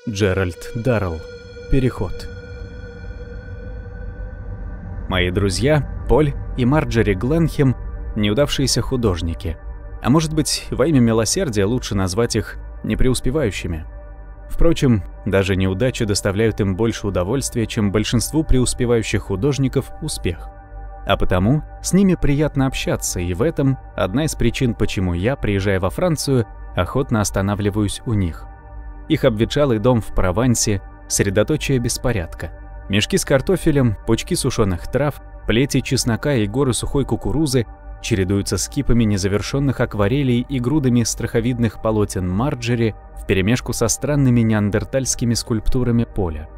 Джеральд Даррелл. Переход. Мои друзья Поль и Марджери Гленхем – неудавшиеся художники. А может быть, во имя милосердия лучше назвать их непреуспевающими. Впрочем, даже неудачи доставляют им больше удовольствия, чем большинству преуспевающих художников успех. А потому с ними приятно общаться, и в этом одна из причин, почему я, приезжая во Францию, охотно останавливаюсь у них. Их обветшалый дом в Провансе – средоточие беспорядка. Мешки с картофелем, пучки сушеных трав, плети чеснока и горы сухой кукурузы чередуются с кипами незавершенных акварелей и грудами страховидных полотен Марджери вперемешку со странными неандертальскими скульптурами Поля.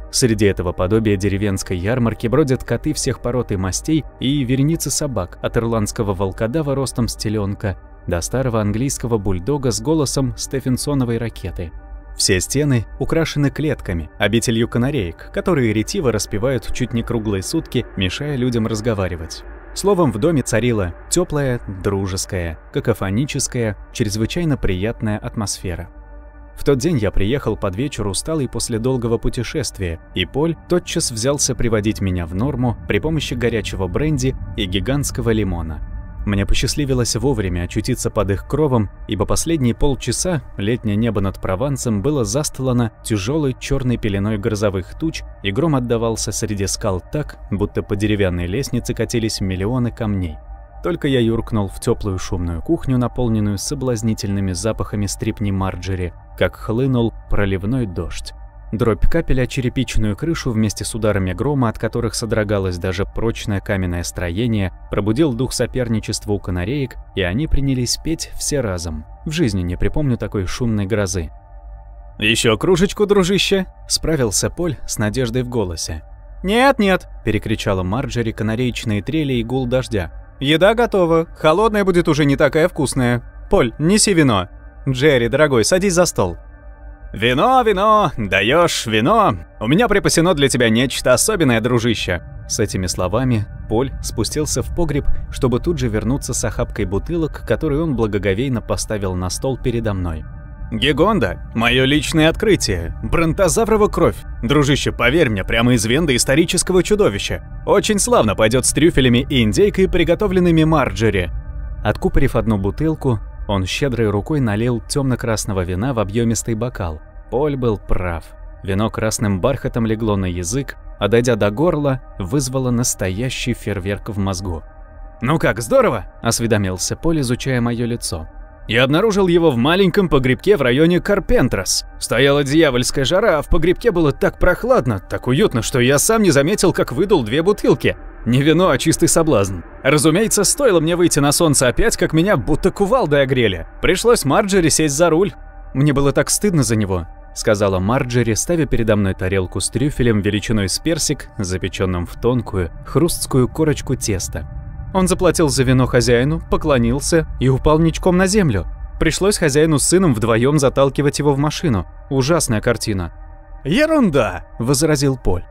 Среди этого подобия деревенской ярмарки бродят коты всех пород и мастей и вереницы собак, от ирландского волкодава ростом с теленка до старого английского бульдога с голосом стефенсоновой ракеты. Все стены украшены клетками, обителью канареек, которые ретиво распевают чуть не круглые сутки, мешая людям разговаривать. Словом, в доме царила теплая, дружеская, какофоническая, чрезвычайно приятная атмосфера. В тот день я приехал под вечер усталый после долгого путешествия, и Поль тотчас взялся приводить меня в норму при помощи горячего бренди и гигантского лимона. Мне посчастливилось вовремя очутиться под их кровом, ибо последние полчаса летнее небо над Провансом было застлано тяжелой черной пеленой грозовых туч, и гром отдавался среди скал так, будто по деревянной лестнице катились миллионы камней. Только я юркнул в теплую шумную кухню, наполненную соблазнительными запахами стрипни Марджери, как хлынул проливной дождь. Дробь капель о черепичную крышу вместе с ударами грома, от которых содрогалось даже прочное каменное строение, пробудил дух соперничества у канареек, и они принялись петь все разом. В жизни не припомню такой шумной грозы. «Еще кружечку, дружище?» – справился Поль с надеждой в голосе. «Нет-нет!» – перекричала Марджери канареечные трели и гул дождя. «Еда готова. Холодная будет уже не такая вкусная. Поль, неси вино. Джерри, дорогой, садись за стол». «Вино, вино, даешь вино. У меня припасено для тебя нечто особенное, дружище». С этими словами Поль спустился в погреб, чтобы тут же вернуться с охапкой бутылок, которые он благоговейно поставил на стол передо мной. «Гигонда, мое личное открытие. Бронтозаврова кровь. Дружище, поверь мне, прямо из вен доисторического чудовища. Очень славно пойдет с трюфелями и индейкой, приготовленными Марджери». Откупорив одну бутылку, он щедрой рукой налил темно-красного вина в объемистый бокал. Поль был прав. Вино красным бархатом легло на язык, а дойдя до горла, вызвало настоящий фейерверк в мозгу. «Ну как, здорово?» – осведомился Поль, изучая мое лицо. «Я обнаружил его в маленьком погребке в районе Карпентрас. Стояла дьявольская жара, а в погребке было так прохладно, так уютно, что я сам не заметил, как выдул 2 бутылки. Не вино, а чистый соблазн. Разумеется, стоило мне выйти на солнце опять, как меня будто кувалдой огрели. Пришлось Марджери сесть за руль. Мне было так стыдно за него», — сказала Марджери, ставя передо мной тарелку с трюфелем величиной с персик, запеченным в тонкую, хрусткую корочку теста. Он заплатил за вино хозяину, поклонился и упал ничком на землю. Пришлось хозяину с сыном вдвоем заталкивать его в машину. Ужасная картина. «Ерунда», — возразил Поль.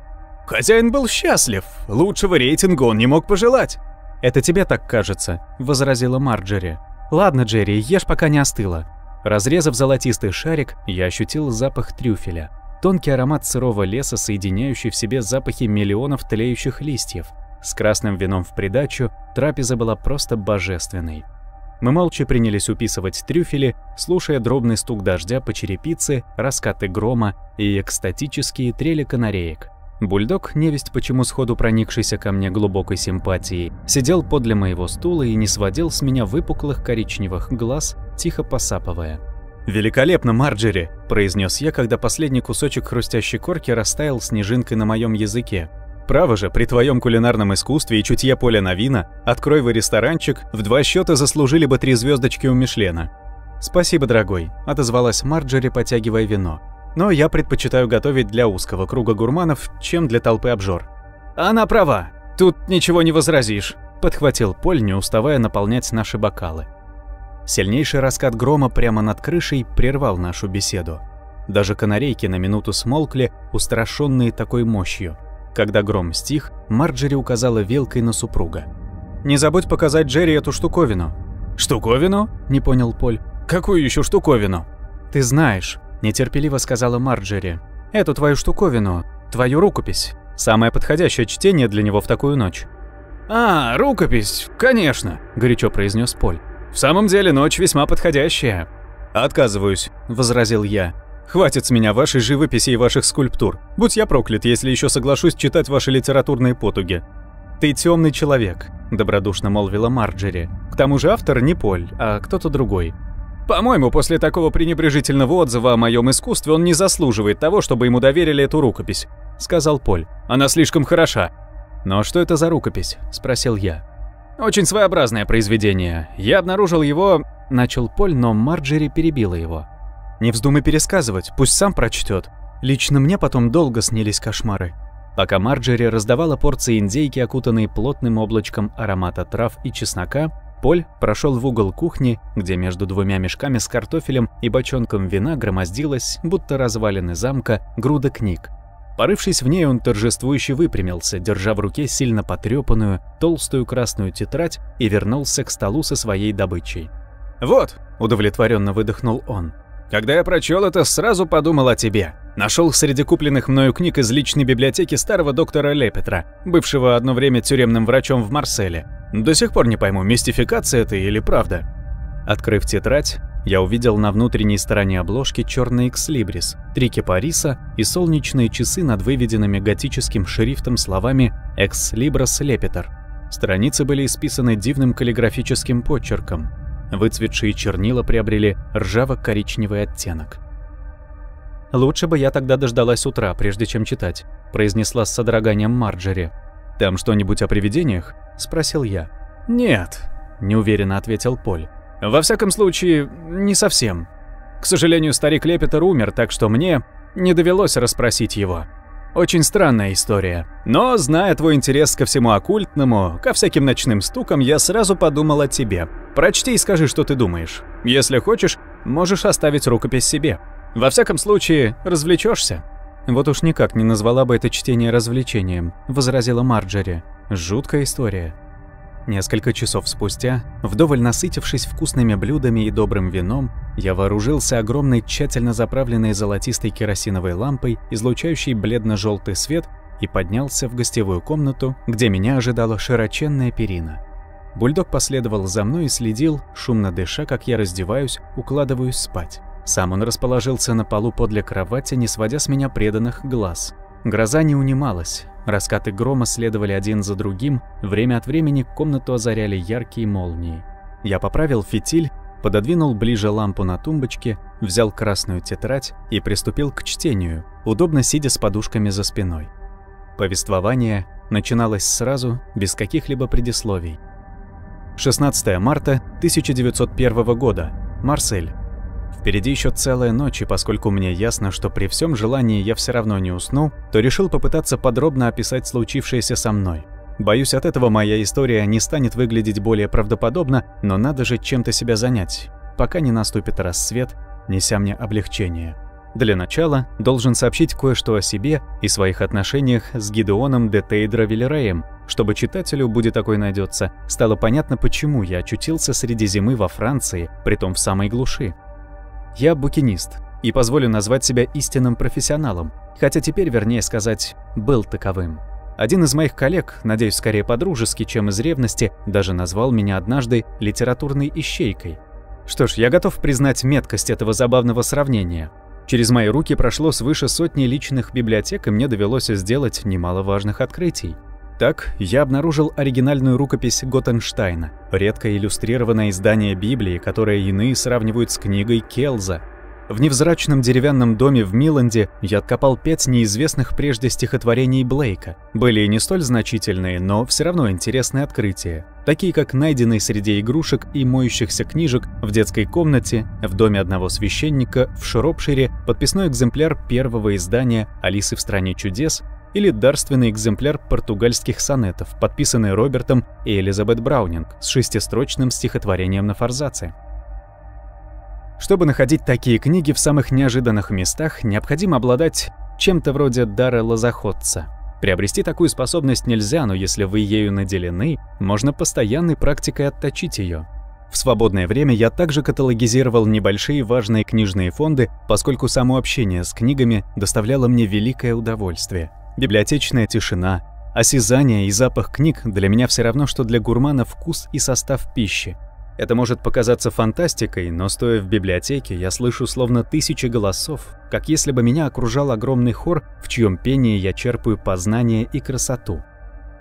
«Хозяин был счастлив. Лучшего рейтинга он не мог пожелать». «Это тебе так кажется», — возразила Марджери. «Ладно, Джерри, ешь, пока не остыло». Разрезав золотистый шарик, я ощутил запах трюфеля. Тонкий аромат сырого леса, соединяющий в себе запахи миллионов тлеющих листьев. С красным вином в придачу трапеза была просто божественной. Мы молча принялись уписывать трюфели, слушая дробный стук дождя по черепице, раскаты грома и экстатические трели канареек. Бульдог, невесть почему сходу проникшийся ко мне глубокой симпатией, сидел подле моего стула и не сводил с меня выпуклых коричневых глаз, тихо посапывая. «Великолепно, Марджери!» – произнес я, когда последний кусочек хрустящей корки растаял снежинкой на моем языке. «Право же, при твоем кулинарном искусстве и чутье Поля на вина, открой вы ресторанчик, в 2 счета заслужили бы 3 звездочки у Мишлена». «Спасибо, дорогой», – отозвалась Марджери, потягивая вино. «Но я предпочитаю готовить для узкого круга гурманов, чем для толпы обжор». «Она права, тут ничего не возразишь», – подхватил Поль, не уставая наполнять наши бокалы. Сильнейший раскат грома прямо над крышей прервал нашу беседу. Даже канарейки на минуту смолкли, устрашенные такой мощью. Когда гром стих, Марджери указала вилкой на супруга. «Не забудь показать Джерри эту штуковину». «Штуковину?» – не понял Поль. «Какую еще штуковину?» «Ты знаешь». – нетерпеливо сказала Марджери. «Эту твою штуковину, твою рукопись. Самое подходящее чтение для него в такую ночь». «А, рукопись, конечно», – горячо произнес Поль. «В самом деле ночь весьма подходящая». «Отказываюсь», – возразил я. «Хватит с меня вашей живописи и ваших скульптур. Будь я проклят, если еще соглашусь читать ваши литературные потуги». «Ты темный человек», – добродушно молвила Марджери. «К тому же автор не Поль, а кто-то другой». «По-моему, после такого пренебрежительного отзыва о моем искусстве он не заслуживает того, чтобы ему доверили эту рукопись», – сказал Поль. «Она слишком хороша». «Но что это за рукопись?» – спросил я. «Очень своеобразное произведение. Я обнаружил его...» – начал Поль, но Марджери перебила его. «Не вздумай пересказывать, пусть сам прочтет. Лично мне потом долго снились кошмары». Пока Марджери раздавала порции индейки, окутанные плотным облачком аромата трав и чеснока, Поль прошел в угол кухни, где между двумя мешками с картофелем и бочонком вина громоздилась, будто развалины замка, груда книг. Порывшись в ней, он торжествующе выпрямился, держа в руке сильно потрепанную, толстую красную тетрадь, и вернулся к столу со своей добычей. «Вот», — удовлетворенно выдохнул он, — «когда я прочел это, сразу подумал о тебе. Нашел среди купленных мною книг из личной библиотеки старого доктора Лепетра, бывшего одно время тюремным врачом в Марселе. До сих пор не пойму, мистификация это или правда». Открыв тетрадь, я увидел на внутренней стороне обложки черный экслибрис, 3 кипариса и солнечные часы над выведенными готическим шрифтом словами «Экс Либрос Лепетер». Страницы были исписаны дивным каллиграфическим почерком. Выцветшие чернила приобрели ржаво-коричневый оттенок. «Лучше бы я тогда дождалась утра, прежде чем читать», – произнесла с содроганием Марджери. «Там что-нибудь о привидениях?» – спросил я. «Нет», – неуверенно ответил Поль. «Во всяком случае, не совсем. К сожалению, старик Лепетер умер, так что мне не довелось расспросить его. Очень странная история. Но, зная твой интерес ко всему оккультному, ко всяким ночным стукам, я сразу подумал о тебе. Прочти и скажи, что ты думаешь. Если хочешь, можешь оставить рукопись себе. Во всяком случае, развлечешься». «Вот уж никак не назвала бы это чтение развлечением», – возразила Марджери. «Жуткая история». Несколько часов спустя, вдоволь насытившись вкусными блюдами и добрым вином, я вооружился огромной тщательно заправленной золотистой керосиновой лампой, излучающей бледно-желтый свет, и поднялся в гостевую комнату, где меня ожидала широченная перина. Бульдог последовал за мной и следил, шумно дыша, как я раздеваюсь, укладываюсь спать. Сам он расположился на полу подле кровати, не сводя с меня преданных глаз. Гроза не унималась. Раскаты грома следовали один за другим, время от времени комнату озаряли яркие молнии. Я поправил фитиль, пододвинул ближе лампу на тумбочке, взял красную тетрадь и приступил к чтению, удобно сидя с подушками за спиной. Повествование начиналось сразу, без каких-либо предисловий. 16 марта 1901 года. Марсель. Впереди еще целая ночь, и поскольку мне ясно, что при всем желании я все равно не усну, то решил попытаться подробно описать случившееся со мной. Боюсь, от этого моя история не станет выглядеть более правдоподобно, но надо же чем-то себя занять, пока не наступит рассвет, неся мне облегчение. Для начала должен сообщить кое-что о себе и своих отношениях с Гидеоном де Тейдро-Вильреем, чтобы читателю, будет такой найдется, стало понятно, почему я очутился среди зимы во Франции, притом в самой глуши. Я букинист и позволю назвать себя истинным профессионалом, хотя теперь, вернее сказать, был таковым. Один из моих коллег, надеюсь, скорее по-дружески, чем из ревности, даже назвал меня однажды литературной ищейкой. Что ж, я готов признать меткость этого забавного сравнения. Через мои руки прошло свыше сотни личных библиотек, и мне довелось сделать немало важных открытий. Так, я обнаружил оригинальную рукопись Готенштайна, редкое иллюстрированное издание Библии, которое иные сравнивают с книгой Келза. В невзрачном деревянном доме в Миланде я откопал 5 неизвестных прежде стихотворений Блейка. Были и не столь значительные, но все равно интересные открытия, такие как найденный среди игрушек и моющихся книжек в детской комнате, в доме одного священника в Шропшире подписной экземпляр первого издания «Алисы в стране чудес», или дарственный экземпляр португальских сонетов, подписанный Робертом и Элизабет Браунинг с 6-строчным стихотворением на форзаце. Чтобы находить такие книги в самых неожиданных местах, необходимо обладать чем-то вроде дара лозоходца. Приобрести такую способность нельзя, но если вы ею наделены, можно постоянной практикой отточить ее. В свободное время я также каталогизировал небольшие важные книжные фонды, поскольку само общение с книгами доставляло мне великое удовольствие. Библиотечная тишина, осязание и запах книг для меня все равно, что для гурмана вкус и состав пищи. Это может показаться фантастикой, но стоя в библиотеке, я слышу словно тысячи голосов, как если бы меня окружал огромный хор, в чьем пении я черпаю познание и красоту.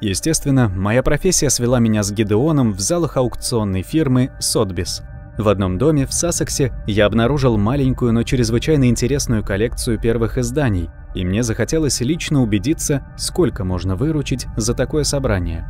Естественно, моя профессия свела меня с Гидеоном в залах аукционной фирмы Сотбис. В одном доме в Сассексе я обнаружил маленькую, но чрезвычайно интересную коллекцию первых изданий, и мне захотелось лично убедиться, сколько можно выручить за такое собрание.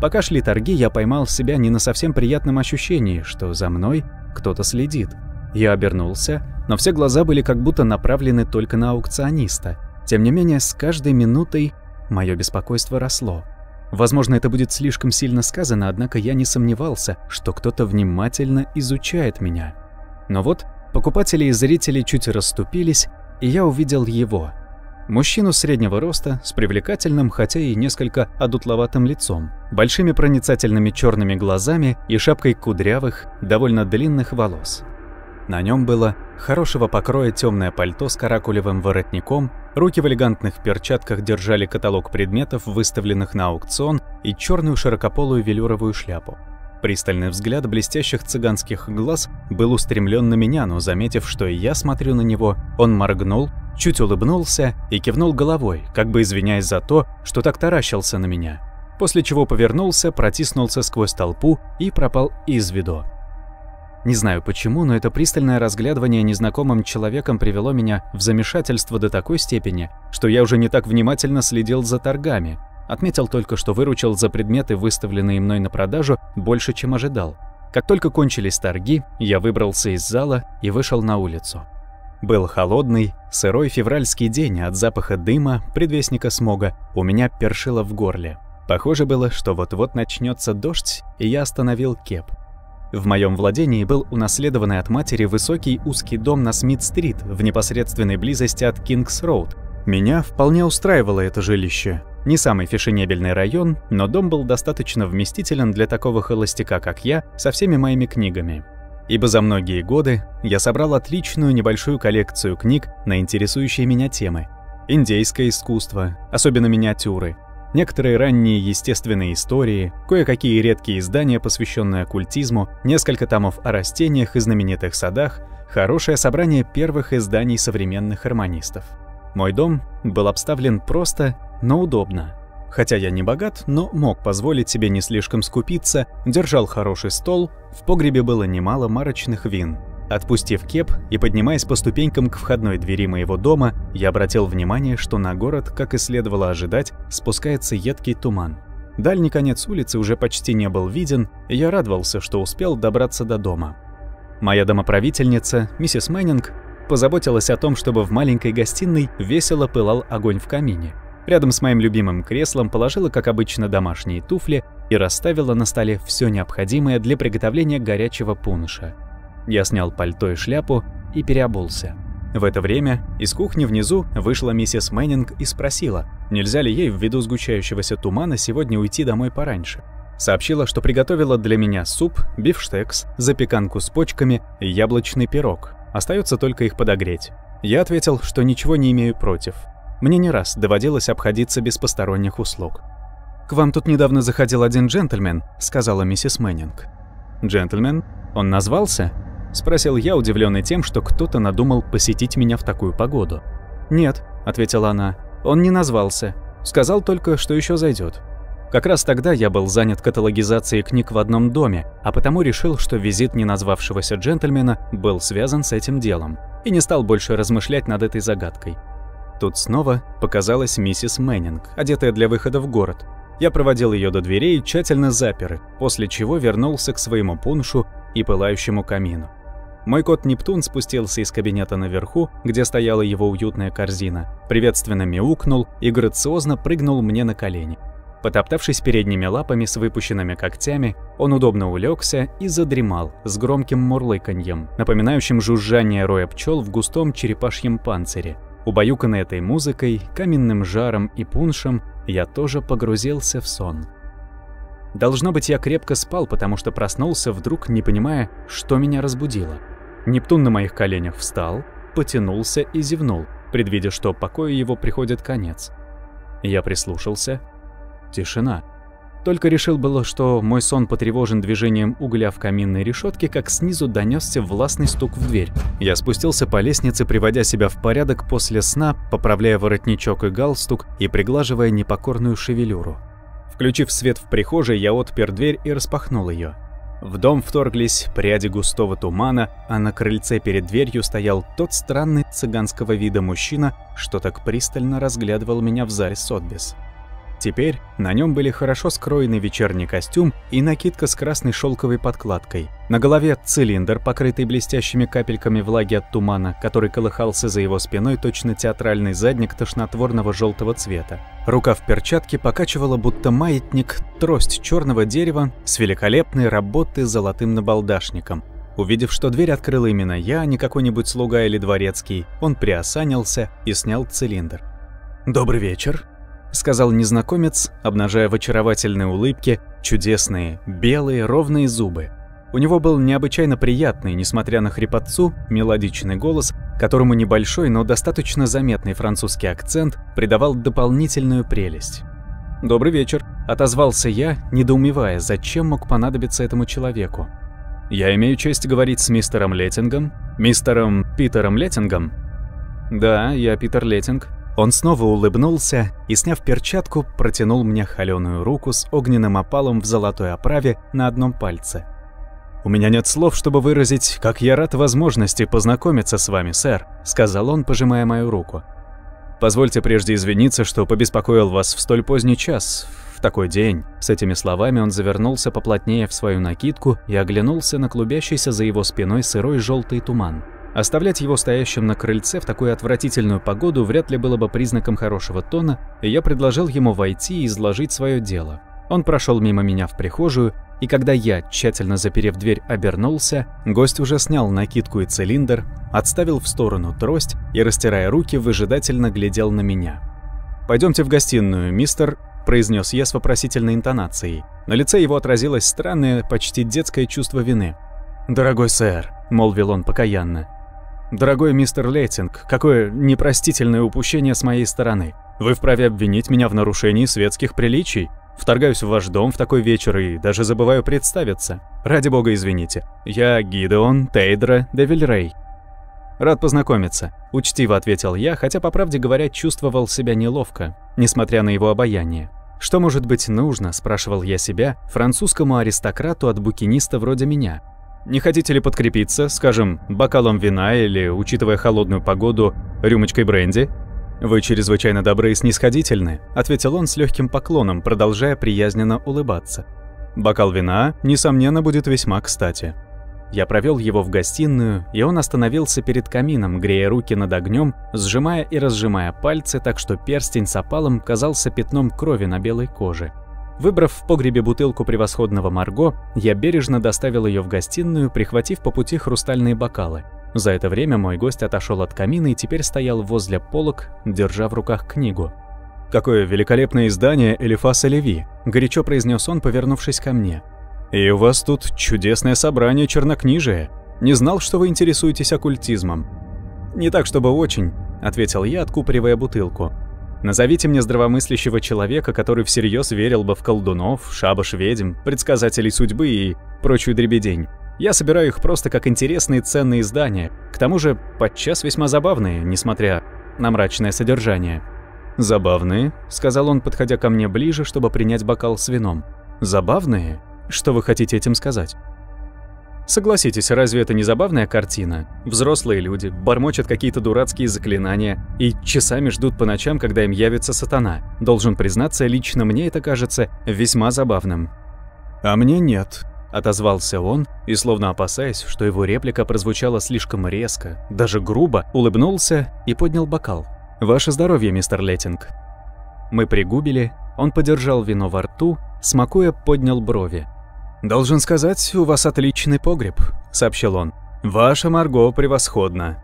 Пока шли торги, я поймал себя не на совсем приятном ощущении, что за мной кто-то следит. Я обернулся, но все глаза были как будто направлены только на аукциониста. Тем не менее, с каждой минутой мое беспокойство росло. Возможно, это будет слишком сильно сказано, однако я не сомневался, что кто-то внимательно изучает меня. Но вот покупатели и зрители чуть расступились, и я увидел его. Мужчину среднего роста, с привлекательным, хотя и несколько одутловатым лицом, большими проницательными черными глазами и шапкой кудрявых, довольно длинных волос. На нем было хорошего покроя темное пальто с каракулевым воротником, руки в элегантных перчатках держали каталог предметов, выставленных на аукцион, и черную широкополую велюровую шляпу. Пристальный взгляд блестящих цыганских глаз был устремлен на меня, но, заметив, что и я смотрю на него, он моргнул, чуть улыбнулся и кивнул головой, как бы извиняясь за то, что так таращился на меня, после чего повернулся, протиснулся сквозь толпу и пропал из виду. Не знаю почему, но это пристальное разглядывание незнакомым человеком привело меня в замешательство до такой степени, что я уже не так внимательно следил за торгами. Отметил только, что выручил за предметы, выставленные мной на продажу, больше, чем ожидал. Как только кончились торги, я выбрался из зала и вышел на улицу. Был холодный, сырой февральский день, от запаха дыма, предвестника смога, у меня першило в горле. Похоже было, что вот-вот начнется дождь, и я остановил кеп. В моем владении был унаследованный от матери высокий узкий дом на Смит-стрит в непосредственной близости от Кингс-роуд. Меня вполне устраивало это жилище. Не самый фешенебельный район, но дом был достаточно вместителен для такого холостяка, как я, со всеми моими книгами. Ибо за многие годы я собрал отличную небольшую коллекцию книг на интересующие меня темы. Индейское искусство, особенно миниатюры, некоторые ранние естественные истории, кое-какие редкие издания, посвященные оккультизму, несколько томов о растениях и знаменитых садах, хорошее собрание первых изданий современных романистов. Мой дом был обставлен просто, но удобно. Хотя я не богат, но мог позволить себе не слишком скупиться, держал хороший стол, в погребе было немало марочных вин. Отпустив кеп и поднимаясь по ступенькам к входной двери моего дома, я обратил внимание, что на город, как и следовало ожидать, спускается едкий туман. Дальний конец улицы уже почти не был виден, и я радовался, что успел добраться до дома. Моя домоправительница, миссис Мэннинг, позаботилась о том, чтобы в маленькой гостиной весело пылал огонь в камине. Рядом с моим любимым креслом положила, как обычно, домашние туфли и расставила на столе все необходимое для приготовления горячего пунша. Я снял пальто и шляпу и переобулся. В это время из кухни внизу вышла миссис Мэннинг и спросила, нельзя ли ей ввиду сгущающегося тумана сегодня уйти домой пораньше. Сообщила, что приготовила для меня суп, бифштекс, запеканку с почками и яблочный пирог. Остается только их подогреть. Я ответил, что ничего не имею против. Мне не раз доводилось обходиться без посторонних услуг. «К вам тут недавно заходил один джентльмен», — сказала миссис Мэннинг. «Джентльмен? Он назвался?» — спросил я, удивленный тем, что кто-то надумал посетить меня в такую погоду. «Нет», — ответила она, — «он не назвался. Сказал только, что еще зайдет». Как раз тогда я был занят каталогизацией книг в одном доме, а потому решил, что визит неназвавшегося джентльмена был связан с этим делом, и не стал больше размышлять над этой загадкой. Тут снова показалась миссис Мэннинг, одетая для выхода в город. Я проводил ее до дверей и тщательно запер, после чего вернулся к своему пуншу и пылающему камину. Мой кот Нептун спустился из кабинета наверху, где стояла его уютная корзина, приветственно мяукнул и грациозно прыгнул мне на колени. Потоптавшись передними лапами с выпущенными когтями, он удобно улегся и задремал с громким мурлыканьем, напоминающим жужжание роя пчел в густом черепашьем панцире. Убаюканный этой музыкой, каменным жаром и пуншем, я тоже погрузился в сон. Должно быть, я крепко спал, потому что проснулся вдруг, не понимая, что меня разбудило. Нептун на моих коленях встал, потянулся и зевнул, предвидя, что покою его приходит конец. Я прислушался. Тишина. Только решил было, что мой сон потревожен движением угля в каминной решетке, как снизу донесся властный стук в дверь. Я спустился по лестнице, приводя себя в порядок после сна, поправляя воротничок и галстук и приглаживая непокорную шевелюру. Включив свет в прихожей, я отпер дверь и распахнул ее. В дом вторглись пряди густого тумана, а на крыльце перед дверью стоял тот странный цыганского вида мужчина, что так пристально разглядывал меня в зале Сотбис. Теперь на нем были хорошо скроенный вечерний костюм и накидка с красной шелковой подкладкой. На голове цилиндр, покрытый блестящими капельками влаги от тумана, который колыхался за его спиной точно театральный задник тошнотворного желтого цвета. Рука в перчатке покачивала, будто маятник, трость черного дерева с великолепной работы золотым набалдашником. Увидев, что дверь открыла именно я, а не какой-нибудь слуга или дворецкий, он приосанился и снял цилиндр. «Добрый вечер», — сказал незнакомец, обнажая в очаровательной улыбке чудесные, белые, ровные зубы. У него был необычайно приятный, несмотря на хрипотцу, мелодичный голос, которому небольшой, но достаточно заметный французский акцент придавал дополнительную прелесть. «Добрый вечер», — отозвался я, недоумевая, зачем мог понадобиться этому человеку. «Я имею честь говорить с мистером Леттингом? Мистером Питером Леттингом?» «Да, я Питер Леттинг». Он снова улыбнулся и, сняв перчатку, протянул мне холеную руку с огненным опалом в золотой оправе на одном пальце. «У меня нет слов, чтобы выразить, как я рад возможности познакомиться с вами, сэр», — сказал он, пожимая мою руку. «Позвольте прежде извиниться, что побеспокоил вас в столь поздний час, в такой день». С этими словами он завернулся поплотнее в свою накидку и оглянулся на клубящийся за его спиной сырой желтый туман. Оставлять его стоящим на крыльце в такую отвратительную погоду вряд ли было бы признаком хорошего тона, и я предложил ему войти и изложить свое дело. Он прошел мимо меня в прихожую, и когда я, тщательно заперев дверь, обернулся, гость уже снял накидку и цилиндр, отставил в сторону трость и, растирая руки, выжидательно глядел на меня. «Пойдемте в гостиную, мистер», — произнес я с вопросительной интонацией. На лице его отразилось странное, почти детское чувство вины. «Дорогой сэр», — молвил он покаянно, — «дорогой мистер Леттинг, какое непростительное упущение с моей стороны. Вы вправе обвинить меня в нарушении светских приличий. Вторгаюсь в ваш дом в такой вечер и даже забываю представиться. Ради бога, извините. Я Гидеон Тейдра де Вильрей». «Рад познакомиться», — учтиво ответил я, хотя, по правде говоря, чувствовал себя неловко, несмотря на его обаяние. «Что может быть нужно?» — спрашивал я себя, французскому аристократу от букиниста вроде меня. «Не хотите ли подкрепиться, скажем, бокалом вина или, учитывая холодную погоду, рюмочкой бренди?» «Вы чрезвычайно добры и снисходительны», — ответил он с легким поклоном, продолжая приязненно улыбаться. «Бокал вина, несомненно, будет весьма кстати». Я провел его в гостиную, и он остановился перед камином, грея руки над огнем, сжимая и разжимая пальцы, так что перстень с опалом казался пятном крови на белой коже. Выбрав в погребе бутылку превосходного Марго, я бережно доставил ее в гостиную, прихватив по пути хрустальные бокалы. За это время мой гость отошел от камина и теперь стоял возле полок, держа в руках книгу. «Какое великолепное издание Элифаса Леви», — горячо произнес он, повернувшись ко мне. «И у вас тут чудесное собрание чернокнижия. Не знал, что вы интересуетесь оккультизмом». «Не так, чтобы очень», — ответил я, откупоривая бутылку. «Назовите мне здравомыслящего человека, который всерьез верил бы в колдунов, шабаш-ведьм, предсказателей судьбы и прочую дребедень. Я собираю их просто как интересные ценные издания, к тому же подчас весьма забавные, несмотря на мрачное содержание». «Забавные?» — сказал он, подходя ко мне ближе, чтобы принять бокал с вином. «Забавные? Что вы хотите этим сказать?» Согласитесь, разве это не забавная картина? Взрослые люди бормочут какие-то дурацкие заклинания и часами ждут по ночам, когда им явится сатана. Должен признаться, лично мне это кажется весьма забавным. «А мне нет», — отозвался он, и, словно опасаясь, что его реплика прозвучала слишком резко, даже грубо, улыбнулся и поднял бокал. «Ваше здоровье, мистер Леттинг». Мы пригубили, он подержал вино во рту, смакуя, поднял брови. «Должен сказать, у вас отличный погреб», — сообщил он. «Ваша Марго превосходна».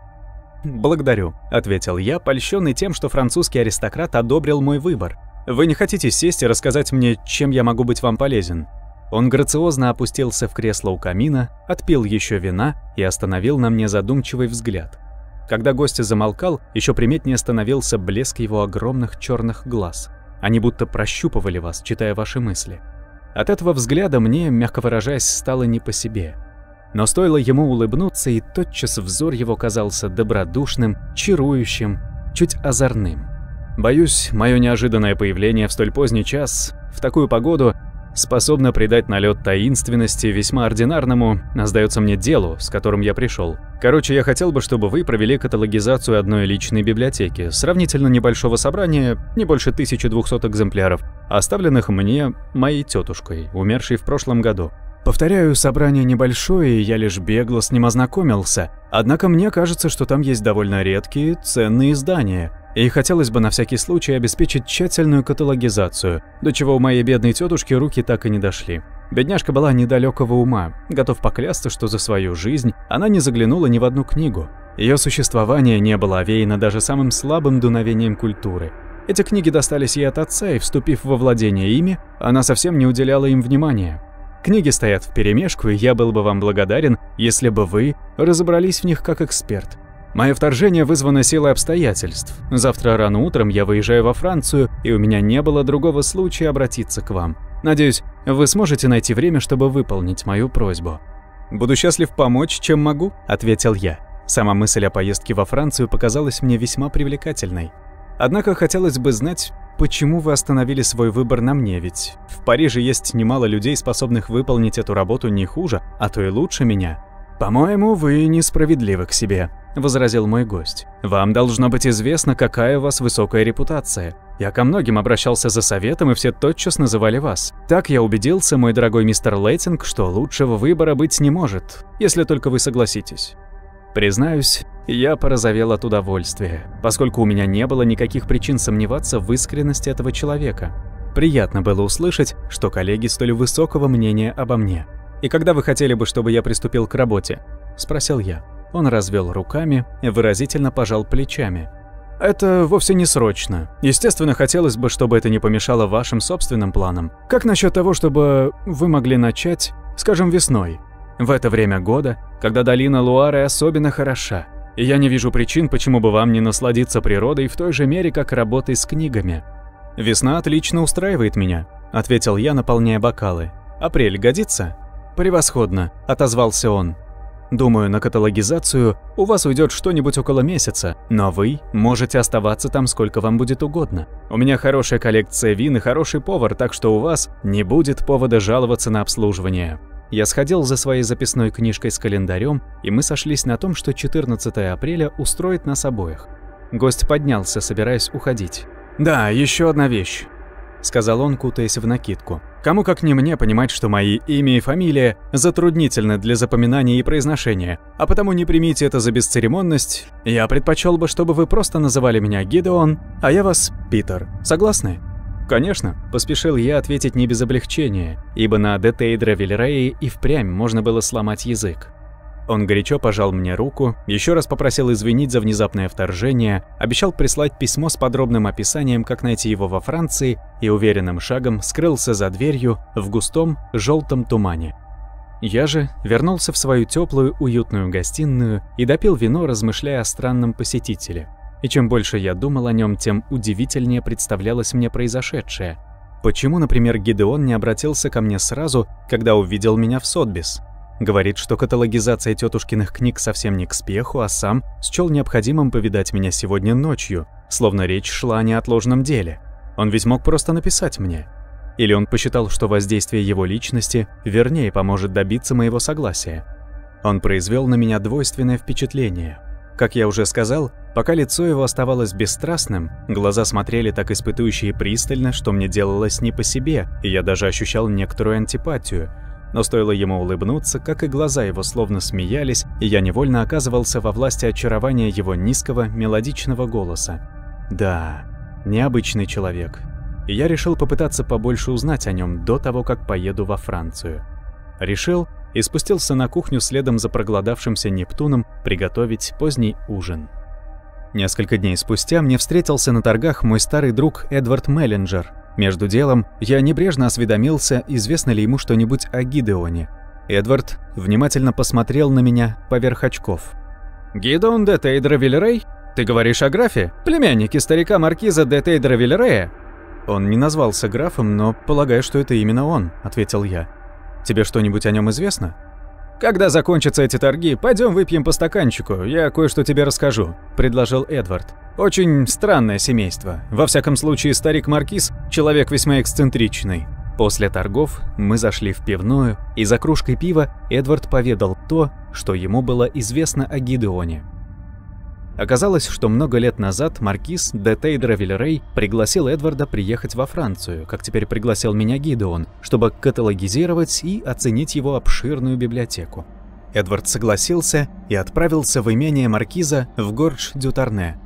«Благодарю», — ответил я, польщенный тем, что французский аристократ одобрил мой выбор. «Вы не хотите сесть и рассказать мне, чем я могу быть вам полезен?» Он грациозно опустился в кресло у камина, отпил еще вина и остановил на мне задумчивый взгляд. Когда гость замолкал, еще приметнее становился блеск его огромных черных глаз. Они будто прощупывали вас, читая ваши мысли. От этого взгляда мне, мягко выражаясь, стало не по себе. Но стоило ему улыбнуться, и тотчас взор его казался добродушным, чарующим, чуть озорным. Боюсь, мое неожиданное появление в столь поздний час, в такую погоду, способно придать налет таинственности весьма ординарному, сдается мне, делу, с которым я пришел. Короче, я хотел бы, чтобы вы провели каталогизацию одной личной библиотеки, сравнительно небольшого собрания, не больше 1200 экземпляров, оставленных мне моей тетушкой, умершей в прошлом году. Повторяю, собрание небольшое, я лишь бегло с ним ознакомился, однако мне кажется, что там есть довольно редкие, ценные издания, и хотелось бы на всякий случай обеспечить тщательную каталогизацию, до чего у моей бедной тетушки руки так и не дошли. Бедняжка была недалекого ума, готов поклясться, что за свою жизнь она не заглянула ни в одну книгу. Ее существование не было овеяно даже самым слабым дуновением культуры. Эти книги достались ей от отца, и, вступив во владение ими, она совсем не уделяла им внимания. Книги стоят вперемешку, и я был бы вам благодарен, если бы вы разобрались в них как эксперт. Мое вторжение вызвано силой обстоятельств. Завтра рано утром я выезжаю во Францию, и у меня не было другого случая обратиться к вам. Надеюсь, вы сможете найти время, чтобы выполнить мою просьбу. «Буду счастлив помочь, чем могу», — ответил я. Сама мысль о поездке во Францию показалась мне весьма привлекательной. Однако хотелось бы знать, почему вы остановили свой выбор на мне, ведь в Париже есть немало людей, способных выполнить эту работу не хуже, а то и лучше меня. «По-моему, вы несправедливы к себе», — возразил мой гость. «Вам должно быть известно, какая у вас высокая репутация. Я ко многим обращался за советом, и все тотчас называли вас. Так я убедился, мой дорогой мистер Лейтинг, что лучшего выбора быть не может, если только вы согласитесь». Признаюсь, я порозовел от удовольствия, поскольку у меня не было никаких причин сомневаться в искренности этого человека. Приятно было услышать, что коллеги столь высокого мнения обо мне. «И когда вы хотели бы, чтобы я приступил к работе?» – спросил я. Он развел руками и выразительно пожал плечами. «Это вовсе не срочно. Естественно, хотелось бы, чтобы это не помешало вашим собственным планам. Как насчет того, чтобы вы могли начать, скажем, весной? В это время года, когда долина Луары особенно хороша, и я не вижу причин, почему бы вам не насладиться природой в той же мере, как работой с книгами». «Весна отлично устраивает меня», – ответил я, наполняя бокалы. «Апрель годится?» «Превосходно», – отозвался он. «Думаю, на каталогизацию у вас уйдет что-нибудь около месяца, но вы можете оставаться там сколько вам будет угодно. У меня хорошая коллекция вин и хороший повар, так что у вас не будет повода жаловаться на обслуживание». Я сходил за своей записной книжкой с календарем, и мы сошлись на том, что 14 апреля устроит нас обоих. Гость поднялся, собираясь уходить. «Да, еще одна вещь», — сказал он, кутаясь в накидку. «Кому как не мне понимать, что мои имя и фамилия затруднительны для запоминания и произношения, а потому не примите это за бесцеремонность. Я предпочел бы, чтобы вы просто называли меня Гидеон, а я вас Питер. Согласны?» «Конечно», — поспешил я ответить не без облегчения, ибо на де Тейдре-Вильрее и впрямь можно было сломать язык. Он горячо пожал мне руку, еще раз попросил извинить за внезапное вторжение, обещал прислать письмо с подробным описанием, как найти его во Франции, и уверенным шагом скрылся за дверью в густом желтом тумане. Я же вернулся в свою теплую, уютную гостиную и допил вино, размышляя о странном посетителе. И чем больше я думал о нем, тем удивительнее представлялось мне произошедшее. Почему, например, Гидеон не обратился ко мне сразу, когда увидел меня в Сотбис? Говорит, что каталогизация тетушкиных книг совсем не к спеху, а сам счел необходимым повидать меня сегодня ночью, словно речь шла о неотложном деле. Он ведь мог просто написать мне. Или он посчитал, что воздействие его личности вернее поможет добиться моего согласия. Он произвел на меня двойственное впечатление. Как я уже сказал, пока лицо его оставалось бесстрастным, глаза смотрели так испытующе и пристально, что мне делалось не по себе, и я даже ощущал некоторую антипатию. Но стоило ему улыбнуться, как и глаза его словно смеялись, и я невольно оказывался во власти очарования его низкого, мелодичного голоса. Да, необычный человек. И я решил попытаться побольше узнать о нем до того, как поеду во Францию. Решил и спустился на кухню следом за проголодавшимся Нептуном приготовить поздний ужин. Несколько дней спустя мне встретился на торгах мой старый друг Эдвард Меллинджер. Между делом я небрежно осведомился, известно ли ему что-нибудь о Гидеоне. Эдвард внимательно посмотрел на меня поверх очков. «Гидеон де Тейдра-Вильрей? Ты говоришь о графе? Племяннике старика маркиза де Тейдра-Вильрея?» «Он не назвался графом, но полагаю, что это именно он», — ответил я. «Тебе что-нибудь о нем известно?» «Когда закончатся эти торги, пойдем выпьем по стаканчику, я кое-что тебе расскажу», — предложил Эдвард. «Очень странное семейство. Во всяком случае, старик-маркиз — человек весьма эксцентричный». После торгов мы зашли в пивную, и за кружкой пива Эдвард поведал то, что ему было известно о Гидеоне. Оказалось, что много лет назад маркиз де Тейдра-Вильрей пригласил Эдварда приехать во Францию, как теперь пригласил меня Гидеон, чтобы каталогизировать и оценить его обширную библиотеку. Эдвард согласился и отправился в имение маркиза в Гордж-дю-Тарне.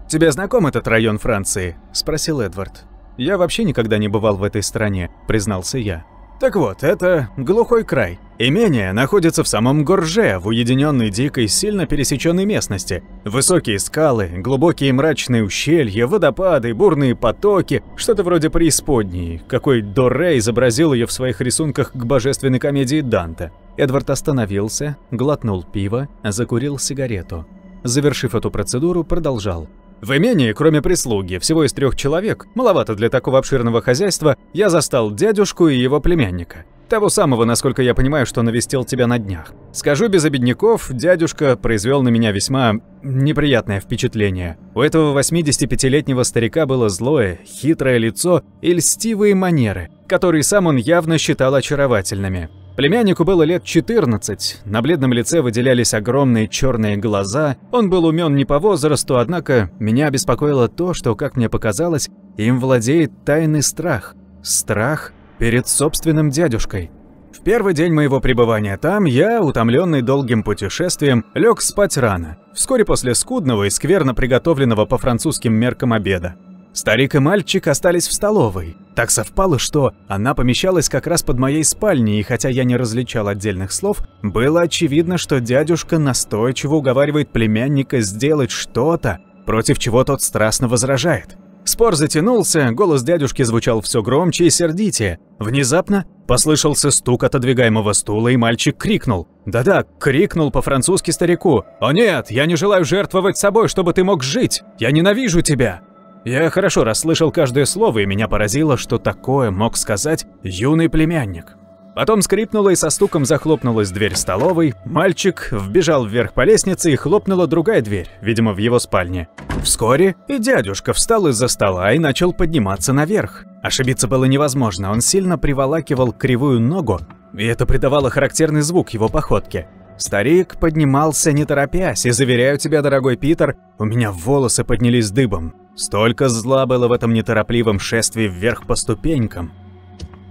«Тебе знаком этот район Франции?» – спросил Эдвард. «Я вообще никогда не бывал в этой стране», – признался я. «Так вот, это глухой край. Имение находится в самом Горже, в уединенной, дикой, сильно пересеченной местности. Высокие скалы, глубокие мрачные ущелья, водопады, бурные потоки, что-то вроде преисподней, какой Дорре изобразил ее в своих рисунках к божественной комедии Данте». Эдвард остановился, глотнул пиво, закурил сигарету. Завершив эту процедуру, продолжал. «В имении, кроме прислуги, всего из 3 человек, маловато для такого обширного хозяйства, я застал дядюшку и его племянника. Того самого, насколько я понимаю, что навестил тебя на днях. Скажу без обиняков, дядюшка произвел на меня весьма неприятное впечатление. У этого 85-летнего старика было злое, хитрое лицо и льстивые манеры, которые сам он явно считал очаровательными. Племяннику было лет 14, на бледном лице выделялись огромные черные глаза, он был умен не по возрасту, однако меня беспокоило то, что, как мне показалось, им владеет тайный страх. Страх перед собственным дядюшкой. В первый день моего пребывания там я, утомленный долгим путешествием, лег спать рано, вскоре после скудного и скверно приготовленного по французским меркам обеда. Старик и мальчик остались в столовой. Так совпало, что она помещалась как раз под моей спальней, и хотя я не различал отдельных слов, было очевидно, что дядюшка настойчиво уговаривает племянника сделать что-то, против чего тот страстно возражает. Спор затянулся, голос дядюшки звучал все громче и сердитее. Внезапно послышался стук отодвигаемого стула, и мальчик крикнул. Да-да, крикнул по-французски старику. «О нет, я не желаю жертвовать собой, чтобы ты мог жить! Я ненавижу тебя!» Я хорошо расслышал каждое слово, и меня поразило, что такое мог сказать юный племянник. Потом скрипнула и со стуком захлопнулась дверь столовой, мальчик вбежал вверх по лестнице и хлопнула другая дверь, видимо, в его спальне. Вскоре и дядюшка встал из-за стола и начал подниматься наверх. Ошибиться было невозможно, он сильно приволакивал кривую ногу, и это придавало характерный звук его походке. Старик поднимался не торопясь, и, заверяю тебя, дорогой Питер, у меня волосы поднялись дыбом. Столько зла было в этом неторопливом шествии вверх по ступенькам.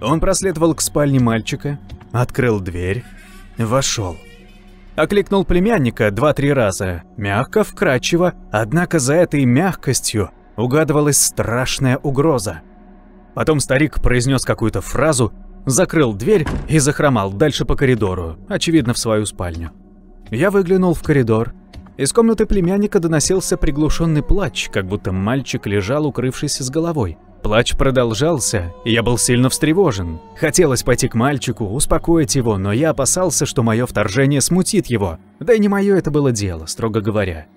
Он проследовал к спальне мальчика, открыл дверь, вошел. Окликнул племянника 2-3 раза, мягко, вкрадчиво, однако за этой мягкостью угадывалась страшная угроза. Потом старик произнес какую-то фразу, закрыл дверь и захромал дальше по коридору, очевидно, в свою спальню. Я выглянул в коридор. Из комнаты племянника доносился приглушенный плач, как будто мальчик лежал, укрывшись с головой. Плач продолжался, и я был сильно встревожен. Хотелось пойти к мальчику, успокоить его, но я опасался, что мое вторжение смутит его. Да и не мое это было дело, строго говоря.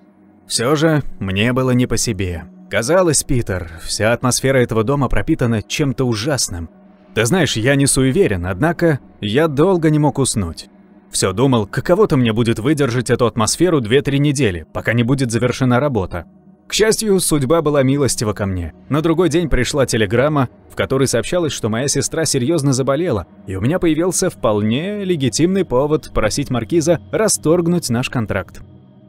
Все же мне было не по себе. Казалось, Питер, вся атмосфера этого дома пропитана чем-то ужасным. Ты знаешь, я не суеверен, однако я долго не мог уснуть. Все думал, каково-то мне будет выдержать эту атмосферу 2-3 недели, пока не будет завершена работа. К счастью, судьба была милостива ко мне. На другой день пришла телеграмма, в которой сообщалось, что моя сестра серьезно заболела, и у меня появился вполне легитимный повод просить маркиза расторгнуть наш контракт.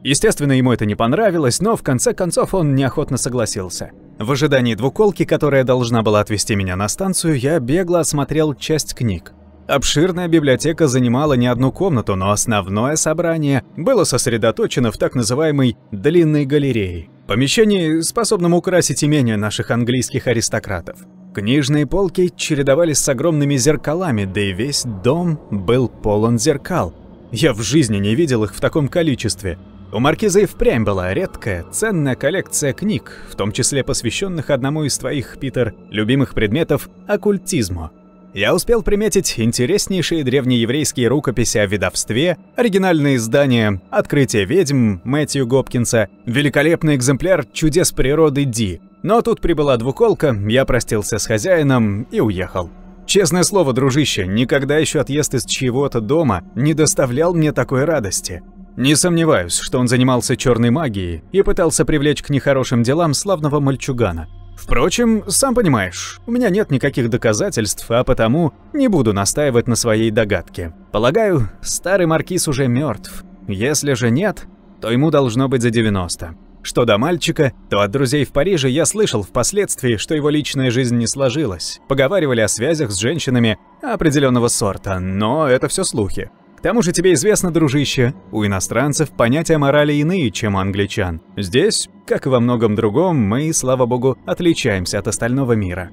Естественно, ему это не понравилось, но в конце концов он неохотно согласился. В ожидании двуколки, которая должна была отвезти меня на станцию, я бегло осмотрел часть книг. Обширная библиотека занимала не одну комнату, но основное собрание было сосредоточено в так называемой «длинной галерее», помещении, способном украсить имение наших английских аристократов. Книжные полки чередовались с огромными зеркалами, да и весь дом был полон зеркал. Я в жизни не видел их в таком количестве. У маркиза и впрямь была редкая, ценная коллекция книг, в том числе посвященных одному из твоих, Питер, любимых предметов – оккультизму. Я успел приметить интереснейшие древнееврейские рукописи о ведовстве, оригинальные издания «Открытие ведьм» Мэтью Гопкинса, великолепный экземпляр «Чудес природы» Ди. Но тут прибыла двуколка, я простился с хозяином и уехал. Честное слово, дружище, никогда еще отъезд из чьего-то дома не доставлял мне такой радости. Не сомневаюсь, что он занимался черной магией и пытался привлечь к нехорошим делам славного мальчугана. Впрочем, сам понимаешь, у меня нет никаких доказательств, а потому не буду настаивать на своей догадке. Полагаю, старый маркиз уже мертв. Если же нет, то ему должно быть за 90. Что до мальчика, то от друзей в Париже я слышал впоследствии, что его личная жизнь не сложилась. Поговаривали о связях с женщинами определенного сорта, но это все слухи. К тому же тебе известно, дружище, у иностранцев понятия морали иные, чем у англичан. Здесь, как и во многом другом, мы, слава богу, отличаемся от остального мира.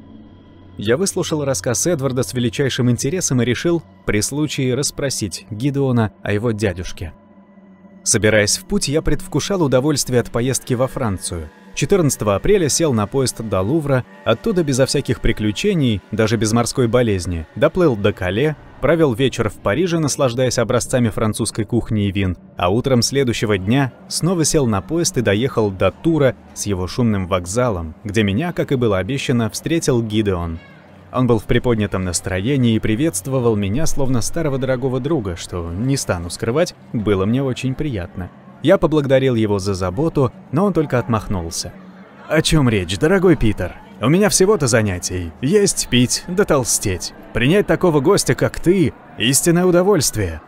Я выслушал рассказ Эдварда с величайшим интересом и решил при случае расспросить Гидеона о его дядюшке. Собираясь в путь, я предвкушал удовольствие от поездки во Францию. 14 апреля сел на поезд до Лувра, оттуда безо всяких приключений, даже без морской болезни, доплыл до Кале, провел вечер в Париже, наслаждаясь образцами французской кухни и вин, а утром следующего дня снова сел на поезд и доехал до Тура с его шумным вокзалом, где меня, как и было обещано, встретил Гидеон. Он был в приподнятом настроении и приветствовал меня словно старого дорогого друга, что, не стану скрывать, было мне очень приятно. Я поблагодарил его за заботу, но он только отмахнулся. «О чем речь, дорогой Питер? У меня всего-то занятий. Есть, пить, да толстеть. Принять такого гостя, как ты, истинное удовольствие».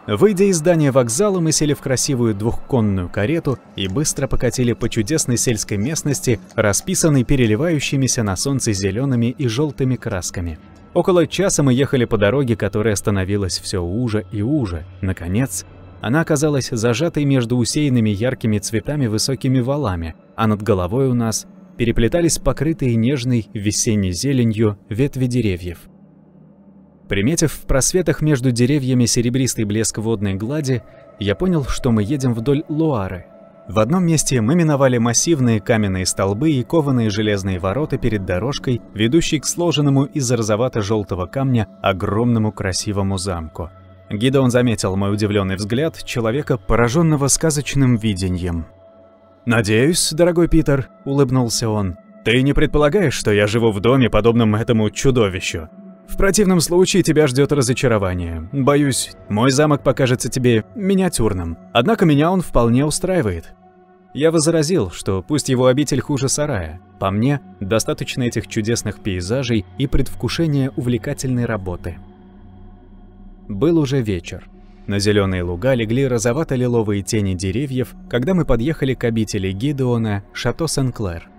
Выйдя из здания вокзала, мы сели в красивую двухконную карету и быстро покатили по чудесной сельской местности, расписанной переливающимися на солнце зелеными и желтыми красками. Около часа мы ехали по дороге, которая становилась все уже и уже. Наконец, она оказалась зажатой между усеянными яркими цветами высокими валами, а над головой у нас переплетались покрытые нежной весенней зеленью ветви деревьев. Приметив в просветах между деревьями серебристый блеск водной глади, я понял, что мы едем вдоль Луары. В одном месте мы миновали массивные каменные столбы и кованые железные ворота перед дорожкой, ведущей к сложенному из розовато-желтого камня огромному красивому замку. Гидеон заметил мой удивленный взгляд человека, пораженного сказочным видением. «Надеюсь, дорогой Питер», — улыбнулся он, — «ты не предполагаешь, что я живу в доме, подобном этому чудовищу? В противном случае тебя ждет разочарование. Боюсь, мой замок покажется тебе миниатюрным. Однако меня он вполне устраивает». Я возразил, что пусть его обитель хуже сарая. По мне, достаточно этих чудесных пейзажей и предвкушения увлекательной работы. Был уже вечер. На зеленые луга легли розовато-лиловые тени деревьев, когда мы подъехали к обители Гидеона, Шато Сен-Клер.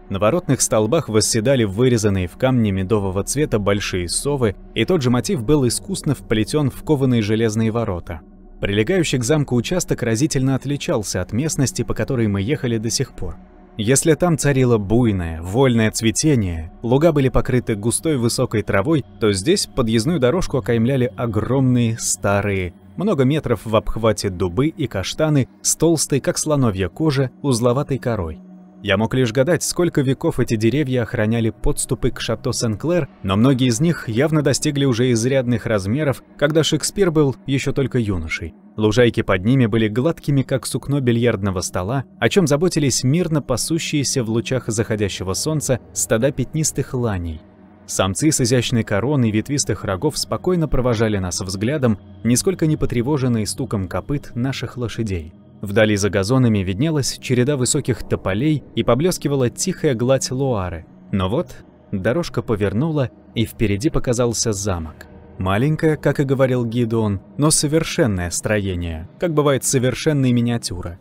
На воротных столбах восседали вырезанные в камне медового цвета большие совы, и тот же мотив был искусно вплетен в кованые железные ворота. Прилегающий к замку участок разительно отличался от местности, по которой мы ехали до сих пор. Если там царило буйное, вольное цветение, луга были покрыты густой высокой травой, то здесь подъездную дорожку окаймляли огромные, старые, много метров в обхвате дубы и каштаны с толстой, как слоновья кожа, узловатой корой. Я мог лишь гадать, сколько веков эти деревья охраняли подступы к Шато Сен-Клер, но многие из них явно достигли уже изрядных размеров, когда Шекспир был еще только юношей. Лужайки под ними были гладкими, как сукно бильярдного стола, о чем заботились мирно пасущиеся в лучах заходящего солнца стада пятнистых ланей. Самцы с изящной короной ветвистых рогов спокойно провожали нас взглядом, нисколько не потревоженные стуком копыт наших лошадей. Вдали за газонами виднелась череда высоких тополей и поблескивала тихая гладь Луары. Но вот дорожка повернула, и впереди показался замок. Маленькое, как и говорил Гидеон, но совершенное строение, как бывает совершенная миниатюра.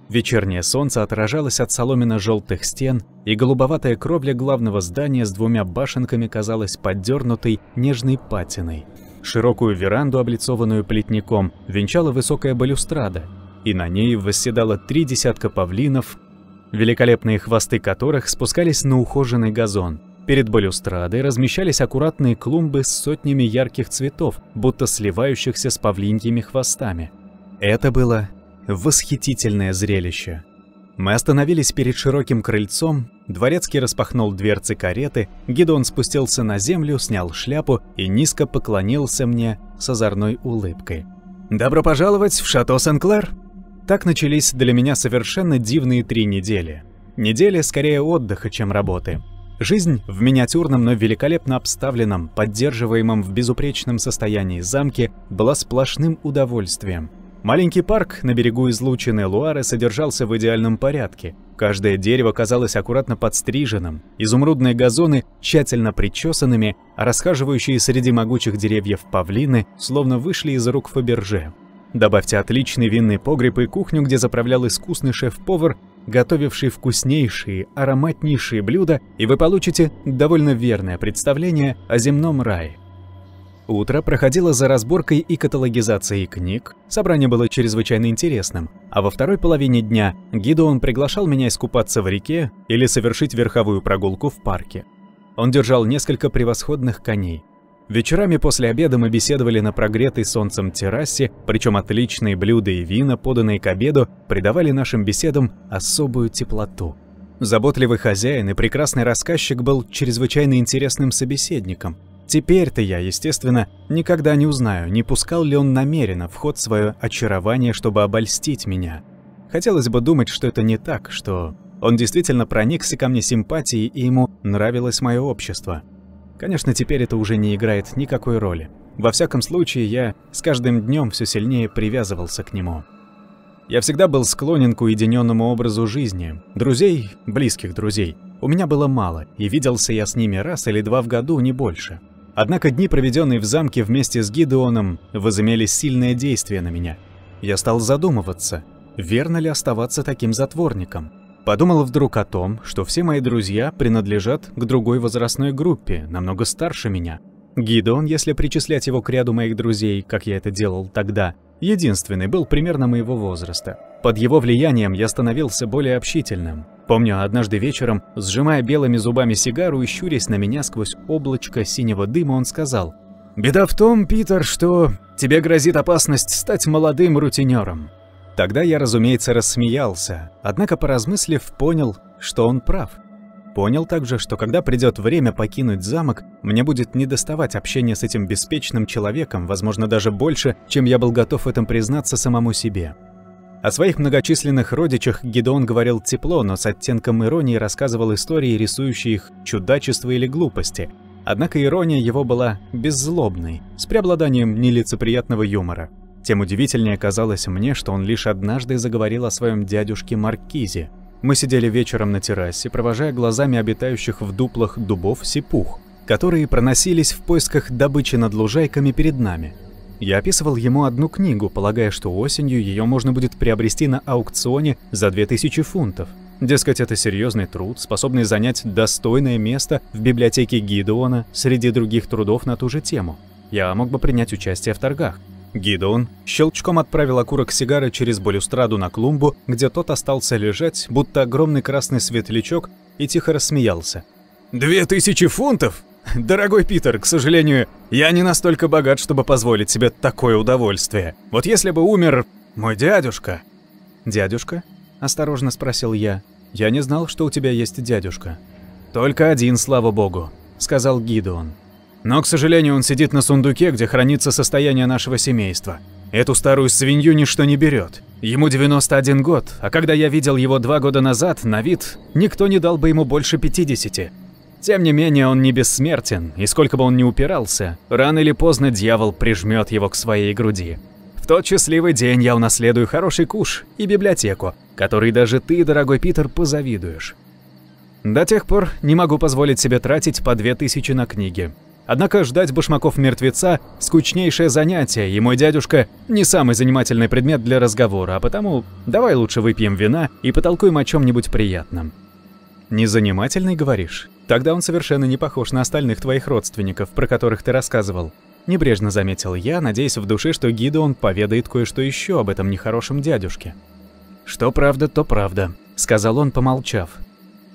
Вечернее солнце отражалось от соломенно-желтых стен, и голубоватая кровля главного здания с двумя башенками казалась поддернутой нежной патиной. Широкую веранду, облицованную плетником, венчала высокая балюстрада, и на ней восседало 3 десятка павлинов, великолепные хвосты которых спускались на ухоженный газон. Перед балюстрадой размещались аккуратные клумбы с сотнями ярких цветов, будто сливающихся с павлиньими хвостами. Это было восхитительное зрелище. Мы остановились перед широким крыльцом, дворецкий распахнул дверцы кареты, Гидеон спустился на землю, снял шляпу и низко поклонился мне с озорной улыбкой. «Добро пожаловать в шато Сен-Клер!» Так начались для меня совершенно дивные 3 недели. Недели скорее отдыха, чем работы. Жизнь в миниатюрном, но великолепно обставленном, поддерживаемом в безупречном состоянии замке была сплошным удовольствием. Маленький парк на берегу излученной Луары содержался в идеальном порядке. Каждое дерево казалось аккуратно подстриженным, изумрудные газоны тщательно причесанными, а расхаживающие среди могучих деревьев павлины словно вышли из рук Фаберже. Добавьте отличный винный погреб и кухню, где заправлял искусный шеф-повар, готовивший вкуснейшие, ароматнейшие блюда, и вы получите довольно верное представление о земном рае. Утро проходило за разборкой и каталогизацией книг, собрание было чрезвычайно интересным, а во второй половине дня Гидеон приглашал меня искупаться в реке или совершить верховую прогулку в парке. Он держал несколько превосходных коней. Вечерами после обеда мы беседовали на прогретой солнцем террасе, причем отличные блюда и вина, поданные к обеду, придавали нашим беседам особую теплоту. Заботливый хозяин и прекрасный рассказчик был чрезвычайно интересным собеседником. Теперь-то я, естественно, никогда не узнаю, не пускал ли он намеренно в ход свое очарование, чтобы обольстить меня. Хотелось бы думать, что это не так, что он действительно проникся ко мне симпатией и ему нравилось мое общество. Конечно, теперь это уже не играет никакой роли. Во всяком случае, я с каждым днем все сильнее привязывался к нему. Я всегда был склонен к уединенному образу жизни. Друзей, близких друзей, у меня было мало, и виделся я с ними раз или 2 в году, не больше. Однако дни, проведенные в замке вместе с Гидеоном, возымели сильное действие на меня. Я стал задумываться, верно ли оставаться таким затворником. Подумал вдруг о том, что все мои друзья принадлежат к другой возрастной группе, намного старше меня. Гидеон, если причислять его к ряду моих друзей, как я это делал тогда, единственный был примерно моего возраста. Под его влиянием я становился более общительным. Помню, однажды вечером, сжимая белыми зубами сигару и щурясь на меня сквозь облачко синего дыма, он сказал: «Беда в том, Питер, что тебе грозит опасность стать молодым рутинером». Тогда я, разумеется, рассмеялся, однако, поразмыслив, понял, что он прав. Понял также, что когда придет время покинуть замок, мне будет недоставать общения с этим беспечным человеком, возможно, даже больше, чем я был готов в этом признаться самому себе. О своих многочисленных родичах Гидеон говорил тепло, но с оттенком иронии рассказывал истории, рисующие их чудачество или глупости. Однако ирония его была беззлобной, с преобладанием нелицеприятного юмора. Тем удивительнее казалось мне, что он лишь однажды заговорил о своем дядюшке Маркизе. Мы сидели вечером на террасе, провожая глазами обитающих в дуплах дубов сипух, которые проносились в поисках добычи над лужайками перед нами. Я описывал ему одну книгу, полагая, что осенью ее можно будет приобрести на аукционе за 2000 фунтов. Дескать, это серьезный труд, способный занять достойное место в библиотеке Гидеона среди других трудов на ту же тему. Я мог бы принять участие в торгах. Гидеон щелчком отправил окурок сигары через балюстраду на клумбу, где тот остался лежать, будто огромный красный светлячок, и тихо рассмеялся. 2000 фунтов? Дорогой Питер, к сожалению, я не настолько богат, чтобы позволить себе такое удовольствие. Вот если бы умер мой дядюшка... Дядюшка? Осторожно спросил я. Я не знал, что у тебя есть дядюшка. Только один, слава богу, сказал Гидеон. Но, к сожалению, он сидит на сундуке, где хранится состояние нашего семейства. Эту старую свинью ничто не берет. Ему 91 год, а когда я видел его 2 года назад, на вид, никто не дал бы ему больше 50. Тем не менее, он не бессмертен, и сколько бы он ни упирался, рано или поздно дьявол прижмет его к своей груди. В тот счастливый день я унаследую хороший куш и библиотеку, которой даже ты, дорогой Питер, позавидуешь. До тех пор не могу позволить себе тратить по 2000 на книги. Однако ждать башмаков мертвеца – скучнейшее занятие, и мой дядюшка – не самый занимательный предмет для разговора, а потому давай лучше выпьем вина и потолкуем о чем-нибудь приятном. «Незанимательный, говоришь? Тогда он совершенно не похож на остальных твоих родственников, про которых ты рассказывал». Небрежно заметил я, надеясь в душе, что Гидеон поведает кое-что еще об этом нехорошем дядюшке. «Что правда, то правда», – сказал он, помолчав.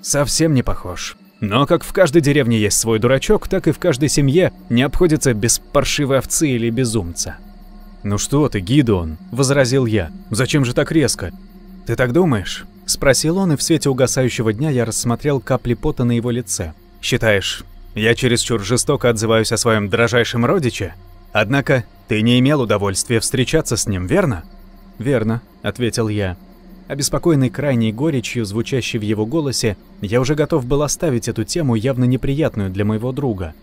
«Совсем не похож. Но как в каждой деревне есть свой дурачок, так и в каждой семье не обходится без паршивой овцы или безумца». «Ну что ты, Гидеон», — возразил я, — «зачем же так резко?» «Ты так думаешь?» — спросил он, и в свете угасающего дня я рассмотрел капли пота на его лице. «Считаешь, я чересчур жестоко отзываюсь о своем дрожайшем родиче? Однако ты не имел удовольствия встречаться с ним, верно?» «Верно», — ответил я. Обеспокоенный крайней горечью, звучащей в его голосе, я уже готов был оставить эту тему, явно неприятную для моего друга.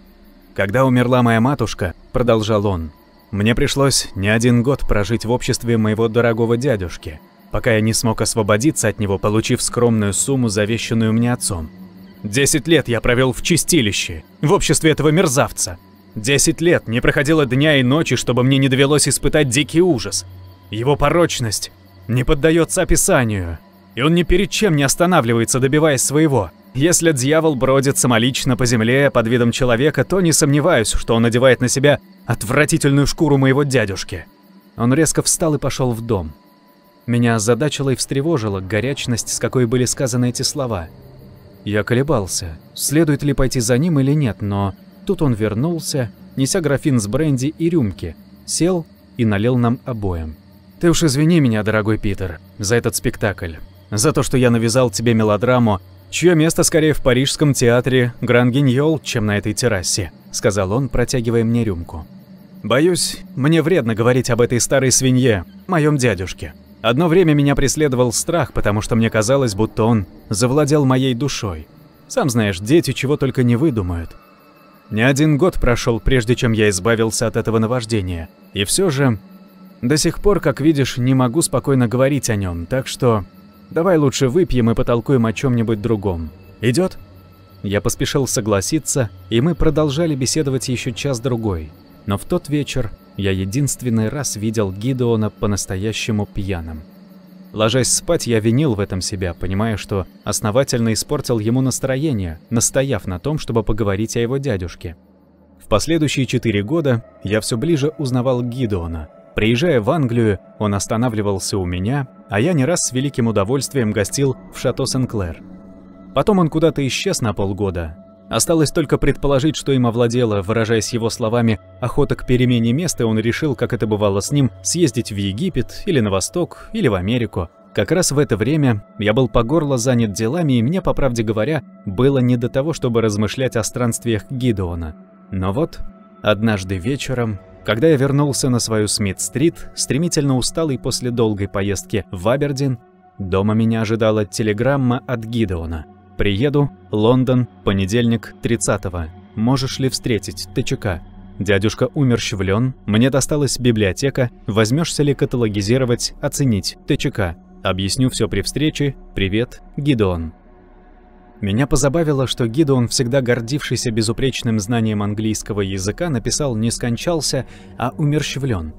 «Когда умерла моя матушка», — продолжал он, — «мне пришлось не один год прожить в обществе моего дорогого дядюшки, пока я не смог освободиться от него, получив скромную сумму, завещанную мне отцом. 10 лет я провел в чистилище, в обществе этого мерзавца. 10 лет не проходило дня и ночи, чтобы мне не довелось испытать дикий ужас. Его порочность не поддается описанию, и он ни перед чем не останавливается, добиваясь своего. Если дьявол бродит самолично по земле под видом человека, то не сомневаюсь, что он надевает на себя отвратительную шкуру моего дядюшки». Он резко встал и пошел в дом. Меня озадачила и встревожила горячность, с какой были сказаны эти слова. Я колебался, следует ли пойти за ним или нет, но тут он вернулся, неся графин с бренди и рюмки, сел и налил нам обоим. «Ты уж извини меня, дорогой Питер, за этот спектакль, за то, что я навязал тебе мелодраму, чье место скорее в парижском театре Гран-Гиньол, чем на этой террасе», — сказал он, протягивая мне рюмку. «Боюсь, мне вредно говорить об этой старой свинье, моем дядюшке. Одно время меня преследовал страх, потому что мне казалось, будто он завладел моей душой. Сам знаешь, дети чего только не выдумают. Не один год прошел, прежде чем я избавился от этого наваждения, и все же до сих пор, как видишь, не могу спокойно говорить о нем, так что давай лучше выпьем и потолкуем о чем-нибудь другом. Идет?» Я поспешил согласиться, и мы продолжали беседовать еще час-другой. Но в тот вечер я единственный раз видел Гидеона по-настоящему пьяным. Ложась спать, я винил в этом себя, понимая, что основательно испортил ему настроение, настояв на том, чтобы поговорить о его дядюшке. В последующие 4 года я все ближе узнавал Гидеона. Приезжая в Англию, он останавливался у меня, а я не раз с великим удовольствием гостил в Шато Сен-Клер. Потом он куда-то исчез на полгода. Осталось только предположить, что им овладела, выражаясь его словами, охота к перемене места, и он решил, как это бывало с ним, съездить в Египет, или на Восток, или в Америку. Как раз в это время я был по горло занят делами, и мне, по правде говоря, было не до того, чтобы размышлять о странствиях Гидеона. Но вот, однажды вечером, когда я вернулся на свою Смит-стрит, стремительно усталый после долгой поездки в Абердин, дома меня ожидала телеграмма от Гидеона. «Приеду, Лондон, понедельник, 30-го. Можешь ли встретить ТЧК? Дядюшка умерщвлен, мне досталась библиотека, возьмешься ли каталогизировать, оценить, ТЧК? Объясню все при встрече, привет, Гидеон». Меня позабавило, что Гидеон, всегда гордившийся безупречным знанием английского языка, написал не скончался, а умерщвлен.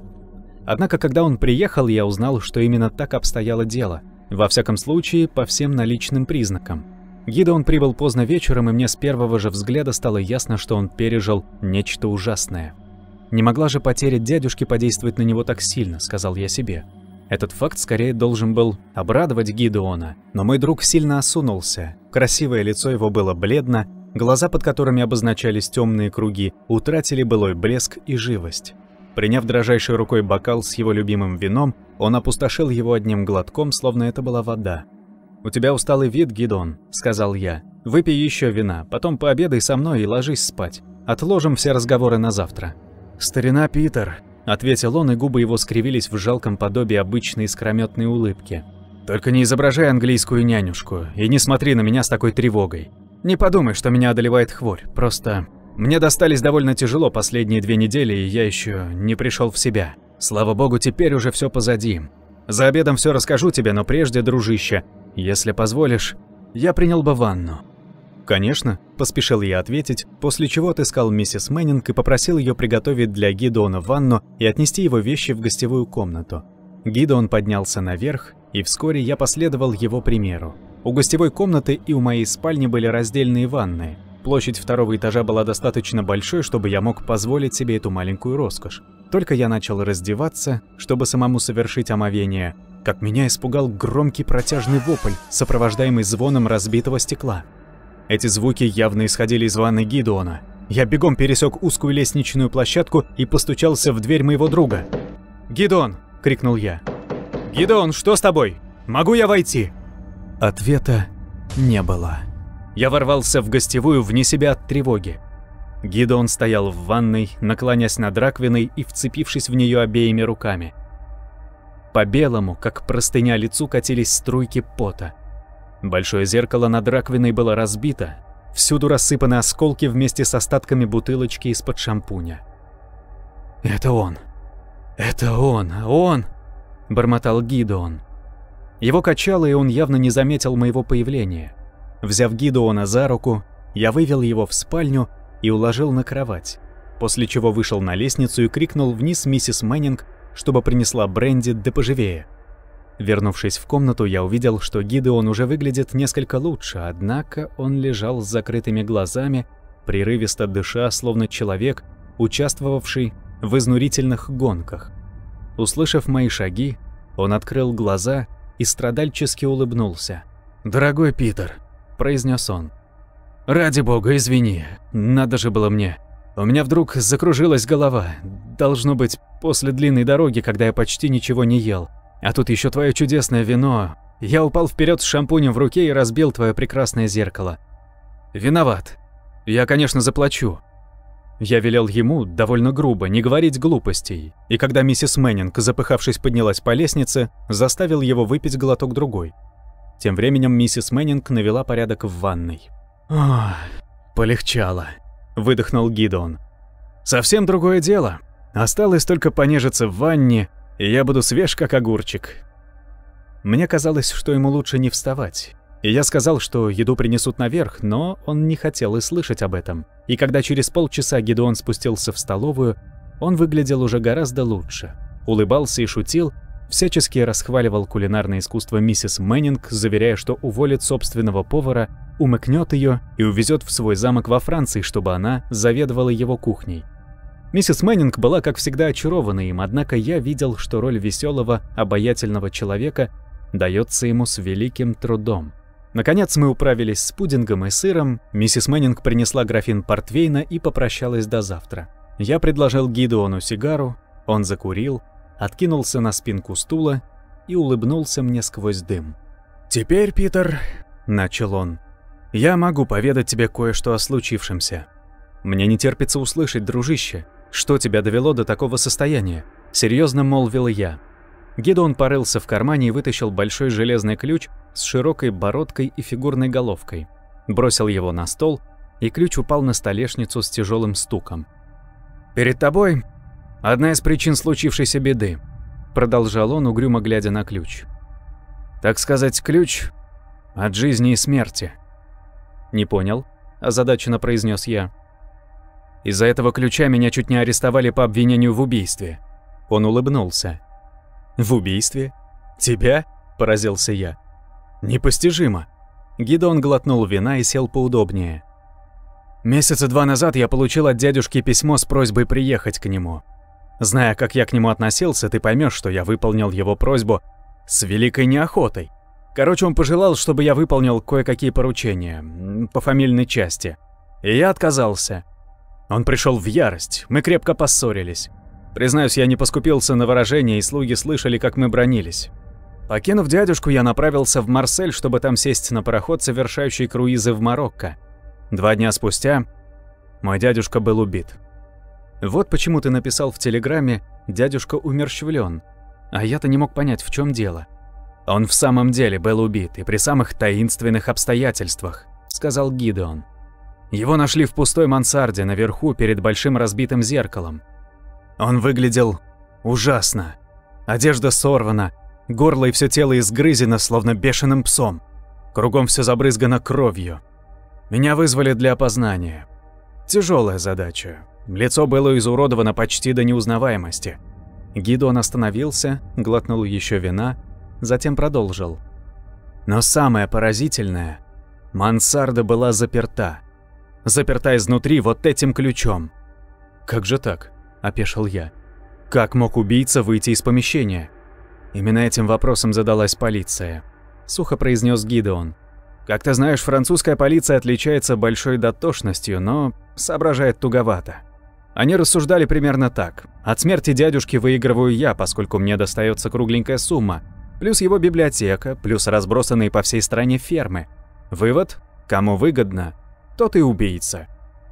Однако, когда он приехал, я узнал, что именно так обстояло дело. Во всяком случае, по всем наличным признакам. Гидеон прибыл поздно вечером, и мне с первого же взгляда стало ясно, что он пережил нечто ужасное. «Не могла же потеря дядюшки подействовать на него так сильно», — сказал я себе. Этот факт скорее должен был обрадовать Гидеона, но мой друг сильно осунулся. Красивое лицо его было бледно, глаза, под которыми обозначались темные круги, утратили былой блеск и живость. Приняв дрожащей рукой бокал с его любимым вином, он опустошил его одним глотком, словно это была вода. «У тебя усталый вид, Гидеон», — сказал я. «Выпей еще вина, потом пообедай со мной и ложись спать. Отложим все разговоры на завтра». «Старина Питер», — ответил он, и губы его скривились в жалком подобии обычной искрометной улыбки. «Только не изображай английскую нянюшку и не смотри на меня с такой тревогой. Не подумай, что меня одолевает хворь, просто мне достались довольно тяжело последние 2 недели, и я еще не пришел в себя. Слава богу, теперь уже все позади. За обедом все расскажу тебе, но прежде, дружище, если позволишь, я принял бы ванну». «Конечно», — поспешил я ответить, после чего отыскал миссис Мэннинг и попросил ее приготовить для Гидеона ванну и отнести его вещи в гостевую комнату. Гидеон поднялся наверх, и вскоре я последовал его примеру. У гостевой комнаты и у моей спальни были раздельные ванны. Площадь 2-го этажа была достаточно большой, чтобы я мог позволить себе эту маленькую роскошь. Только я начал раздеваться, чтобы самому совершить омовение, как меня испугал громкий протяжный вопль, сопровождаемый звоном разбитого стекла. Эти звуки явно исходили из ванны Гидеона. Я бегом пересек узкую лестничную площадку и постучался в дверь моего друга. «Гидеон!» — крикнул я. «Гидеон, что с тобой? Могу я войти?» Ответа не было. Я ворвался в гостевую вне себя от тревоги. Гидеон стоял в ванной, наклонясь над раковиной и вцепившись в нее обеими руками. По белому, как простыня, лицу катились струйки пота. Большое зеркало над раковиной было разбито, всюду рассыпаны осколки вместе с остатками бутылочки из-под шампуня. «Это он! Это он!» – бормотал Гидеон. Его качало, и он явно не заметил моего появления. Взяв Гидеона за руку, я вывел его в спальню и уложил на кровать, после чего вышел на лестницу и крикнул вниз миссис Мэннинг, чтобы принесла бренди да поживее. Вернувшись в комнату, я увидел, что Гидеон уже выглядит несколько лучше, однако он лежал с закрытыми глазами, прерывисто дыша, словно человек, участвовавший в изнурительных гонках. Услышав мои шаги, он открыл глаза и страдальчески улыбнулся. «Дорогой Питер», — произнес он, — «ради бога, извини, надо же было мне. У меня вдруг закружилась голова, должно быть, после длинной дороги, когда я почти ничего не ел. А тут еще твое чудесное вино. Я упал вперед с шампунем в руке и разбил твое прекрасное зеркало. Виноват. Я, конечно, заплачу». Я велел ему, довольно грубо, не говорить глупостей, и когда миссис Мэннинг, запыхавшись, поднялась по лестнице, заставил его выпить глоток другой. Тем временем миссис Мэннинг навела порядок в ванной. «Ох, полегчало», — выдохнул Гидеон. «Совсем другое дело. Осталось только понежиться в ванне, и я буду свеж, как огурчик». Мне казалось, что ему лучше не вставать. И я сказал, что еду принесут наверх, но он не хотел и слышать об этом. И когда через полчаса Гидеон спустился в столовую, он выглядел уже гораздо лучше. Улыбался и шутил, всячески расхваливал кулинарное искусство миссис Мэннинг, заверяя, что уволит собственного повара, умыкнет ее и увезет в свой замок во Франции, чтобы она заведовала его кухней. Миссис Мэннинг была, как всегда, очарована им, однако я видел, что роль веселого, обаятельного человека дается ему с великим трудом. Наконец мы управились с пудингом и сыром, миссис Мэннинг принесла графин портвейна и попрощалась до завтра. Я предложил Гидеону сигару, он закурил, откинулся на спинку стула и улыбнулся мне сквозь дым. «Теперь, Питер», — начал он, — «я могу поведать тебе кое-что о случившемся. Мне не терпится услышать, дружище, что тебя довело до такого состояния», — серьезно молвил я. Гидеон порылся в кармане и вытащил большой железный ключ с широкой бородкой и фигурной головкой. Бросил его на стол, и ключ упал на столешницу с тяжелым стуком. «Перед тобой одна из причин случившейся беды», — продолжал он, угрюмо глядя на ключ. «Так сказать, ключ от жизни и смерти». «Не понял», — озадаченно произнес я. «Из-за этого ключа меня чуть не арестовали по обвинению в убийстве». Он улыбнулся. «В убийстве? Тебя?» – поразился я. «Непостижимо». Гидеон глотнул вина и сел поудобнее. «Месяца 2 назад я получил от дядюшки письмо с просьбой приехать к нему. Зная, как я к нему относился, ты поймешь, что я выполнил его просьбу с великой неохотой. Короче, он пожелал, чтобы я выполнил кое-какие поручения по фамильной части. И я отказался. Он пришел в ярость, мы крепко поссорились. Признаюсь, я не поскупился на выражения, и слуги слышали, как мы бранились. Покинув дядюшку, я направился в Марсель, чтобы там сесть на пароход, совершающий круизы в Марокко. 2 дня спустя мой дядюшка был убит. Вот почему ты написал в телеграмме «Дядюшка умерщвлен», а я-то не мог понять, в чем дело. Он в самом деле был убит, и при самых таинственных обстоятельствах, сказал Гидеон. Его нашли в пустой мансарде наверху перед большим разбитым зеркалом. Он выглядел ужасно. Одежда сорвана, горло и все тело изгрызено, словно бешеным псом. Кругом все забрызгано кровью. Меня вызвали для опознания. Тяжелая задача. Лицо было изуродовано почти до неузнаваемости. Гидеон остановился, глотнул еще вина, затем продолжил. Но самое поразительное, мансарда была заперта. Заперта изнутри вот этим ключом. «Как же так?» – опешил я. «Как мог убийца выйти из помещения?» «Именно этим вопросом задалась полиция», – сухо произнес Гидеон. «Как ты знаешь, французская полиция отличается большой дотошностью, но соображает туговато. Они рассуждали примерно так. От смерти дядюшки выигрываю я, поскольку мне достается кругленькая сумма, плюс его библиотека, плюс разбросанные по всей стране фермы. Вывод: кому выгодно, тот и убийца.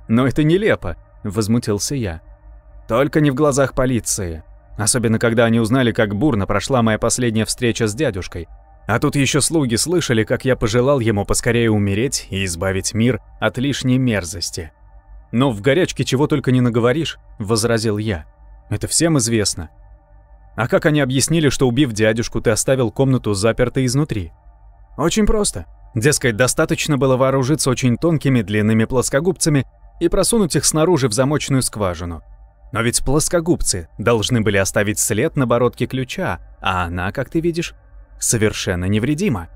Но это нелепо, возмутился я. Только не в глазах полиции. Особенно, когда они узнали, как бурно прошла моя последняя встреча с дядюшкой. А тут еще слуги слышали, как я пожелал ему поскорее умереть и избавить мир от лишней мерзости. «Но в горячке чего только не наговоришь», — возразил я. «Это всем известно». «А как они объяснили, что, убив дядюшку, ты оставил комнату запертой изнутри?» «Очень просто. Дескать, достаточно было вооружиться очень тонкими длинными плоскогубцами и просунуть их снаружи в замочную скважину. Но ведь плоскогубцы должны были оставить след на бородке ключа, а она, как ты видишь, совершенно невредима.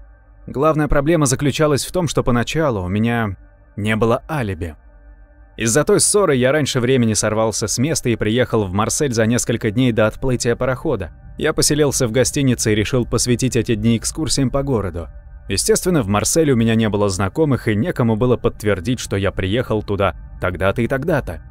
Главная проблема заключалась в том, что поначалу у меня не было алиби. Из-за той ссоры я раньше времени сорвался с места и приехал в Марсель за несколько дней до отплытия парохода. Я поселился в гостинице и решил посвятить эти дни экскурсиям по городу. Естественно, в Марселе у меня не было знакомых, и некому было подтвердить, что я приехал туда тогда-то и тогда-то.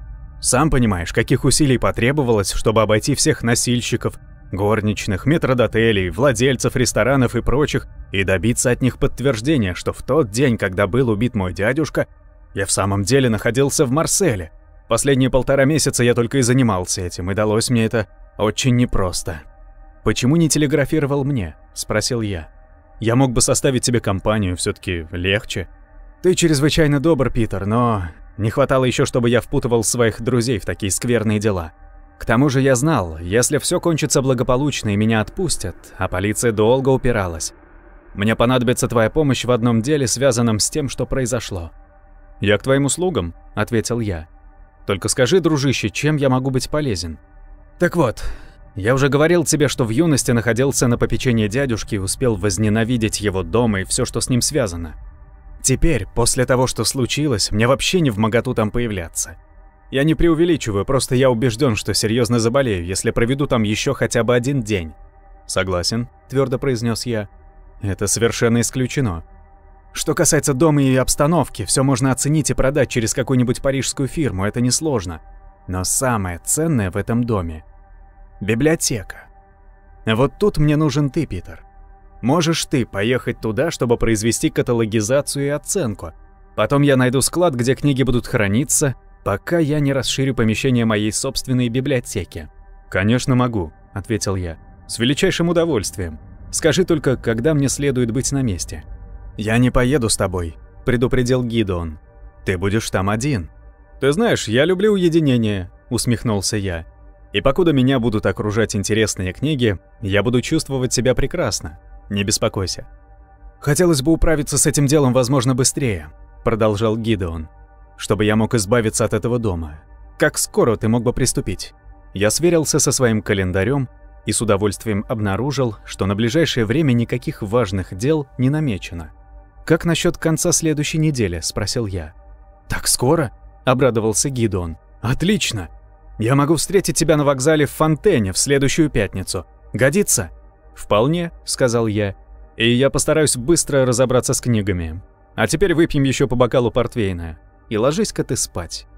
Сам понимаешь, каких усилий потребовалось, чтобы обойти всех носильщиков, горничных, метрдотелей, владельцев ресторанов и прочих, и добиться от них подтверждения, что в тот день, когда был убит мой дядюшка, я в самом деле находился в Марселе. Последние 1,5 месяца я только и занимался этим, и далось мне это очень непросто. «Почему не телеграфировал мне?» – спросил я. «Я мог бы составить тебе компанию, все-таки легче». «Ты чрезвычайно добр, Питер, но не хватало еще, чтобы я впутывал своих друзей в такие скверные дела. К тому же я знал, если все кончится благополучно и меня отпустят, а полиция долго упиралась. Мне понадобится твоя помощь в одном деле, связанном с тем, что произошло». «Я к твоим услугам», — ответил я. «Только скажи, дружище, чем я могу быть полезен?» «Так вот, я уже говорил тебе, что в юности находился на попечении дядюшки и успел возненавидеть его дом и все, что с ним связано. Теперь, после того, что случилось, мне вообще не вмоготу там появляться. Я не преувеличиваю, просто я убежден, что серьезно заболею, если проведу там еще хотя бы 1 день». «Согласен», — твердо произнес я. «Это совершенно исключено. Что касается дома и обстановки, все можно оценить и продать через какую-нибудь парижскую фирму, это несложно. Но самое ценное в этом доме — библиотека. Вот тут мне нужен ты, Питер. Можешь ты поехать туда, чтобы произвести каталогизацию и оценку. Потом я найду склад, где книги будут храниться, пока я не расширю помещение моей собственной библиотеки». «Конечно могу», — ответил я. «С величайшим удовольствием. Скажи только, когда мне следует быть на месте». «Я не поеду с тобой», — предупредил Гидеон. «Ты будешь там один». «Ты знаешь, я люблю уединение», — усмехнулся я. «И покуда меня будут окружать интересные книги, я буду чувствовать себя прекрасно. Не беспокойся». «Хотелось бы управиться с этим делом, возможно, быстрее», — продолжал Гидеон, «чтобы я мог избавиться от этого дома. Как скоро ты мог бы приступить?» Я сверился со своим календарем и с удовольствием обнаружил, что на ближайшее время никаких важных дел не намечено. «Как насчет конца следующей недели?» – спросил я. «Так скоро?» – обрадовался Гидеон. «Отлично! Я могу встретить тебя на вокзале в Фонтене в следующую пятницу. Годится?» «Вполне», – сказал я. «И я постараюсь быстро разобраться с книгами. А теперь выпьем еще по бокалу портвейна. И ложись-ка ты спать».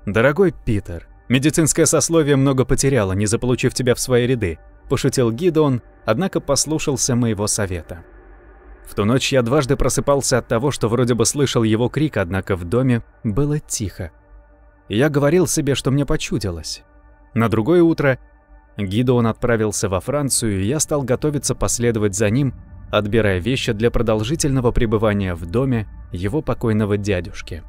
«Дорогой Питер, медицинское сословие много потеряло, не заполучив тебя в свои ряды», – пошутил Гидеон, однако послушался моего совета. В ту ночь я дважды просыпался от того, что вроде бы слышал его крик, однако в доме было тихо. И я говорил себе, что мне почудилось. На другое утро Гидеон отправился во Францию, и я стал готовиться последовать за ним, отбирая вещи для продолжительного пребывания в доме его покойного дядюшки.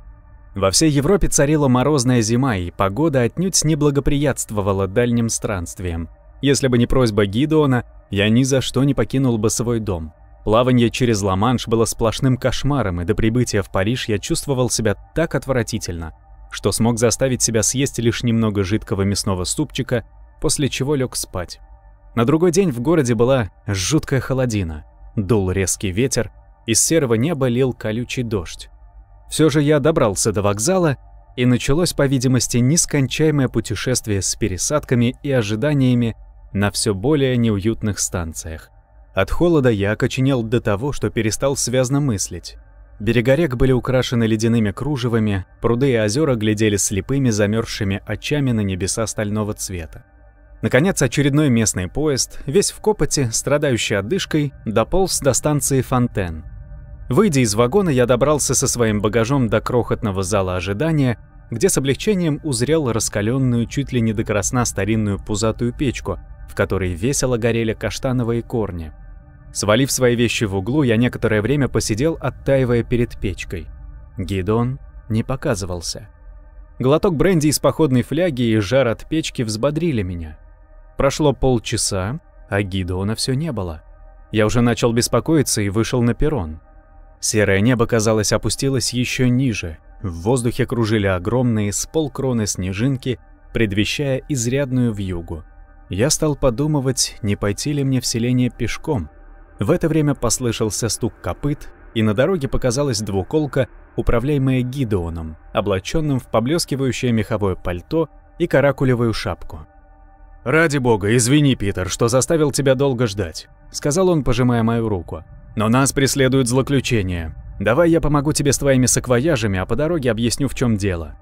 Во всей Европе царила морозная зима, и погода отнюдь не благоприятствовала дальним странствиям. Если бы не просьба Гидеона, я ни за что не покинул бы свой дом. Плавание через Ла-Манш было сплошным кошмаром, и до прибытия в Париж я чувствовал себя так отвратительно, что смог заставить себя съесть лишь немного жидкого мясного супчика, после чего лег спать. На другой день в городе была жуткая холодина, дул резкий ветер, из серого неба лил колючий дождь. Все же я добрался до вокзала, и началось, по видимости, нескончаемое путешествие с пересадками и ожиданиями на все более неуютных станциях. От холода я окоченел до того, что перестал связно мыслить. Берега рек были украшены ледяными кружевами, пруды и озера глядели слепыми замерзшими очами на небеса стального цвета. Наконец, очередной местный поезд, весь в копоти, страдающий одышкой, дополз до станции Фонтен. Выйдя из вагона, я добрался со своим багажом до крохотного зала ожидания, где с облегчением узрел раскаленную чуть ли не до красна старинную пузатую печку, в которой весело горели каштановые корни. Свалив свои вещи в углу, я некоторое время посидел, оттаивая перед печкой. Гидеон не показывался. Глоток бренди из походной фляги и жар от печки взбодрили меня. Прошло полчаса, а Гидеона все не было. Я уже начал беспокоиться и вышел на перрон. Серое небо, казалось, опустилось еще ниже. В воздухе кружили огромные с полкроны снежинки, предвещая изрядную вьюгу. Я стал подумывать, не пойти ли мне в селение пешком. В это время послышался стук копыт, и на дороге показалась двуколка, управляемая Гидеоном, облаченным в поблескивающее меховое пальто и каракулевую шапку. «Ради бога, извини, Питер, что заставил тебя долго ждать», — сказал он, пожимая мою руку. «Но нас преследуют злоключения. Давай я помогу тебе с твоими саквояжами, а по дороге объясню, в чем дело».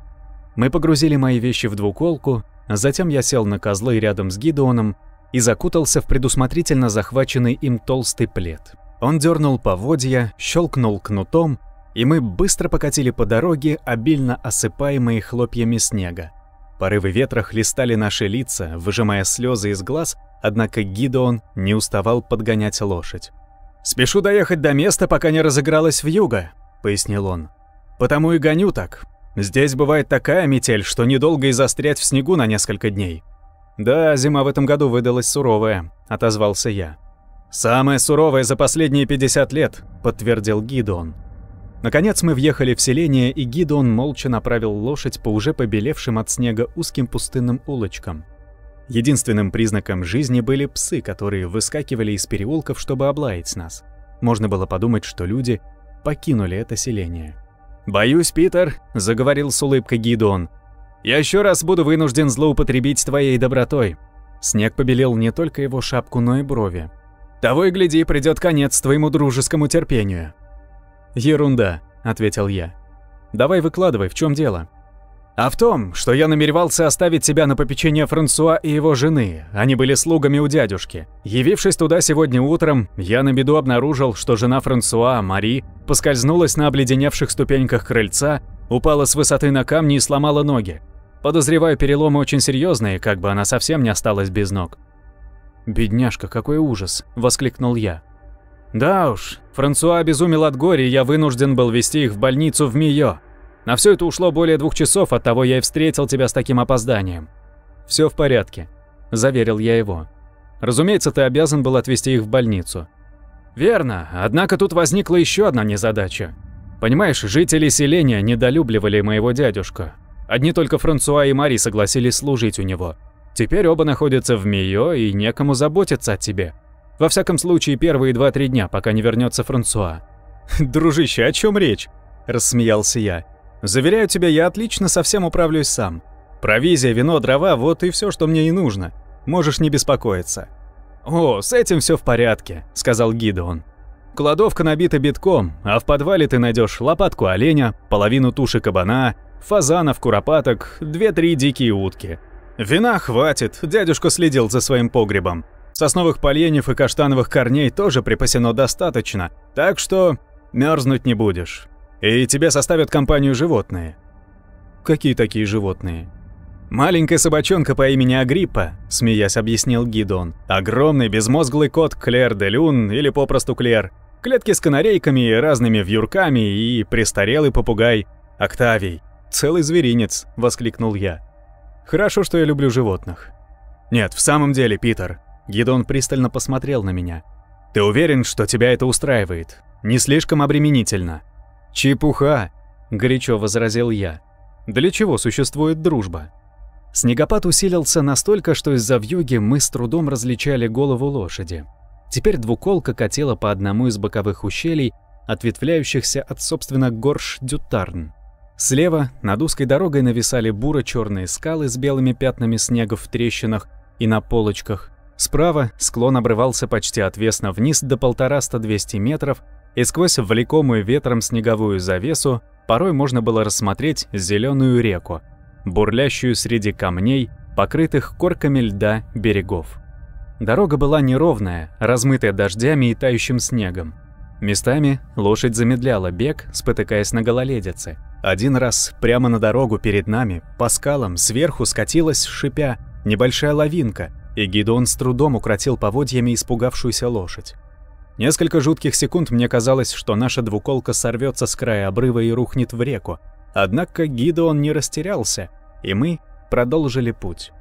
Мы погрузили мои вещи в двуколку, а затем я сел на козлы рядом с Гидеоном и закутался в предусмотрительно захваченный им толстый плед. Он дернул поводья, щелкнул кнутом, и мы быстро покатили по дороге, обильно осыпаемые хлопьями снега. Порывы ветра хлестали наши лица, выжимая слезы из глаз, однако Гидеон не уставал подгонять лошадь. «Спешу доехать до места, пока не разыгралась вьюга», — пояснил он. «Потому и гоню так. Здесь бывает такая метель, что недолго и застрять в снегу на несколько дней». «Да, зима в этом году выдалась суровая», — отозвался я. «Самая суровая за последние 50 лет», — подтвердил Гидеон. Наконец мы въехали в селение, и Гидеон молча направил лошадь по уже побелевшим от снега узким пустынным улочкам. Единственным признаком жизни были псы, которые выскакивали из переулков, чтобы облаять нас. Можно было подумать, что люди покинули это селение. «Боюсь, Питер», — заговорил с улыбкой Гидеон, — «я еще раз буду вынужден злоупотребить твоей добротой». Снег побелел не только его шапку, но и брови. «Того и гляди, придет конец твоему дружескому терпению». «Ерунда», — ответил я. «Давай выкладывай, в чем дело?» «А в том, что я намеревался оставить тебя на попечение Франсуа и его жены. Они были слугами у дядюшки. Явившись туда сегодня утром, я на беду обнаружил, что жена Франсуа, Мари, поскользнулась на обледеневших ступеньках крыльца, упала с высоты на камни и сломала ноги. Подозреваю, переломы очень серьезные, как бы она совсем не осталась без ног». «Бедняжка, какой ужас!» — воскликнул я. «Да уж, Франсуа обезумел от горя, и я вынужден был везти их в больницу в Мийо. На все это ушло более 2 часов, оттого я и встретил тебя с таким опозданием». «Все в порядке», — заверил я его. «Разумеется, ты обязан был отвезти их в больницу». «Верно, однако тут возникла еще одна незадача. Понимаешь, жители селения недолюбливали моего дядюшку. Одни только Франсуа и Мари согласились служить у него. Теперь оба находятся в Мийо, и некому заботиться о тебе. Во всяком случае, первые 2-3 дня, пока не вернется Франсуа». «Дружище, о чем речь?» – рассмеялся я. «Заверяю тебя, я отлично со всем управлюсь сам. Провизия, вино, дрова – вот и все, что мне и нужно. Можешь не беспокоиться». «О, с этим все в порядке», – сказал Гидеон. «Кладовка набита битком, а в подвале ты найдешь лопатку оленя, половину туши кабана, фазанов, куропаток, 2-3 дикие утки. Вина хватит, дядюшка следил за своим погребом. Сосновых поленьев и каштановых корней тоже припасено достаточно, так что мерзнуть не будешь. И тебе составят компанию животные». «Какие такие животные?» «Маленькая собачонка по имени Агриппа», — смеясь объяснил Гидеон. «Огромный безмозглый кот Клер де Люн или попросту Клер. Клетки с канарейками и разными вьюрками и престарелый попугай Октавий. Целый зверинец», — воскликнул я. «Хорошо, что я люблю животных». «Нет, в самом деле, Питер». Гидеон пристально посмотрел на меня. «Ты уверен, что тебя это устраивает? Не слишком обременительно?» «Чепуха!» – горячо возразил я. «Для чего существует дружба?» Снегопад усилился настолько, что из-за вьюги мы с трудом различали голову лошади. Теперь двуколка катила по одному из боковых ущелий, ответвляющихся от, собственно, Горш-Дютарн. Слева над узкой дорогой нависали буро-черные скалы с белыми пятнами снега в трещинах и на полочках. Справа склон обрывался почти отвесно вниз до 150-200 метров, и сквозь влекомую ветром снеговую завесу порой можно было рассмотреть зеленую реку, бурлящую среди камней, покрытых корками льда берегов. Дорога была неровная, размытая дождями и тающим снегом. Местами лошадь замедляла бег, спотыкаясь на гололедице. Один раз прямо на дорогу перед нами, по скалам, сверху скатилась, шипя, небольшая лавинка, и Гидеон с трудом укротил поводьями испугавшуюся лошадь. Несколько жутких секунд мне казалось, что наша двуколка сорвется с края обрыва и рухнет в реку. Однако Гидеон не растерялся, и мы продолжили путь.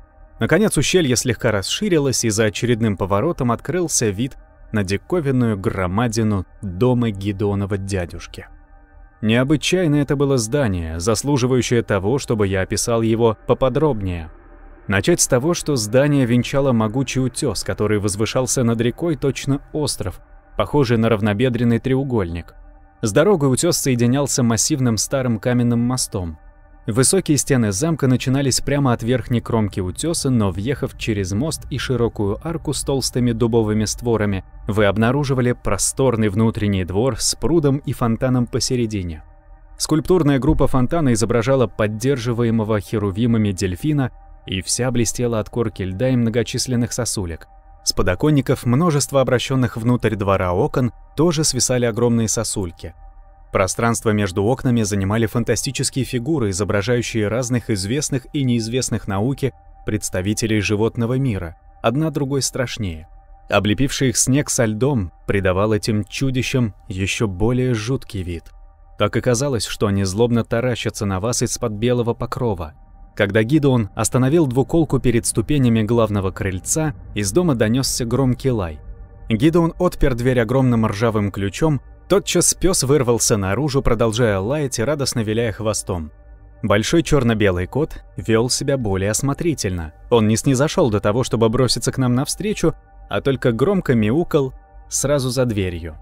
Наконец ущелье слегка расширилось, и за очередным поворотом открылся вид на диковинную громадину дома Гидеонова дядюшки. Необычайно это было здание, заслуживающее того, чтобы я описал его поподробнее. Начать с того, что здание венчало могучий утес, который возвышался над рекой точно остров, похожий на равнобедренный треугольник. С дорогой утес соединялся массивным старым каменным мостом. Высокие стены замка начинались прямо от верхней кромки утеса, но въехав через мост и широкую арку с толстыми дубовыми створами, вы обнаруживали просторный внутренний двор с прудом и фонтаном посередине. Скульптурная группа фонтана изображала поддерживаемого херувимами дельфина, и вся блестела от корки льда и многочисленных сосулек. С подоконников множество обращенных внутрь двора окон тоже свисали огромные сосульки. Пространство между окнами занимали фантастические фигуры, изображающие разных известных и неизвестных науке представителей животного мира, одна другой страшнее. Облепивший их снег со льдом придавал этим чудищам еще более жуткий вид. Так и казалось, что они злобно таращатся на вас из-под белого покрова. Когда Гидеон остановил двуколку перед ступенями главного крыльца, из дома донесся громкий лай. Гидеон отпер дверь огромным ржавым ключом. Тотчас пес вырвался наружу, продолжая лаять и радостно виляя хвостом. Большой черно-белый кот вел себя более осмотрительно. Он не снизошел до того, чтобы броситься к нам навстречу, а только громко мяукал сразу за дверью.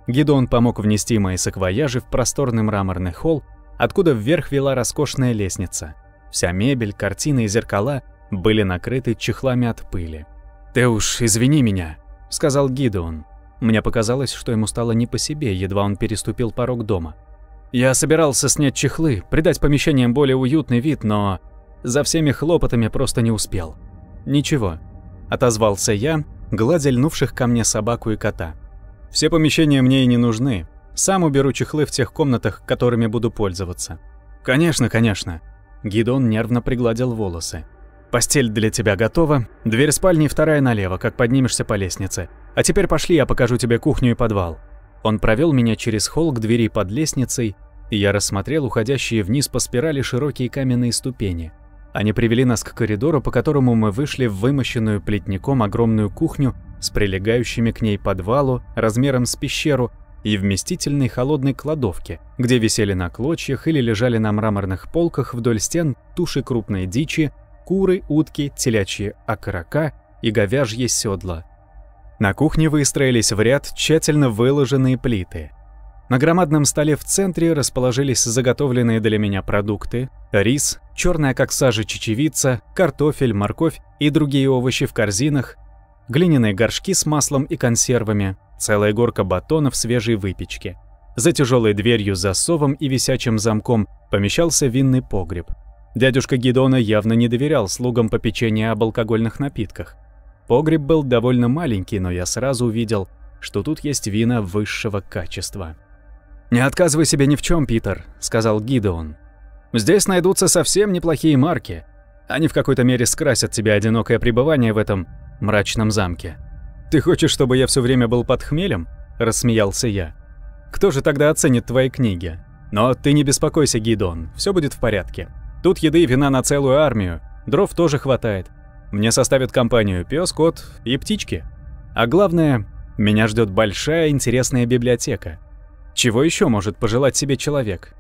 Гидеон помог внести мои саквояжи в просторный мраморный холл, откуда вверх вела роскошная лестница. Вся мебель, картины и зеркала были накрыты чехлами от пыли. «Ты уж извини меня», — сказал Гидеон. Мне показалось, что ему стало не по себе, едва он переступил порог дома. «Я собирался снять чехлы, придать помещениям более уютный вид, но за всеми хлопотами просто не успел». «Ничего», — отозвался я, гладя льнувших ко мне собаку и кота. «Все помещения мне и не нужны. Сам уберу чехлы в тех комнатах, которыми буду пользоваться». «Конечно, конечно». Гидеон нервно пригладил волосы. «Постель для тебя готова, дверь спальни вторая налево, как поднимешься по лестнице. А теперь пошли, я покажу тебе кухню и подвал». Он провел меня через холл к двери под лестницей, и я рассмотрел уходящие вниз по спирали широкие каменные ступени. Они привели нас к коридору, по которому мы вышли в вымощенную плетником огромную кухню с прилегающими к ней подвалу размером с пещеру и вместительной холодной кладовки, где висели на клочьях или лежали на мраморных полках вдоль стен туши крупной дичи, куры, утки, телячьи окорока и говяжьи седла. На кухне выстроились в ряд тщательно выложенные плиты. На громадном столе в центре расположились заготовленные для меня продукты: рис, черная как сажа чечевица, картофель, морковь и другие овощи в корзинах, глиняные горшки с маслом и консервами, целая горка батонов свежей выпечки. За тяжелой дверью с засовом и висячим замком помещался винный погреб. Дядюшка Гидеона явно не доверял слугам попечения об алкогольных напитках. Погреб был довольно маленький, но я сразу увидел, что тут есть вина высшего качества. «Не отказывай себе ни в чем, Питер», — сказал Гидеон. «Здесь найдутся совсем неплохие марки. Они в какой-то мере скрасят тебе одинокое пребывание в этом мрачном замке». «Ты хочешь, чтобы я все время был под хмелем?» — рассмеялся я. «Кто же тогда оценит твои книги? Но ты не беспокойся, Гидеон, все будет в порядке. Тут еды и вина на целую армию, дров тоже хватает. Мне составят компанию пес, кот и птички. А главное, меня ждет большая интересная библиотека. Чего еще может пожелать себе человек?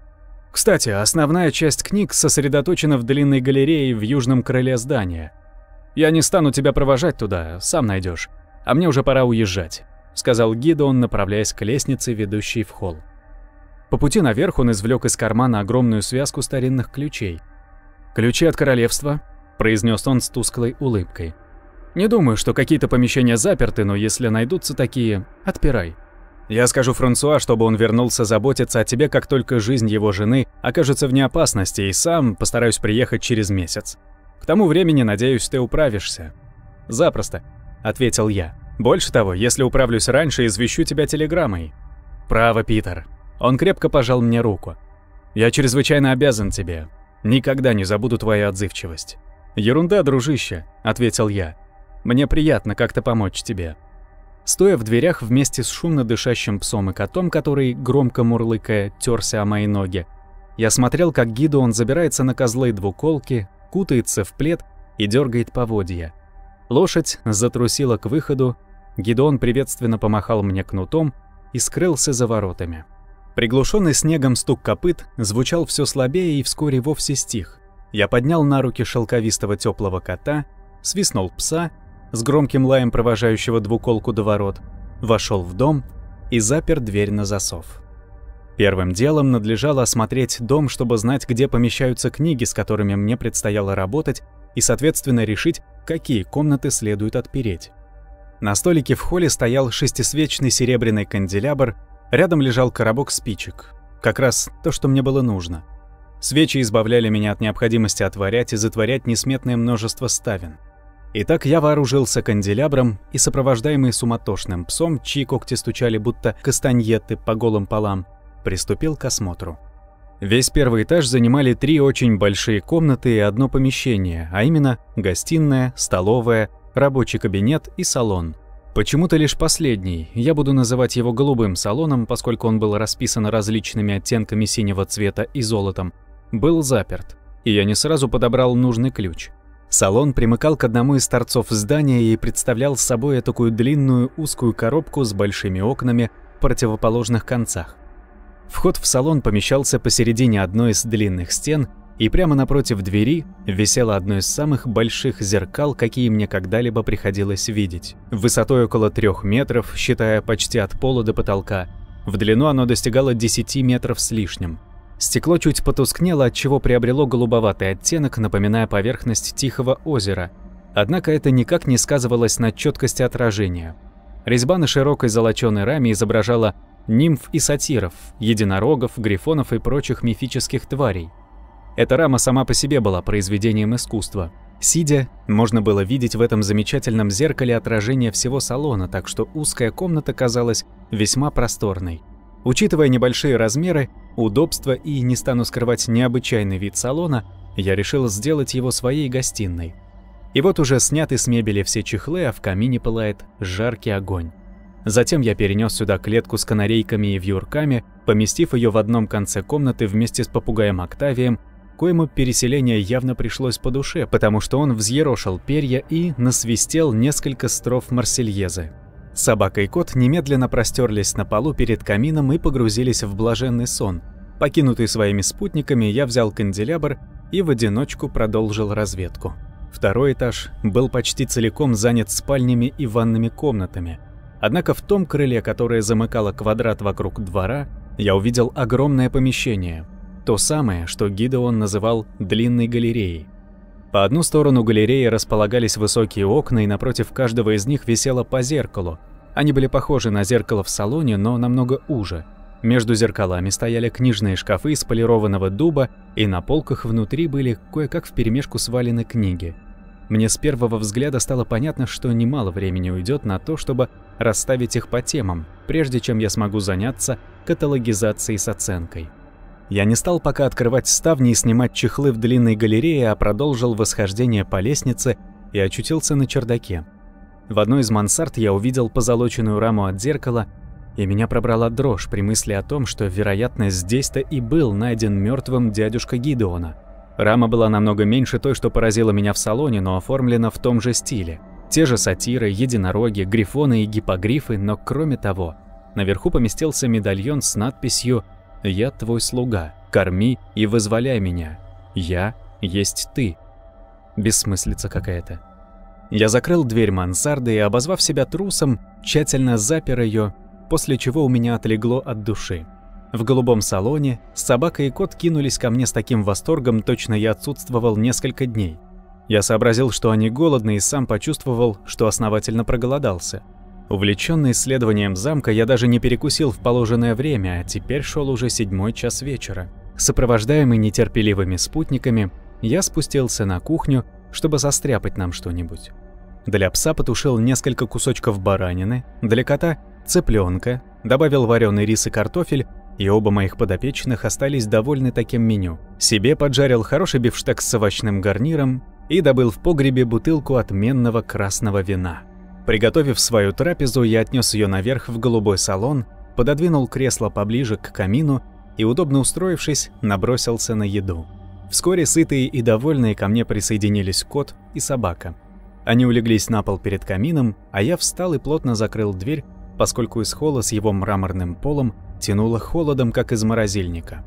Кстати, основная часть книг сосредоточена в длинной галерее в южном крыле здания. Я не стану тебя провожать туда, сам найдешь. А мне уже пора уезжать», — сказал Гидеон, направляясь к лестнице, ведущей в холл. По пути наверх он извлек из кармана огромную связку старинных ключей. «Ключи от королевства», — произнес он с тусклой улыбкой. «Не думаю, что какие-то помещения заперты, но если найдутся такие, отпирай. Я скажу Франсуа, чтобы он вернулся заботиться о тебе, как только жизнь его жены окажется вне опасности, и сам постараюсь приехать через месяц. К тому времени, надеюсь, ты управишься». «Запросто», — ответил я. «Больше того, если управлюсь раньше, извещу тебя телеграммой». «Право, Питер». Он крепко пожал мне руку. «Я чрезвычайно обязан тебе. Никогда не забуду твою отзывчивость». «Ерунда, дружище», — ответил я. «Мне приятно как-то помочь тебе». Стоя в дверях вместе с шумно дышащим псом и котом, который, громко мурлыкая, терся о мои ноги, я смотрел, как Гидеон забирается на козлы двуколки, кутается в плед и дергает поводья. Лошадь затрусила к выходу, Гидеон приветственно помахал мне кнутом и скрылся за воротами. Приглушенный снегом стук копыт звучал все слабее и вскоре вовсе стих. Я поднял на руки шелковистого теплого кота, свистнул пса, с громким лаем провожающего двуколку до ворот, вошел в дом и запер дверь на засов. Первым делом надлежало осмотреть дом, чтобы знать, где помещаются книги, с которыми мне предстояло работать, и, соответственно, решить, какие комнаты следует отпереть. На столике в холле стоял шестисвечный серебряный канделябр, рядом лежал коробок спичек. Как раз то, что мне было нужно. Свечи избавляли меня от необходимости отворять и затворять несметное множество ставен. Итак, я вооружился канделябром и, сопровождаемый суматошным псом, чьи когти стучали будто кастаньеты по голым полам, приступил к осмотру. Весь первый этаж занимали 3 очень большие комнаты и одно помещение, а именно гостиная, столовая, рабочий кабинет и салон. Почему-то лишь последний, я буду называть его голубым салоном, поскольку он был расписан различными оттенками синего цвета и золотом, был заперт, и я не сразу подобрал нужный ключ. Салон примыкал к одному из торцов здания и представлял собой такую длинную узкую коробку с большими окнами в противоположных концах. Вход в салон помещался посередине одной из длинных стен, и прямо напротив двери висело одно из самых больших зеркал, какие мне когда-либо приходилось видеть. Высотой около 3 метров, считая почти от пола до потолка, в длину оно достигало 10 метров с лишним. Стекло чуть потускнело, отчего приобрело голубоватый оттенок, напоминая поверхность тихого озера. Однако это никак не сказывалось на четкости отражения. Резьба на широкой золоченой раме изображала нимф и сатиров, единорогов, грифонов и прочих мифических тварей. Эта рама сама по себе была произведением искусства. Сидя, можно было видеть в этом замечательном зеркале отражение всего салона, так что узкая комната казалась весьма просторной. Учитывая небольшие размеры, удобство и, не стану скрывать, необычайный вид салона, я решил сделать его своей гостиной. И вот уже сняты с мебели все чехлы, а в камине пылает жаркий огонь. Затем я перенес сюда клетку с канарейками и вьюрками, поместив ее в одном конце комнаты вместе с попугаем Октавием, коему переселение явно пришлось по душе, потому что он взъерошил перья и насвистел несколько строф Марсельезы. Собака и кот немедленно простерлись на полу перед камином и погрузились в блаженный сон. Покинутый своими спутниками, я взял канделябр и в одиночку продолжил разведку. Второй этаж был почти целиком занят спальнями и ванными комнатами. Однако в том крыле, которое замыкало квадрат вокруг двора, я увидел огромное помещение. То самое, что Гидеон называл «длинной галереей». По одну сторону галереи располагались высокие окна, и напротив каждого из них висело по зеркалу. Они были похожи на зеркало в салоне, но намного уже. Между зеркалами стояли книжные шкафы из полированного дуба, и на полках внутри были кое-как вперемешку свалены книги. Мне с первого взгляда стало понятно, что немало времени уйдет на то, чтобы расставить их по темам, прежде чем я смогу заняться каталогизацией с оценкой. Я не стал пока открывать ставни и снимать чехлы в длинной галерее, а продолжил восхождение по лестнице и очутился на чердаке. В одной из мансард я увидел позолоченную раму от зеркала, и меня пробрала дрожь при мысли о том, что, вероятно, здесь-то и был найден мертвым дядюшка Гидеона. Рама была намного меньше той, что поразила меня в салоне, но оформлена в том же стиле. Те же сатиры, единороги, грифоны и гиппогрифы, но кроме того, наверху поместился медальон с надписью «Я твой слуга, корми и вызволяй меня. Я есть ты». Бессмыслица какая-то. Я закрыл дверь мансарды и, обозвав себя трусом, тщательно запер ее, после чего у меня отлегло от души. В голубом салоне собака и кот кинулись ко мне с таким восторгом, точно я отсутствовал несколько дней. Я сообразил, что они голодны, и сам почувствовал, что основательно проголодался. Увлеченный исследованием замка, я даже не перекусил в положенное время, а теперь шел уже 7 час вечера. Сопровождаемый нетерпеливыми спутниками, я спустился на кухню чтобы состряпать нам что-нибудь. Для пса потушил несколько кусочков баранины, для кота – цыпленка, добавил вареный рис и картофель, и оба моих подопечных остались довольны таким меню. Себе поджарил хороший бифштекс с овощным гарниром и добыл в погребе бутылку отменного красного вина. Приготовив свою трапезу, я отнес ее наверх в голубой салон, пододвинул кресло поближе к камину и, удобно устроившись, набросился на еду. Вскоре сытые и довольные ко мне присоединились кот и собака. Они улеглись на пол перед камином, а я встал и плотно закрыл дверь, поскольку из холла с его мраморным полом тянуло холодом, как из морозильника.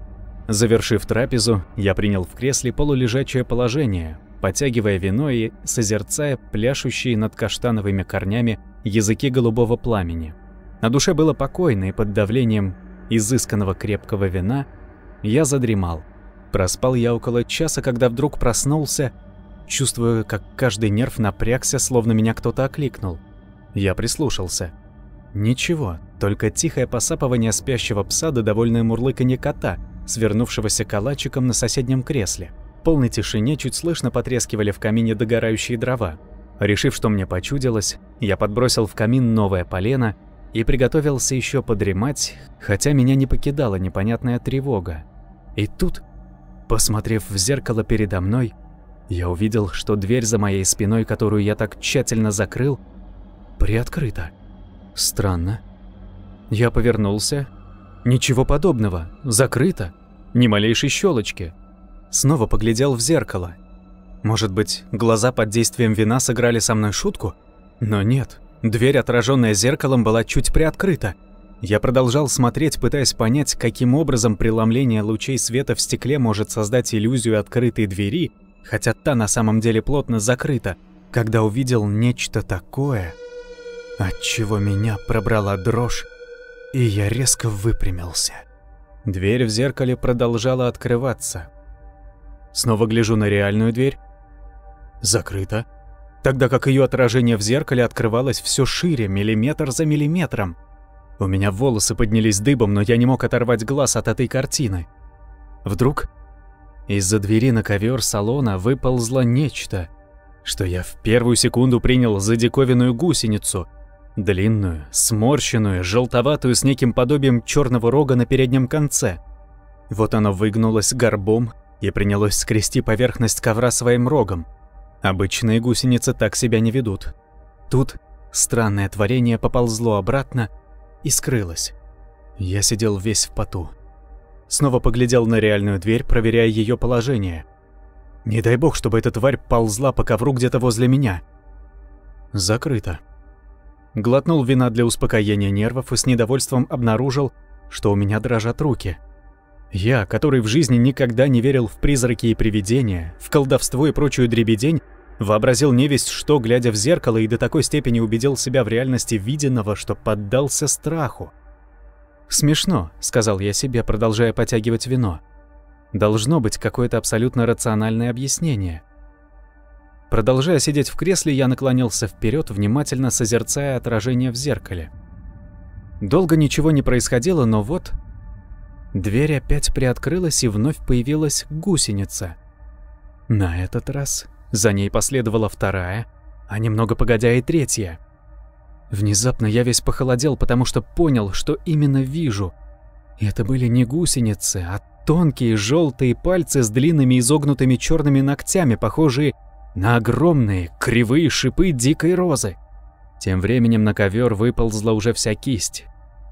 Завершив трапезу, я принял в кресле полулежачее положение, потягивая вино и созерцая пляшущие над каштановыми корнями языки голубого пламени. На душе было покойно, и под давлением изысканного крепкого вина я задремал. Проспал я около часа, когда вдруг проснулся, чувствуя, как каждый нерв напрягся, словно меня кто-то окликнул. Я прислушался. Ничего, только тихое посапывание спящего пса да довольное мурлыканье кота, свернувшегося калачиком на соседнем кресле. В полной тишине чуть слышно потрескивали в камине догорающие дрова. Решив, что мне почудилось, я подбросил в камин новое полено и приготовился еще подремать, хотя меня не покидала непонятная тревога. И тут, посмотрев в зеркало передо мной, я увидел, что дверь за моей спиной, которую я так тщательно закрыл, приоткрыта. Странно. Я повернулся. Ничего подобного. Закрыто. Ни малейшей щелочки. Снова поглядел в зеркало. Может быть, глаза под действием вина сыграли со мной шутку? Но нет. Дверь, отраженная зеркалом, была чуть приоткрыта. Я продолжал смотреть, пытаясь понять, каким образом преломление лучей света в стекле может создать иллюзию открытой двери, хотя та на самом деле плотно закрыта, когда увидел нечто такое, отчего меня пробрала дрожь, и я резко выпрямился. Дверь в зеркале продолжала открываться. Снова гляжу на реальную дверь. Закрыта. Тогда как ее отражение в зеркале открывалось все шире, миллиметр за миллиметром. У меня волосы поднялись дыбом, но я не мог оторвать глаз от этой картины. Вдруг из-за двери на ковер салона выползло нечто, что я в первую секунду принял за диковинную гусеницу, длинную, сморщенную, желтоватую, с неким подобием черного рога на переднем конце. Вот оно выгнулось горбом и принялось скрести поверхность ковра своим рогом. Обычные гусеницы так себя не ведут. Тут странное творение поползло обратно и скрылось. Я сидел весь в поту. Снова поглядел на реальную дверь, проверяя ее положение. Не дай бог, чтобы эта тварь ползла по ковру где-то возле меня. Закрыто. Глотнул вина для успокоения нервов и с недовольством обнаружил, что у меня дрожат руки. Я, который в жизни никогда не верил в призраки и привидения, в колдовство и прочую дребедень, вообразил невесть что, глядя в зеркало, и до такой степени убедил себя в реальности виденного, что поддался страху. «Смешно», — сказал я себе, продолжая потягивать вино. «Должно быть какое-то абсолютно рациональное объяснение». Продолжая сидеть в кресле, я наклонился вперед, внимательно созерцая отражение в зеркале. Долго ничего не происходило, но вот дверь опять приоткрылась, и вновь появилась гусеница. На этот раз за ней последовала вторая, а немного погодя и третья. Внезапно я весь похолодел, потому что понял, что именно вижу. И это были не гусеницы, а тонкие желтые пальцы с длинными изогнутыми черными ногтями, похожие на огромные кривые шипы дикой розы. Тем временем на ковер выползла уже вся кисть.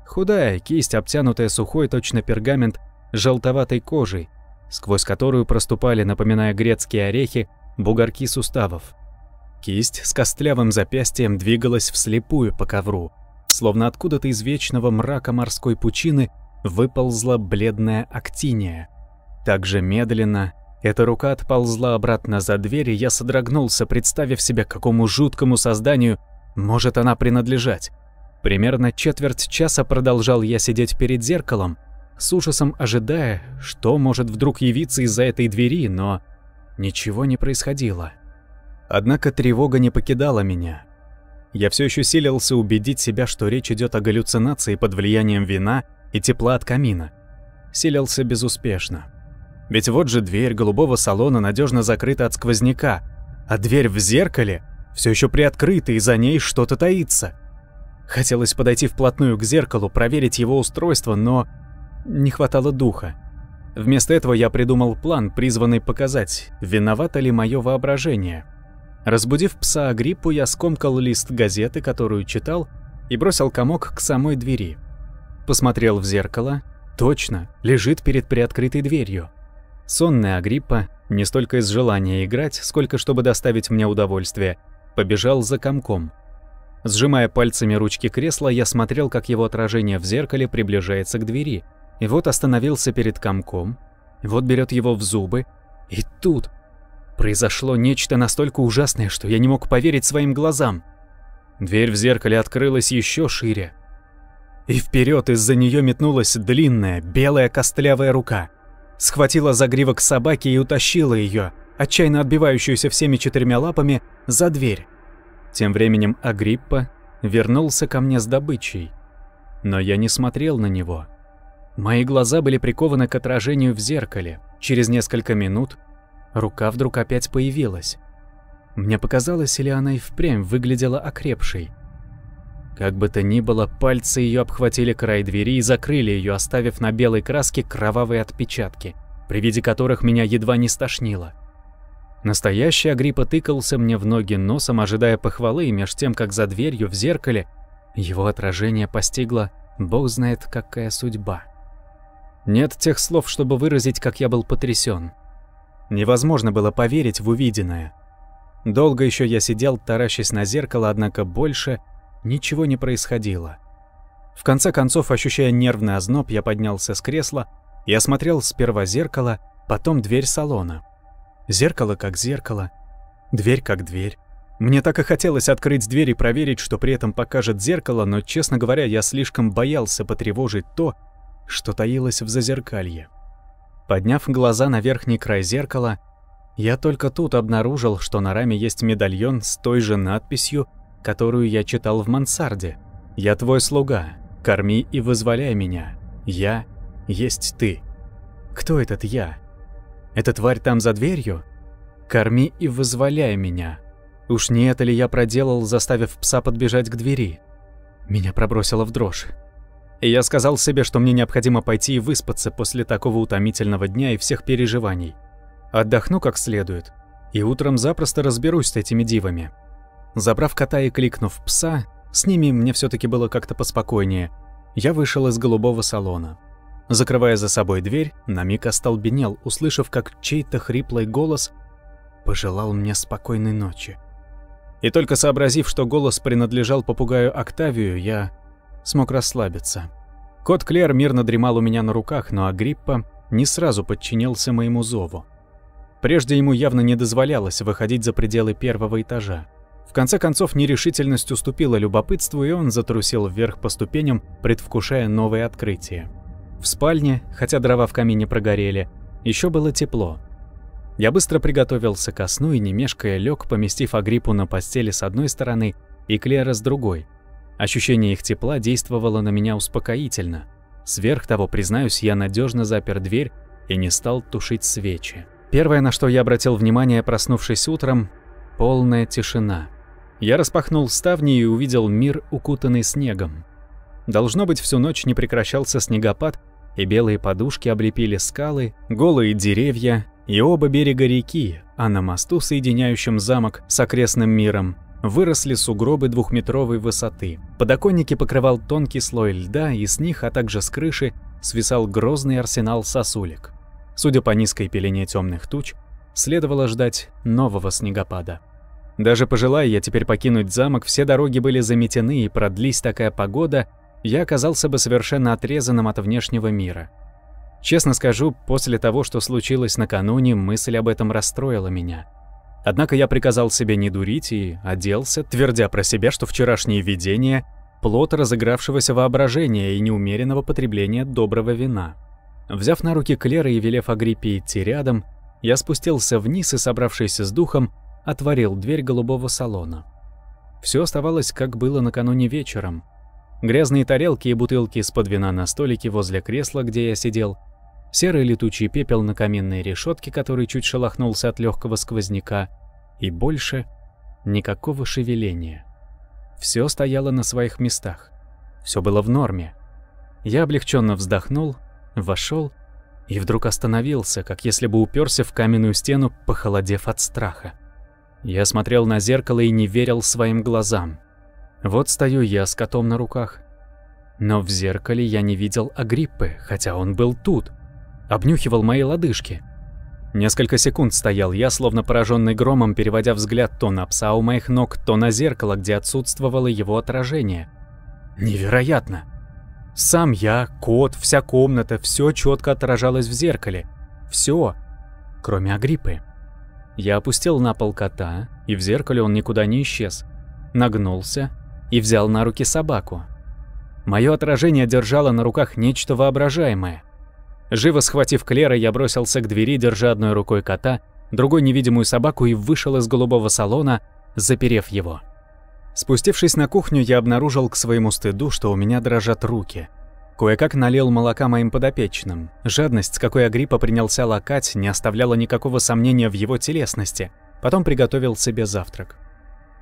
Худая кисть, обтянутая сухой, точно пергамент, желтоватой кожей, сквозь которую проступали, напоминая грецкие орехи, бугорки суставов. Кисть с костлявым запястьем двигалась вслепую по ковру, словно откуда-то из вечного мрака морской пучины выползла бледная актиния. Так же медленно эта рука отползла обратно за дверь, и я содрогнулся, представив себе, какому жуткому созданию может она принадлежать. Примерно четверть часа продолжал я сидеть перед зеркалом, с ужасом ожидая, что может вдруг явиться из-за этой двери, но ничего не происходило. Однако тревога не покидала меня. Я все еще силился убедить себя, что речь идет о галлюцинации под влиянием вина и тепла от камина. Силился безуспешно. Ведь вот же дверь голубого салона надежно закрыта от сквозняка, А дверь в зеркале все еще приоткрыта, и за ней что-то таится. Хотелось подойти вплотную к зеркалу, проверить его устройство, но не хватало духа. Вместо этого я придумал план, призванный показать, виновато ли мое воображение. Разбудив пса Агриппу, я скомкал лист газеты, которую читал, и бросил комок к самой двери. Посмотрел в зеркало. Точно, лежит перед приоткрытой дверью. Сонная Агриппа, не столько из желания играть, сколько чтобы доставить мне удовольствие, побежал за комком. Сжимая пальцами ручки кресла, я смотрел, как его отражение в зеркале приближается к двери. И вот остановился перед комком, вот берет его в зубы, и тут произошло нечто настолько ужасное, что я не мог поверить своим глазам. Дверь в зеркале открылась еще шире, и вперед из-за нее метнулась длинная, белая костлявая рука. Схватила загривок собаки и утащила ее, отчаянно отбивающуюся всеми 4 лапами, за дверь. Тем временем Агриппа вернулся ко мне с добычей, но я не смотрел на него. Мои глаза были прикованы к отражению в зеркале. Через несколько минут рука вдруг опять появилась. Мне показалось, или она и впрямь выглядела окрепшей. Как бы то ни было, пальцы ее обхватили край двери и закрыли ее, оставив на белой краске кровавые отпечатки, при виде которых меня едва не стошнило. Настоящий Агриппа тыкался мне в ноги носом, ожидая похвалы, и меж тем, как за дверью в зеркале его отражение постигло бог знает какая судьба. Нет тех слов, чтобы выразить, как я был потрясен. Невозможно было поверить в увиденное. Долго еще я сидел, таращась на зеркало, однако больше ничего не происходило. В конце концов, ощущая нервный озноб, я поднялся с кресла и осмотрел сперва зеркало, потом дверь салона. Зеркало как зеркало, дверь как дверь. Мне так и хотелось открыть дверь и проверить, что при этом покажет зеркало, но, честно говоря, я слишком боялся потревожить то, что таилось в зазеркалье. Подняв глаза на верхний край зеркала, я только тут обнаружил, что на раме есть медальон с той же надписью, которую я читал в мансарде. «Я твой слуга, корми и вызволяй меня. Я есть ты». Кто этот я? Эта тварь там за дверью? «Корми и вызволяй меня». Уж не это ли я проделал, заставив пса подбежать к двери? Меня пробросило в дрожь. И я сказал себе, что мне необходимо пойти и выспаться после такого утомительного дня и всех переживаний. Отдохну как следует, и утром запросто разберусь с этими дивами. Забрав кота и кликнув пса, с ними мне все-таки было как-то поспокойнее, я вышел из голубого салона. Закрывая за собой дверь, на миг остолбенел, услышав, как чей-то хриплый голос пожелал мне спокойной ночи. И только сообразив, что голос принадлежал попугаю Октавию, я смог расслабиться. Кот Клер мирно дремал у меня на руках, но Агриппа не сразу подчинился моему зову. Прежде ему явно не дозволялось выходить за пределы 1-го этажа. В конце концов, нерешительность уступила любопытству, и он затрусил вверх по ступеням, предвкушая новые открытия. В спальне, хотя дрова в камине прогорели, еще было тепло. Я быстро приготовился ко сну и, не мешкая, лег, поместив Агриппу на постели с одной стороны и Клера с другой. Ощущение их тепла действовало на меня успокоительно. Сверх того, признаюсь, я надежно запер дверь и не стал тушить свечи. Первое, на что я обратил внимание, проснувшись утром — полная тишина. Я распахнул ставни и увидел мир, укутанный снегом. Должно быть, всю ночь не прекращался снегопад, и белые подушки облепили скалы, голые деревья и оба берега реки, а на мосту, соединяющем замок с окрестным миром, выросли сугробы 2-метровой высоты. Подоконники покрывал тонкий слой льда, и с них, а также с крыши, свисал грозный арсенал сосулек. Судя по низкой пелене темных туч, следовало ждать нового снегопада. Даже пожелая я теперь покинуть замок, все дороги были заметены, и продлись такая погода, я оказался бы совершенно отрезанным от внешнего мира. Честно скажу, после того, что случилось накануне, мысль об этом расстроила меня. Однако я приказал себе не дурить и оделся, твердя про себя, что вчерашнее видение – плод разыгравшегося воображения и неумеренного потребления доброго вина. Взяв на руки Клера и велев Агриппе идти рядом, я спустился вниз и, собравшись с духом, отворил дверь голубого салона. Все оставалось, как было накануне вечером. Грязные тарелки и бутылки из-под вина на столике возле кресла, где я сидел, серый летучий пепел на каминной решетке, который чуть шелохнулся от легкого сквозняка, И больше никакого шевеления. Все стояло на своих местах. Все было в норме. Я облегченно вздохнул, вошел и вдруг остановился, как если бы уперся в каменную стену, похолодев от страха. Я смотрел на зеркало и не верил своим глазам. Вот стою я с котом на руках. Но в зеркале я не видел Агриппы, хотя он был тут. Обнюхивал мои лодыжки. Несколько секунд стоял я, словно пораженный громом, переводя взгляд то на пса у моих ног, то на зеркало, где отсутствовало его отражение. Невероятно! Сам я, кот, вся комната, все четко отражалось в зеркале. Все, кроме Агриппы. Я опустил на пол кота, и в зеркале он никуда не исчез. Нагнулся и взял на руки собаку. Мое отражение держало на руках нечто воображаемое. Живо схватив Клера, я бросился к двери, держа одной рукой кота, другой невидимую собаку и вышел из голубого салона, заперев его. Спустившись на кухню, я обнаружил к своему стыду, что у меня дрожат руки. Кое-как налил молока моим подопечным. Жадность, с какой Агриппа принялся лакать, не оставляла никакого сомнения в его телесности. Потом приготовил себе завтрак.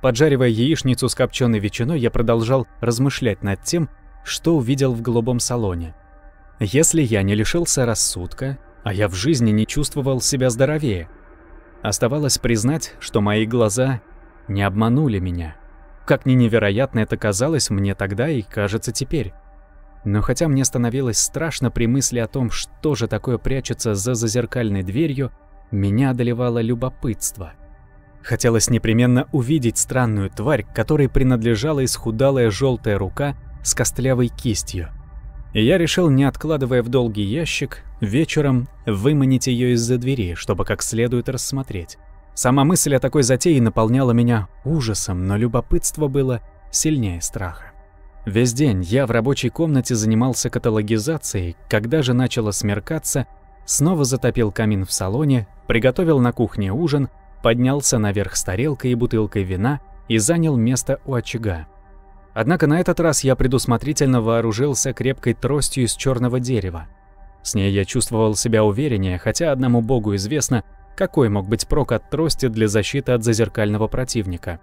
Поджаривая яичницу с копченой ветчиной, я продолжал размышлять над тем, что увидел в голубом салоне. Если я не лишился рассудка, а я в жизни не чувствовал себя здоровее, оставалось признать, что мои глаза не обманули меня. Как ни невероятно это казалось мне тогда и кажется теперь. Но хотя мне становилось страшно при мысли о том, что же такое прячется за зазеркальной дверью, меня одолевало любопытство. Хотелось непременно увидеть странную тварь, которой принадлежала исхудалая желтая рука с костлявой кистью. И я решил, не откладывая в долгий ящик, вечером выманить ее из-за двери, чтобы как следует рассмотреть. Сама мысль о такой затее наполняла меня ужасом, но любопытство было сильнее страха. Весь день я в рабочей комнате занимался каталогизацией, когда же начало смеркаться, снова затопил камин в салоне, приготовил на кухне ужин, поднялся наверх с тарелкой и бутылкой вина и занял место у очага. Однако на этот раз я предусмотрительно вооружился крепкой тростью из черного дерева. С ней я чувствовал себя увереннее, хотя одному богу известно, какой мог быть прок от трости для защиты от зазеркального противника.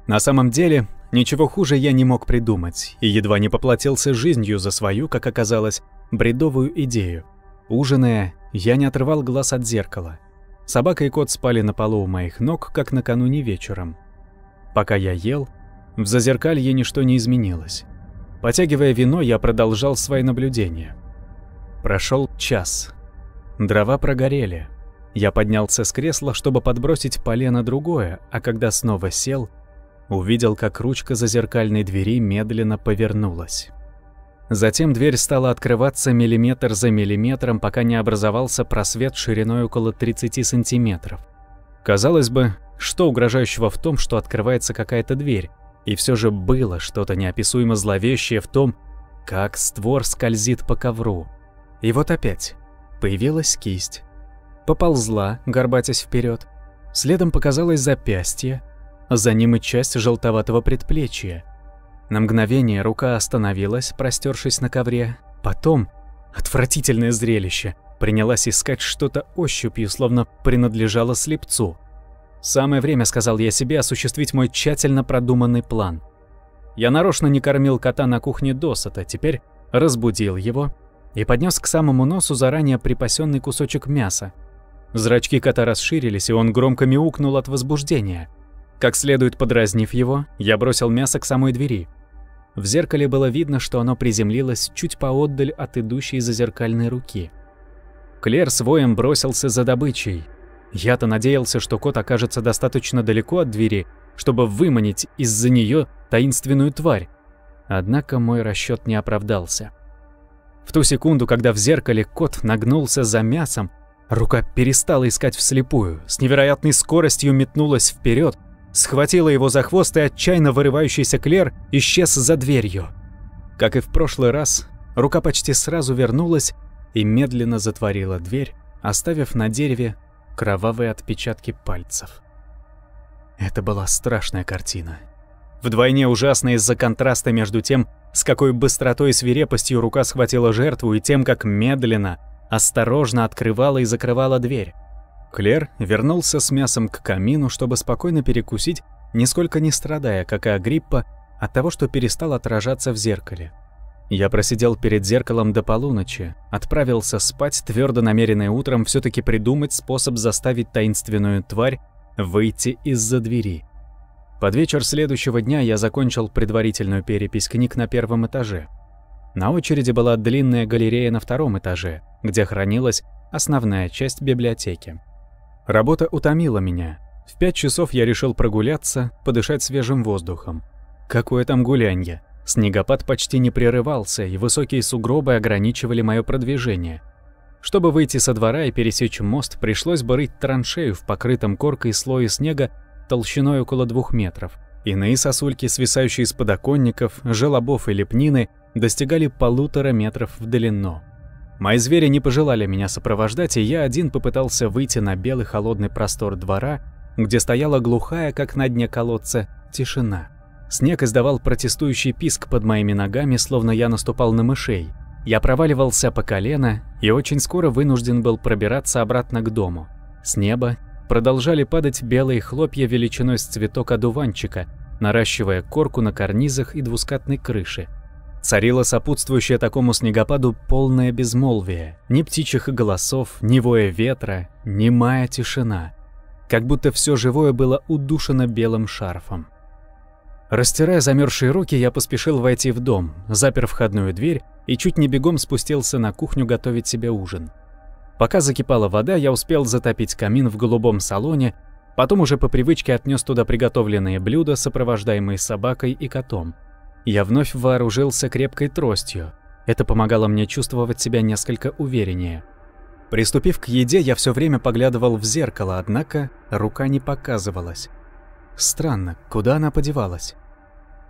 На самом деле, ничего хуже я не мог придумать, и едва не поплатился жизнью за свою, как оказалось, бредовую идею. Ужиная, я не отрывал глаз от зеркала. Собака и кот спали на полу у моих ног, как накануне вечером. Пока я ел, в зазеркалье ничто не изменилось. Потягивая вино, я продолжал свои наблюдения. Прошел час. Дрова прогорели. Я поднялся с кресла, чтобы подбросить полено другое, а когда снова сел, увидел, как ручка зазеркальной двери медленно повернулась. Затем дверь стала открываться миллиметр за миллиметром, пока не образовался просвет шириной около 30 сантиметров. Казалось бы, что угрожающего в том, что открывается какая-то дверь, и все же было что-то неописуемо зловещее в том, как створ скользит по ковру. И вот опять появилась кисть. Поползла, горбатясь вперед. Следом показалось запястье, а за ним и часть желтоватого предплечья. На мгновение рука остановилась, простершись на ковре. Потом, отвратительное зрелище, принялась искать что-то ощупью, словно принадлежало слепцу. «Самое время, — сказал я себе, — осуществить мой тщательно продуманный план». Я нарочно не кормил кота на кухне досыта, теперь разбудил его и поднес к самому носу заранее припасенный кусочек мяса. Зрачки кота расширились, и он громко мяукнул от возбуждения. Как следует подразнив его, я бросил мясо к самой двери. В зеркале было видно, что оно приземлилось чуть поотдаль от идущей зазеркальной руки. Клер с воем бросился за добычей. Я-то надеялся, что кот окажется достаточно далеко от двери, чтобы выманить из-за нее таинственную тварь. Однако мой расчет не оправдался. В ту секунду, когда в зеркале кот нагнулся за мясом, рука перестала искать вслепую, с невероятной скоростью метнулась вперед, схватила его за хвост, и отчаянно вырывающийся Клер исчез за дверью. Как и в прошлый раз, рука почти сразу вернулась и медленно затворила дверь, оставив на дереве кровавые отпечатки пальцев. Это была страшная картина. Вдвойне ужасная из-за контраста между тем, с какой быстротой и свирепостью рука схватила жертву, и тем, как медленно, осторожно открывала и закрывала дверь. Клер вернулся с мясом к камину, чтобы спокойно перекусить, нисколько не страдая, как и Агриппа, от того, что перестал отражаться в зеркале. Я просидел перед зеркалом до полуночи, отправился спать, твердо намеренный утром все-таки придумать способ заставить таинственную тварь выйти из-за двери. Под вечер следующего дня я закончил предварительную перепись книг на первом этаже. На очереди была длинная галерея на втором этаже, где хранилась основная часть библиотеки. Работа утомила меня. В 5 часов я решил прогуляться, подышать свежим воздухом. Какое там гулянье! Снегопад почти не прерывался, и высокие сугробы ограничивали мое продвижение. Чтобы выйти со двора и пересечь мост, пришлось бы рыть траншею в покрытом коркой слое снега толщиной около 2 метров. Иные сосульки, свисающие с подоконников, желобов и лепнины, достигали 1,5 метров в длину. Мои звери не пожелали меня сопровождать, и я один попытался выйти на белый холодный простор двора, где стояла глухая, как на дне колодца, тишина. Снег издавал протестующий писк под моими ногами, словно я наступал на мышей. Я проваливался по колено и очень скоро вынужден был пробираться обратно к дому. С неба продолжали падать белые хлопья величиной с цветок одуванчика, наращивая корку на карнизах и двускатной крыше. Царило сопутствующее такому снегопаду полное безмолвие. Ни птичьих голосов, ни воя ветра, немая тишина. Как будто все живое было удушено белым шарфом. Растирая замерзшие руки, я поспешил войти в дом, запер входную дверь и чуть не бегом спустился на кухню готовить себе ужин. Пока закипала вода, я успел затопить камин в голубом салоне, потом уже по привычке отнес туда приготовленные блюда, сопровождаемые собакой и котом. Я вновь вооружился крепкой тростью. Это помогало мне чувствовать себя несколько увереннее. Приступив к еде, я все время поглядывал в зеркало, однако рука не показывалась. Странно, куда она подевалась?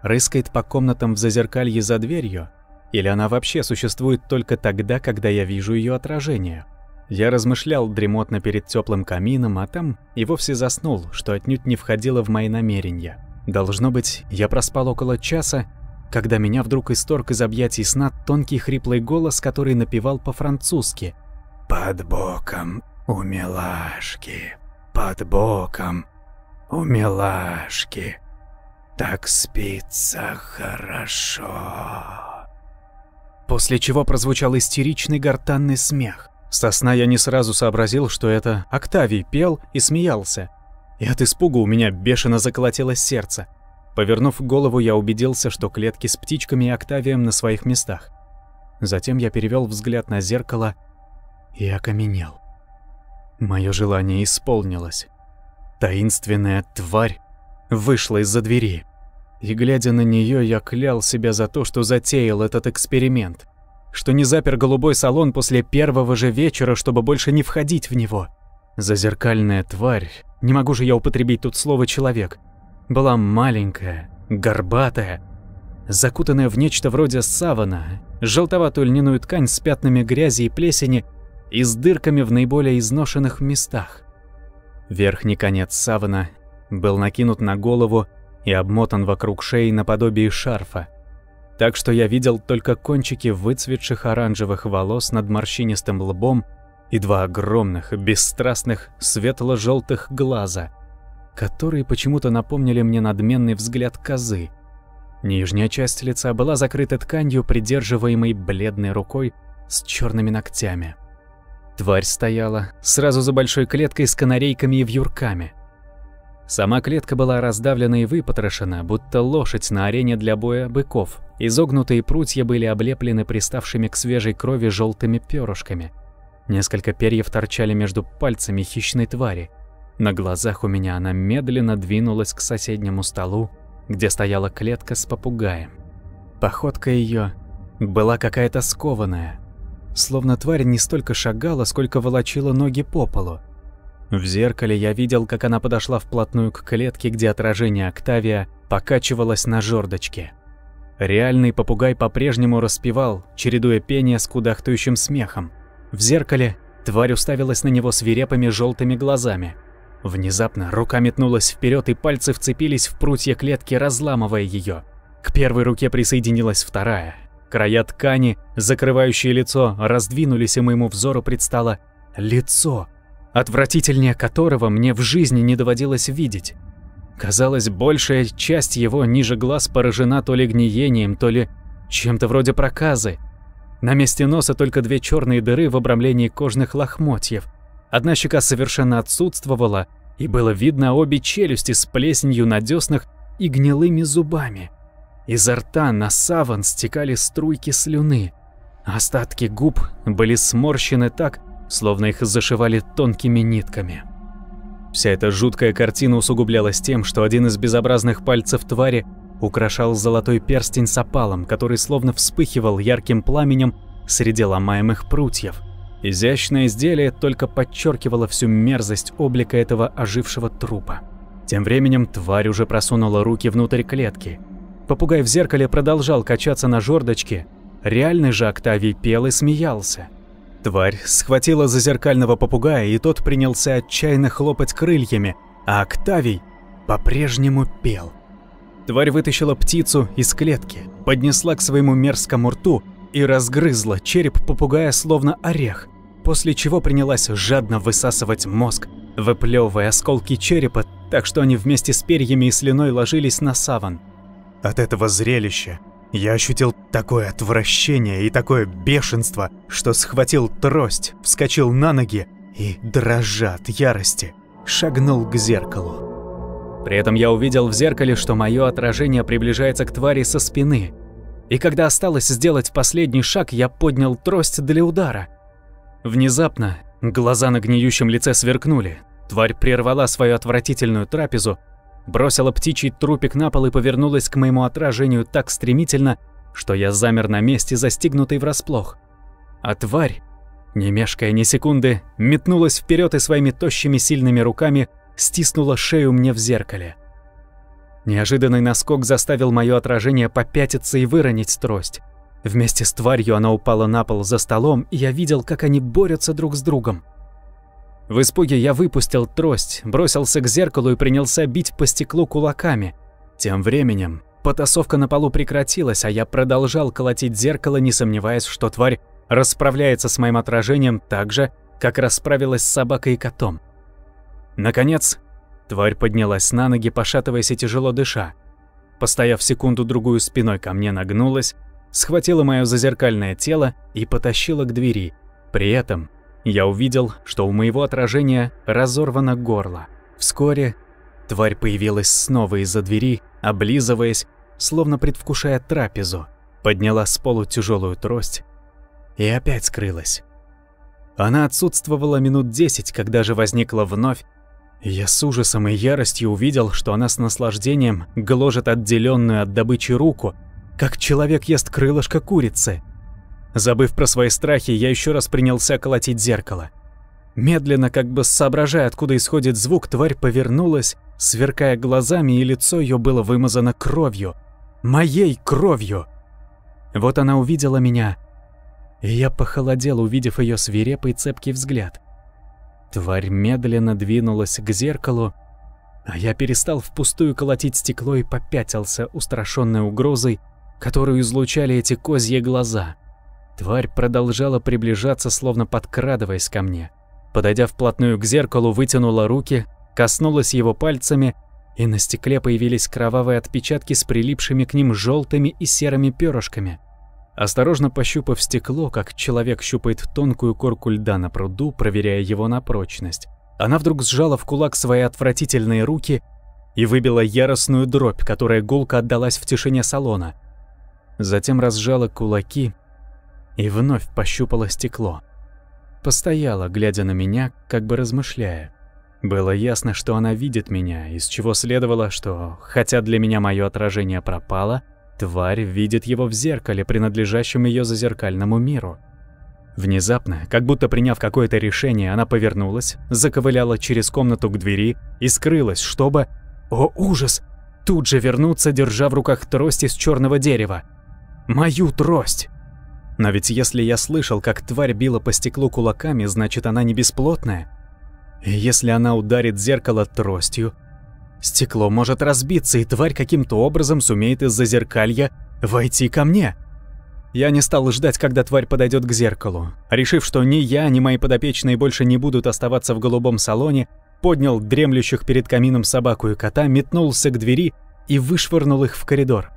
Рыскает по комнатам в зазеркалье за дверью? Или она вообще существует только тогда, когда я вижу ее отражение? Я размышлял дремотно перед теплым камином, а там и вовсе заснул, что отнюдь не входило в мои намерения. Должно быть, я проспал около часа, когда меня вдруг исторг из объятий сна тонкий хриплый голос, который напевал по-французски. «Под боком у милашки, под боком у милашки, так спится хорошо». После чего прозвучал истеричный гортанный смех. Со сна я не сразу сообразил, что это Октавий пел и смеялся. И от испуга у меня бешено заколотилось сердце. Повернув голову, я убедился, что клетки с птичками и Октавием на своих местах. Затем я перевел взгляд на зеркало и окаменел. Мое желание исполнилось. Таинственная тварь вышла из-за двери. И, глядя на нее, я клял себя за то, что затеял этот эксперимент. Что не запер голубой салон после первого же вечера, чтобы больше не входить в него. Зазеркальная тварь, не могу же я употребить тут слово «человек», была маленькая, горбатая, закутанная в нечто вроде савана, желтоватую льняную ткань с пятнами грязи и плесени и с дырками в наиболее изношенных местах. Верхний конец савана был накинут на голову и обмотан вокруг шеи наподобие шарфа, так что я видел только кончики выцветших оранжевых волос над морщинистым лбом и 2 огромных, бесстрастных, светло-желтых глаза, которые почему-то напомнили мне надменный взгляд козы. Нижняя часть лица была закрыта тканью, придерживаемой бледной рукой с черными ногтями. Тварь стояла сразу за большой клеткой с канарейками и вьюрками. Сама клетка была раздавлена и выпотрошена, будто лошадь на арене для боя быков. Изогнутые прутья были облеплены приставшими к свежей крови желтыми перышками. Несколько перьев торчали между пальцами хищной твари. На глазах у меня она медленно двинулась к соседнему столу, где стояла клетка с попугаем. Походка ее была какая-то скованная, словно тварь не столько шагала, сколько волочила ноги по полу. В зеркале я видел, как она подошла вплотную к клетке, где отражение Октавия покачивалось на жердочке. Реальный попугай по-прежнему распевал, чередуя пение с кудахтающим смехом. В зеркале тварь уставилась на него свирепыми желтыми глазами. Внезапно рука метнулась вперед, и пальцы вцепились в прутья клетки, разламывая ее. К первой руке присоединилась вторая. Края ткани, закрывающие лицо, раздвинулись, и моему взору предстало лицо. отвратительнее которого мне в жизни не доводилось видеть. Казалось, большая часть его ниже глаз поражена то ли гниением, то ли чем-то вроде проказы. На месте носа только 2 черные дыры в обрамлении кожных лохмотьев. Одна щека совершенно отсутствовала, и было видно обе челюсти с плесенью на деснах и гнилыми зубами. Изо рта на саван стекали струйки слюны. Остатки губ были сморщены так, словно их зашивали тонкими нитками. Вся эта жуткая картина усугублялась тем, что один из безобразных пальцев твари украшал золотой перстень с опалом, который словно вспыхивал ярким пламенем среди ломаемых прутьев. Изящное изделие только подчеркивало всю мерзость облика этого ожившего трупа. Тем временем тварь уже просунула руки внутрь клетки. Попугай в зеркале продолжал качаться на жердочке, реальный же Октавий пел и смеялся. Тварь схватила за зеркального попугая, и тот принялся отчаянно хлопать крыльями, а Октавий по-прежнему пел. Тварь вытащила птицу из клетки, поднесла к своему мерзкому рту и разгрызла череп попугая словно орех, после чего принялась жадно высасывать мозг, выплевывая осколки черепа, так что они вместе с перьями и слюной ложились на саван. От этого зрелища я ощутил такое отвращение и такое бешенство, что схватил трость, вскочил на ноги и, дрожа от ярости, шагнул к зеркалу. При этом я увидел в зеркале, что мое отражение приближается к твари со спины. И когда осталось сделать последний шаг, я поднял трость для удара. Внезапно глаза на гниющем лице сверкнули. Тварь прервала свою отвратительную трапезу, бросила птичий трупик на пол и повернулась к моему отражению так стремительно, что я замер на месте, застигнутый врасплох. А тварь, не мешкая ни секунды, метнулась вперед и своими тощими сильными руками стиснула шею мне в зеркале. Неожиданный наскок заставил мое отражение попятиться и выронить трость. Вместе с тварью она упала на пол за столом, и я видел, как они борются друг с другом. В испуге я выпустил трость, бросился к зеркалу и принялся бить по стеклу кулаками. Тем временем потасовка на полу прекратилась, а я продолжал колотить зеркало, не сомневаясь, что тварь расправляется с моим отражением так же, как расправилась с собакой и котом. Наконец, тварь поднялась на ноги, пошатываясь и тяжело дыша. Постояв секунду-другую спиной ко мне, нагнулась, схватила мое зазеркальное тело и потащила к двери. При этом я увидел, что у моего отражения разорвано горло. Вскоре тварь появилась снова из-за двери, облизываясь, словно предвкушая трапезу, подняла с полу тяжелую трость и опять скрылась. Она отсутствовала минут 10, когда же возникла вновь. Я с ужасом и яростью увидел, что она с наслаждением гложет отделенную от добычи руку, как человек ест крылышко курицы. Забыв про свои страхи, я еще раз принялся колотить зеркало. Медленно, как бы соображая, откуда исходит звук, тварь повернулась, сверкая глазами, и лицо ее было вымазано кровью. Моей кровью! Вот она увидела меня, и я похолодел, увидев ее свирепый цепкий взгляд. Тварь медленно двинулась к зеркалу, а я перестал впустую колотить стекло и попятился, устрашённой угрозой, которую излучали эти козьи глаза. Тварь продолжала приближаться, словно подкрадываясь ко мне. Подойдя вплотную к зеркалу, вытянула руки, коснулась его пальцами, и на стекле появились кровавые отпечатки с прилипшими к ним желтыми и серыми перышками. Осторожно пощупав стекло, как человек щупает тонкую корку льда на пруду, проверяя его на прочность, она вдруг сжала в кулак свои отвратительные руки и выбила яростную дробь, которая гулко отдалась в тишине салона. Затем разжала кулаки и вновь пощупала стекло. Постояла, глядя на меня, как бы размышляя. Было ясно, что она видит меня, из чего следовало, что, хотя для меня мое отражение пропало, тварь видит его в зеркале, принадлежащем ее зазеркальному миру. Внезапно, как будто приняв какое-то решение, она повернулась, заковыляла через комнату к двери и скрылась, чтобы, о ужас, тут же вернуться, держа в руках трость из черного дерева. Мою трость! Но ведь если я слышал, как тварь била по стеклу кулаками, значит, она не бесплотная. И если она ударит зеркало тростью, стекло может разбиться, и тварь каким-то образом сумеет из-за зеркалья войти ко мне. Я не стал ждать, когда тварь подойдет к зеркалу. Решив, что ни я, ни мои подопечные больше не будут оставаться в голубом салоне, поднял дремлющих перед камином собаку и кота, метнулся к двери и вышвырнул их в коридор.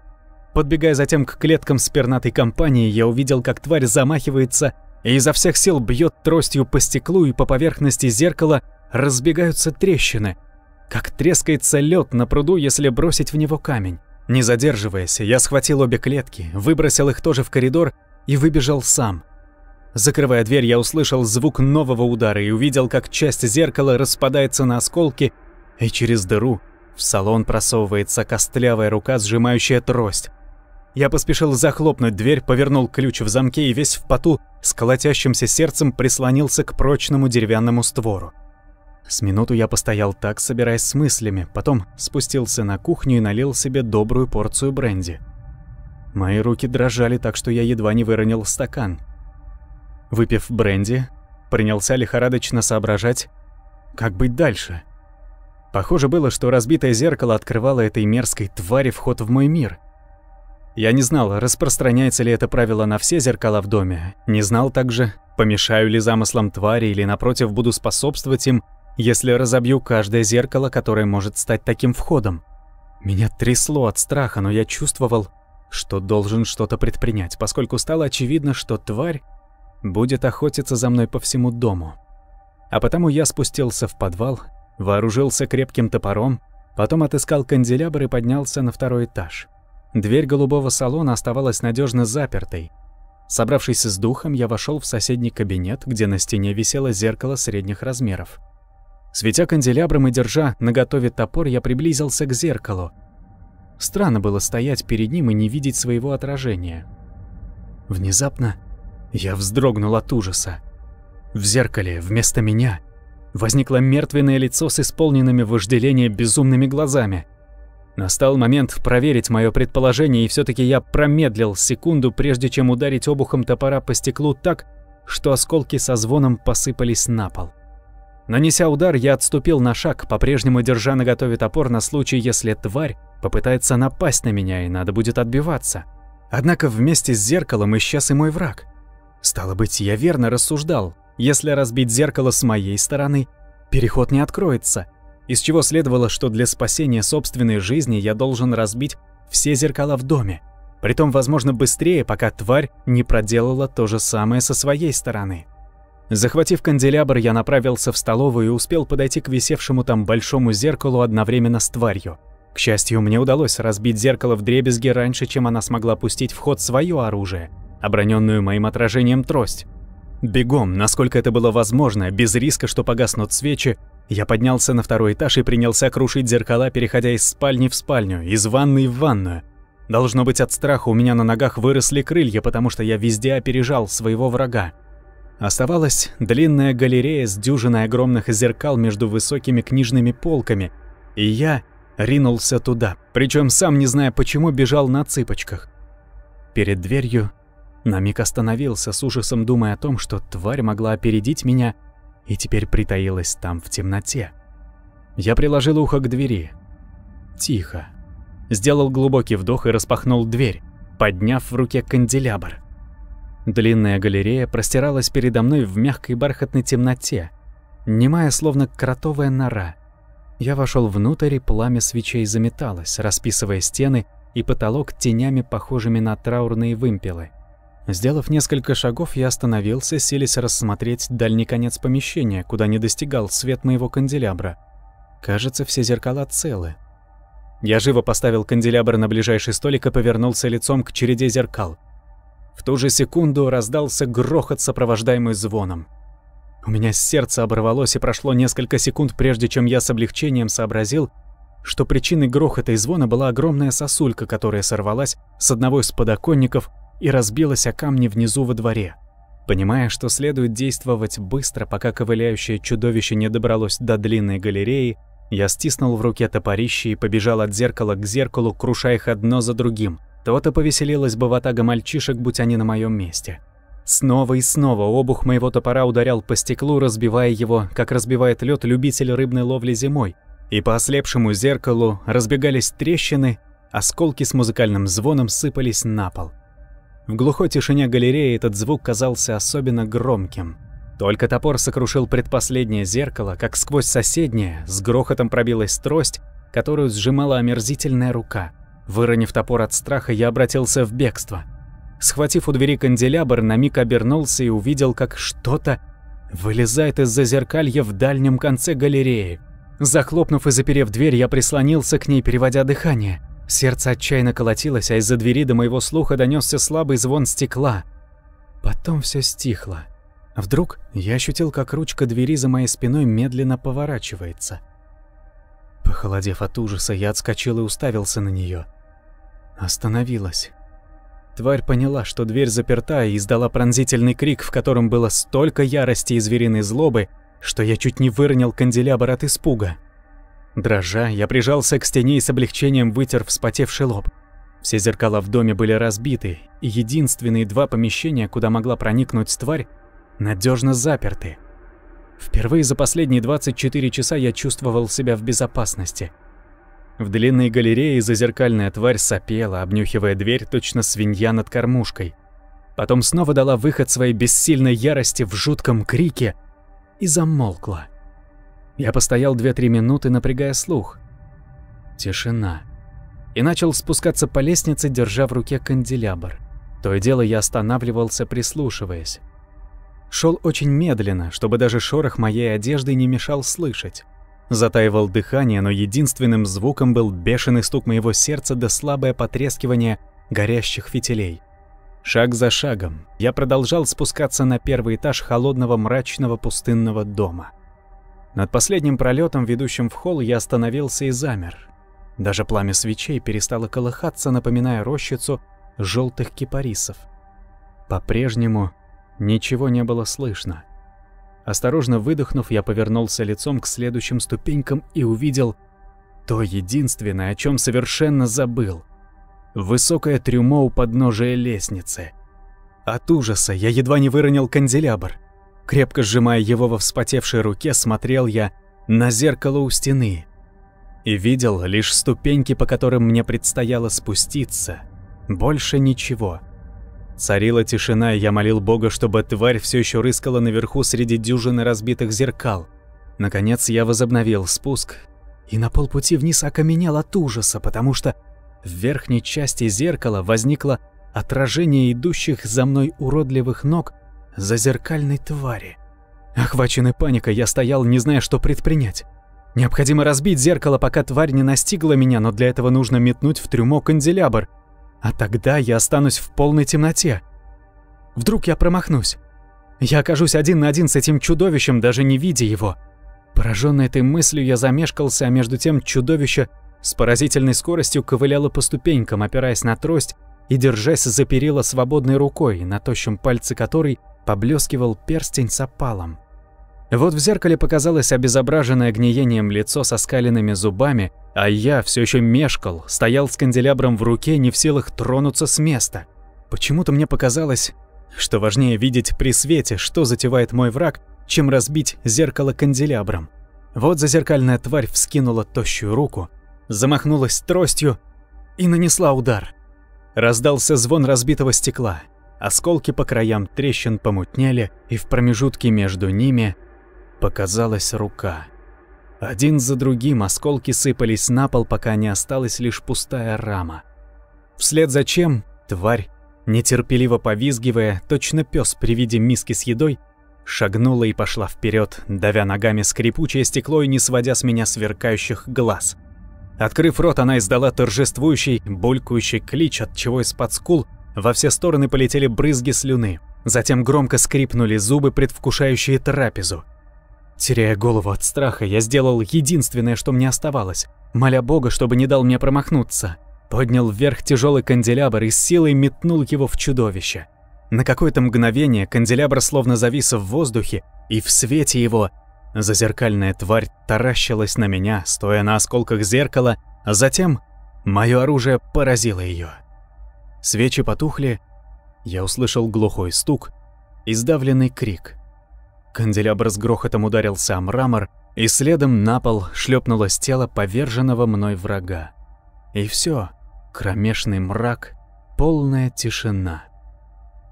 Подбегая затем к клеткам с пернатой компанией, я увидел, как тварь замахивается и изо всех сил бьет тростью по стеклу, и по поверхности зеркала разбегаются трещины, как трескается лед на пруду, если бросить в него камень. Не задерживаясь, я схватил обе клетки, выбросил их тоже в коридор и выбежал сам. Закрывая дверь, я услышал звук нового удара и увидел, как часть зеркала распадается на осколки, и через дыру в салон просовывается костлявая рука, сжимающая трость. Я поспешил захлопнуть дверь, повернул ключ в замке и весь в поту с колотящимся сердцем прислонился к прочному деревянному створу. С минуту я постоял так, собираясь с мыслями, потом спустился на кухню и налил себе добрую порцию бренди. Мои руки дрожали так, что я едва не выронил стакан. Выпив бренди, принялся лихорадочно соображать, как быть дальше. Похоже было, что разбитое зеркало открывало этой мерзкой твари вход в мой мир. Я не знал, распространяется ли это правило на все зеркала в доме, не знал также, помешаю ли замыслам твари или, напротив, буду способствовать им, если разобью каждое зеркало, которое может стать таким входом. Меня трясло от страха, но я чувствовал, что должен что-то предпринять, поскольку стало очевидно, что тварь будет охотиться за мной по всему дому. А потому я спустился в подвал, вооружился крепким топором, потом отыскал канделябр и поднялся на второй этаж. Дверь голубого салона оставалась надежно запертой. Собравшись с духом, я вошел в соседний кабинет, где на стене висело зеркало средних размеров. Светя канделябром и держа наготове топор, я приблизился к зеркалу. Странно было стоять перед ним и не видеть своего отражения. Внезапно я вздрогнул от ужаса. В зеркале вместо меня возникло мертвенное лицо с исполненными вожделения безумными глазами. Настал момент проверить мое предположение, и все-таки я промедлил секунду, прежде чем ударить обухом топора по стеклу так, что осколки со звоном посыпались на пол. Нанеся удар, я отступил на шаг, по-прежнему держа наготове топор на случай, если тварь попытается напасть на меня и надо будет отбиваться. Однако вместе с зеркалом исчез и мой враг. Стало быть, я верно рассуждал. Если разбить зеркало с моей стороны, переход не откроется, из чего следовало, что для спасения собственной жизни я должен разбить все зеркала в доме, притом, возможно, быстрее, пока тварь не проделала то же самое со своей стороны. Захватив канделябр, я направился в столовую и успел подойти к висевшему там большому зеркалу одновременно с тварью. К счастью, мне удалось разбить зеркало вдребезги раньше, чем она смогла пустить в ход свое оружие, оброненную моим отражением трость. Бегом, насколько это было возможно, без риска, что погаснут свечи, я поднялся на второй этаж и принялся крушить зеркала, переходя из спальни в спальню, из ванной в ванную. Должно быть, от страха у меня на ногах выросли крылья, потому что я везде опережал своего врага. Оставалась длинная галерея с дюжиной огромных зеркал между высокими книжными полками, и я ринулся туда, причем сам не зная почему бежал на цыпочках. Перед дверью на миг остановился, с ужасом думая о том, что тварь могла опередить меня и теперь притаилась там в темноте. Я приложил ухо к двери. Тихо. Сделал глубокий вдох и распахнул дверь, подняв в руке канделябр. Длинная галерея простиралась передо мной в мягкой бархатной темноте, немая, словно кротовая нора. Я вошел внутрь, и пламя свечей заметалось, расписывая стены и потолок тенями, похожими на траурные вымпелы. Сделав несколько шагов, я остановился, силясь рассмотреть дальний конец помещения, куда не достигал свет моего канделябра. Кажется, все зеркала целы. Я живо поставил канделябр на ближайший столик и повернулся лицом к череде зеркал. В ту же секунду раздался грохот, сопровождаемый звоном. У меня сердце оборвалось, и прошло несколько секунд, прежде чем я с облегчением сообразил, что причиной грохота и звона была огромная сосулька, которая сорвалась с одного из подоконников и разбилась о камни внизу во дворе. Понимая, что следует действовать быстро, пока ковыляющее чудовище не добралось до длинной галереи, я стиснул в руке топорище и побежал от зеркала к зеркалу, круша их одно за другим. То-то повеселилась бы ватага мальчишек, будь они на моем месте. Снова и снова обух моего топора ударял по стеклу, разбивая его, как разбивает лед любитель рыбной ловли зимой. И по ослепшему зеркалу разбегались трещины, осколки с музыкальным звоном сыпались на пол. В глухой тишине галереи этот звук казался особенно громким. Только топор сокрушил предпоследнее зеркало, как сквозь соседнее с грохотом пробилась трость, которую сжимала омерзительная рука. Выронив топор от страха, я обратился в бегство. Схватив у двери канделябр, на миг обернулся и увидел, как что-то вылезает из-за зеркалья в дальнем конце галереи. Захлопнув и заперев дверь, я прислонился к ней, переводя дыхание. Сердце отчаянно колотилось, а из-за двери до моего слуха донесся слабый звон стекла. Потом все стихло. Вдруг я ощутил, как ручка двери за моей спиной медленно поворачивается. Похолодев от ужаса, я отскочил и уставился на нее. Остановилась. Тварь поняла, что дверь заперта, и издала пронзительный крик, в котором было столько ярости и звериной злобы, что я чуть не выронил канделябр от испуга. Дрожа, я прижался к стене и с облегчением вытер вспотевший лоб. Все зеркала в доме были разбиты, и единственные 2 помещения, куда могла проникнуть тварь, надежно заперты. Впервые за последние 24 часа я чувствовал себя в безопасности. В длинной галерее зазеркальная тварь сопела, обнюхивая дверь, точно свинья над кормушкой. Потом снова дала выход своей бессильной ярости в жутком крике и замолкла. Я постоял 2-3 минуты, напрягая слух. Тишина. И начал спускаться по лестнице, держа в руке канделябр. То и дело я останавливался, прислушиваясь. Шел очень медленно, чтобы даже шорох моей одежды не мешал слышать. Затаивал дыхание, но единственным звуком был бешеный стук моего сердца да слабое потрескивание горящих фитилей. Шаг за шагом я продолжал спускаться на 1-й этаж холодного мрачного пустынного дома. Над последним пролетом, ведущим в холл, я остановился и замер. Даже пламя свечей перестало колыхаться, напоминая рощицу желтых кипарисов. По-прежнему ничего не было слышно. Осторожно выдохнув, я повернулся лицом к следующим ступенькам и увидел то единственное, о чем совершенно забыл. Высокое трюмо у подножия лестницы. От ужаса я едва не выронил канделябр. Крепко сжимая его во вспотевшей руке, смотрел я на зеркало у стены и видел лишь ступеньки, по которым мне предстояло спуститься. Больше ничего. Царила тишина, и я молил Бога, чтобы тварь все еще рыскала наверху среди дюжины разбитых зеркал. Наконец я возобновил спуск и на полпути вниз окаменел от ужаса, потому что в верхней части зеркала возникло отражение идущих за мной уродливых ног зазеркальной твари. Охваченный паникой, я стоял, не зная, что предпринять. Необходимо разбить зеркало, пока тварь не настигла меня, но для этого нужно метнуть в трюмо канделябр. А тогда я останусь в полной темноте. Вдруг я промахнусь. Я окажусь 1 на 1 с этим чудовищем, даже не видя его. Пораженный этой мыслью, я замешкался, а между тем чудовище с поразительной скоростью ковыляло по ступенькам, опираясь на трость и держась за перила свободной рукой, на тощем пальце которой поблескивал перстень с опалом. Вот в зеркале показалось обезображенное гниением лицо со скаленными зубами, а я все еще мешкал, стоял с канделябром в руке, не в силах тронуться с места. Почему-то мне показалось, что важнее видеть при свете, что затевает мой враг, чем разбить зеркало канделябром. Вот зазеркальная тварь вскинула тощую руку, замахнулась тростью и нанесла удар. Раздался звон разбитого стекла. Осколки по краям трещин помутнели, и в промежутке между ними показалась рука. Один за другим осколки сыпались на пол, пока не осталась лишь пустая рама. Вслед за чем тварь, нетерпеливо повизгивая, точно пес при виде миски с едой, шагнула и пошла вперед, давя ногами скрипучее стекло и не сводя с меня сверкающих глаз. Открыв рот, она издала торжествующий, булькающий клич, отчего из-под скул во все стороны полетели брызги слюны. Затем громко скрипнули зубы, предвкушающие трапезу. Теряя голову от страха, я сделал единственное, что мне оставалось, моля Бога, чтобы не дал мне промахнуться. Поднял вверх тяжелый канделябр и с силой метнул его в чудовище. На какое-то мгновение канделябр словно завис в воздухе, и в свете его зазеркальная тварь таращилась на меня, стоя на осколках зеркала, а затем мое оружие поразило ее. Свечи потухли, я услышал глухой стук и сдавленный крик. Канделябр с грохотом ударился о мрамор, и следом на пол шлепнулось тело поверженного мной врага. И все, кромешный мрак, полная тишина.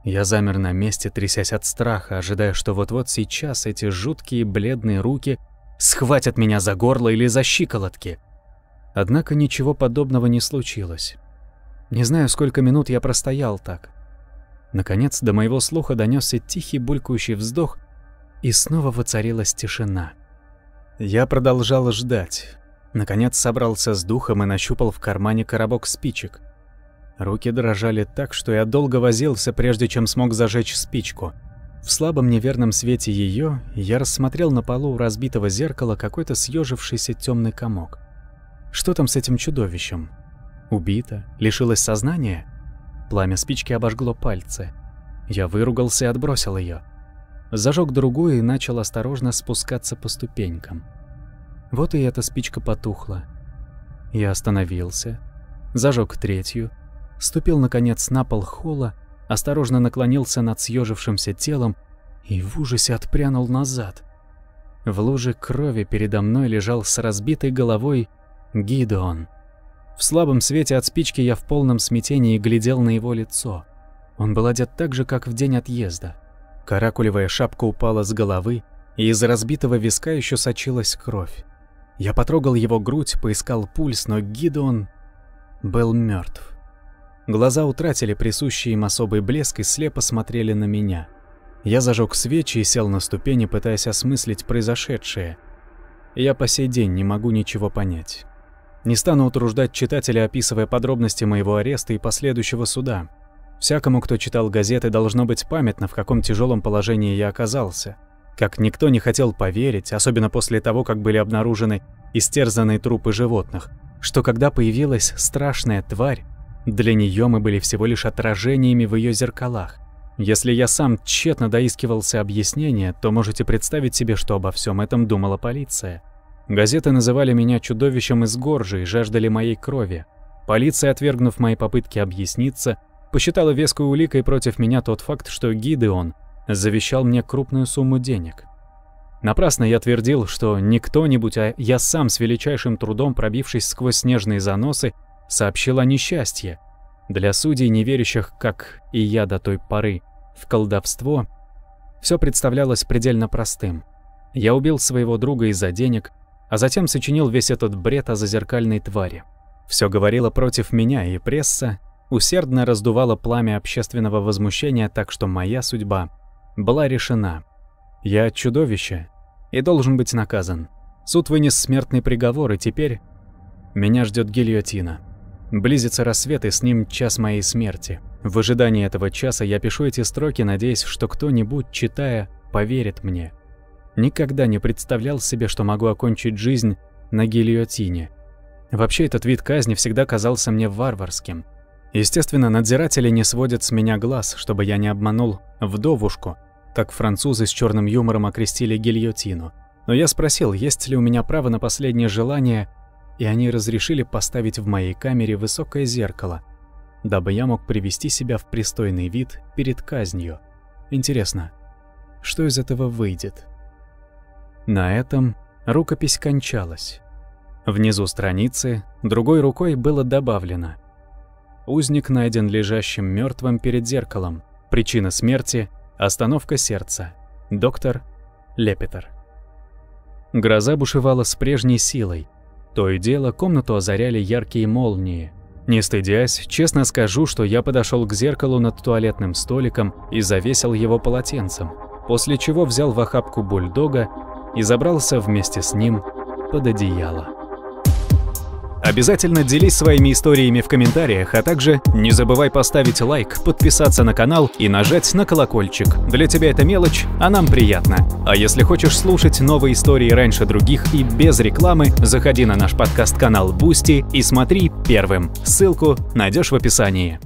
Я замер на месте, трясясь от страха, ожидая, что вот-вот сейчас эти жуткие бледные руки схватят меня за горло или за щиколотки. Однако ничего подобного не случилось. Не знаю, сколько минут я простоял так. Наконец до моего слуха донесся тихий булькающий вздох, и снова воцарилась тишина. Я продолжал ждать. Наконец собрался с духом и нащупал в кармане коробок спичек. Руки дрожали так, что я долго возился, прежде чем смог зажечь спичку. В слабом неверном свете ее я рассмотрел на полу у разбитого зеркала какой-то съежившийся темный комок. Что там с этим чудовищем? Убито? Лишилось сознания? Пламя спички обожгло пальцы. Я выругался и отбросил ее. Зажег другую и начал осторожно спускаться по ступенькам. Вот и эта спичка потухла. Я остановился, зажег третью, ступил наконец на пол холла, осторожно наклонился над съежившимся телом и в ужасе отпрянул назад. В луже крови передо мной лежал с разбитой головой Гидеон. В слабом свете от спички я в полном смятении глядел на его лицо. Он был одет так же, как в день отъезда. Каракулевая шапка упала с головы, и из разбитого виска еще сочилась кровь. Я потрогал его грудь, поискал пульс, но Гидеон был мертв. Глаза утратили присущий им особый блеск и слепо смотрели на меня. Я зажег свечи и сел на ступени, пытаясь осмыслить произошедшее. Я по сей день не могу ничего понять. Не стану утруждать читателя, описывая подробности моего ареста и последующего суда. Всякому, кто читал газеты, должно быть памятно, в каком тяжелом положении я оказался. Как никто не хотел поверить, особенно после того, как были обнаружены истерзанные трупы животных, что когда появилась страшная тварь, для нее мы были всего лишь отражениями в ее зеркалах. Если я сам тщетно доискивался объяснения, то можете представить себе, что обо всем этом думала полиция. Газеты называли меня чудовищем из горжи и жаждали моей крови. Полиция, отвергнув мои попытки объясниться, посчитала веской уликой против меня тот факт, что Гидеон завещал мне крупную сумму денег. Напрасно я твердил, что не кто-нибудь, а я сам с величайшим трудом, пробившись сквозь снежные заносы, сообщил о несчастье. Для судей, не верящих, как и я до той поры, в колдовство, все представлялось предельно простым. Я убил своего друга из-за денег, а затем сочинил весь этот бред о зазеркальной твари. Все говорило против меня, и пресса усердно раздувала пламя общественного возмущения, так что моя судьба была решена. Я чудовище и должен быть наказан. Суд вынес смертный приговор, и теперь меня ждет гильотина. Близится рассвет, и с ним час моей смерти. В ожидании этого часа я пишу эти строки, надеясь, что кто-нибудь, читая, поверит мне. Никогда не представлял себе, что могу окончить жизнь на гильотине. Вообще, этот вид казни всегда казался мне варварским. Естественно, надзиратели не сводят с меня глаз, чтобы я не обманул вдовушку, так французы с черным юмором окрестили гильотину. Но я спросил, есть ли у меня право на последнее желание, и они разрешили поставить в моей камере высокое зеркало, дабы я мог привести себя в пристойный вид перед казнью. Интересно, что из этого выйдет? На этом рукопись кончалась. Внизу страницы другой рукой было добавлено: узник найден лежащим мертвым перед зеркалом. Причина смерти – остановка сердца. Доктор Лепетер. Гроза бушевала с прежней силой. То и дело комнату озаряли яркие молнии. Не стыдясь, честно скажу, что я подошел к зеркалу над туалетным столиком и завесил его полотенцем, после чего взял в охапку бульдога и забрался вместе с ним под одеяло. Обязательно делись своими историями в комментариях, а также не забывай поставить лайк, подписаться на канал и нажать на колокольчик. Для тебя это мелочь, а нам приятно. А если хочешь слушать новые истории раньше других и без рекламы, заходи на наш подкаст-канал Boosty и смотри первым. Ссылку найдешь в описании.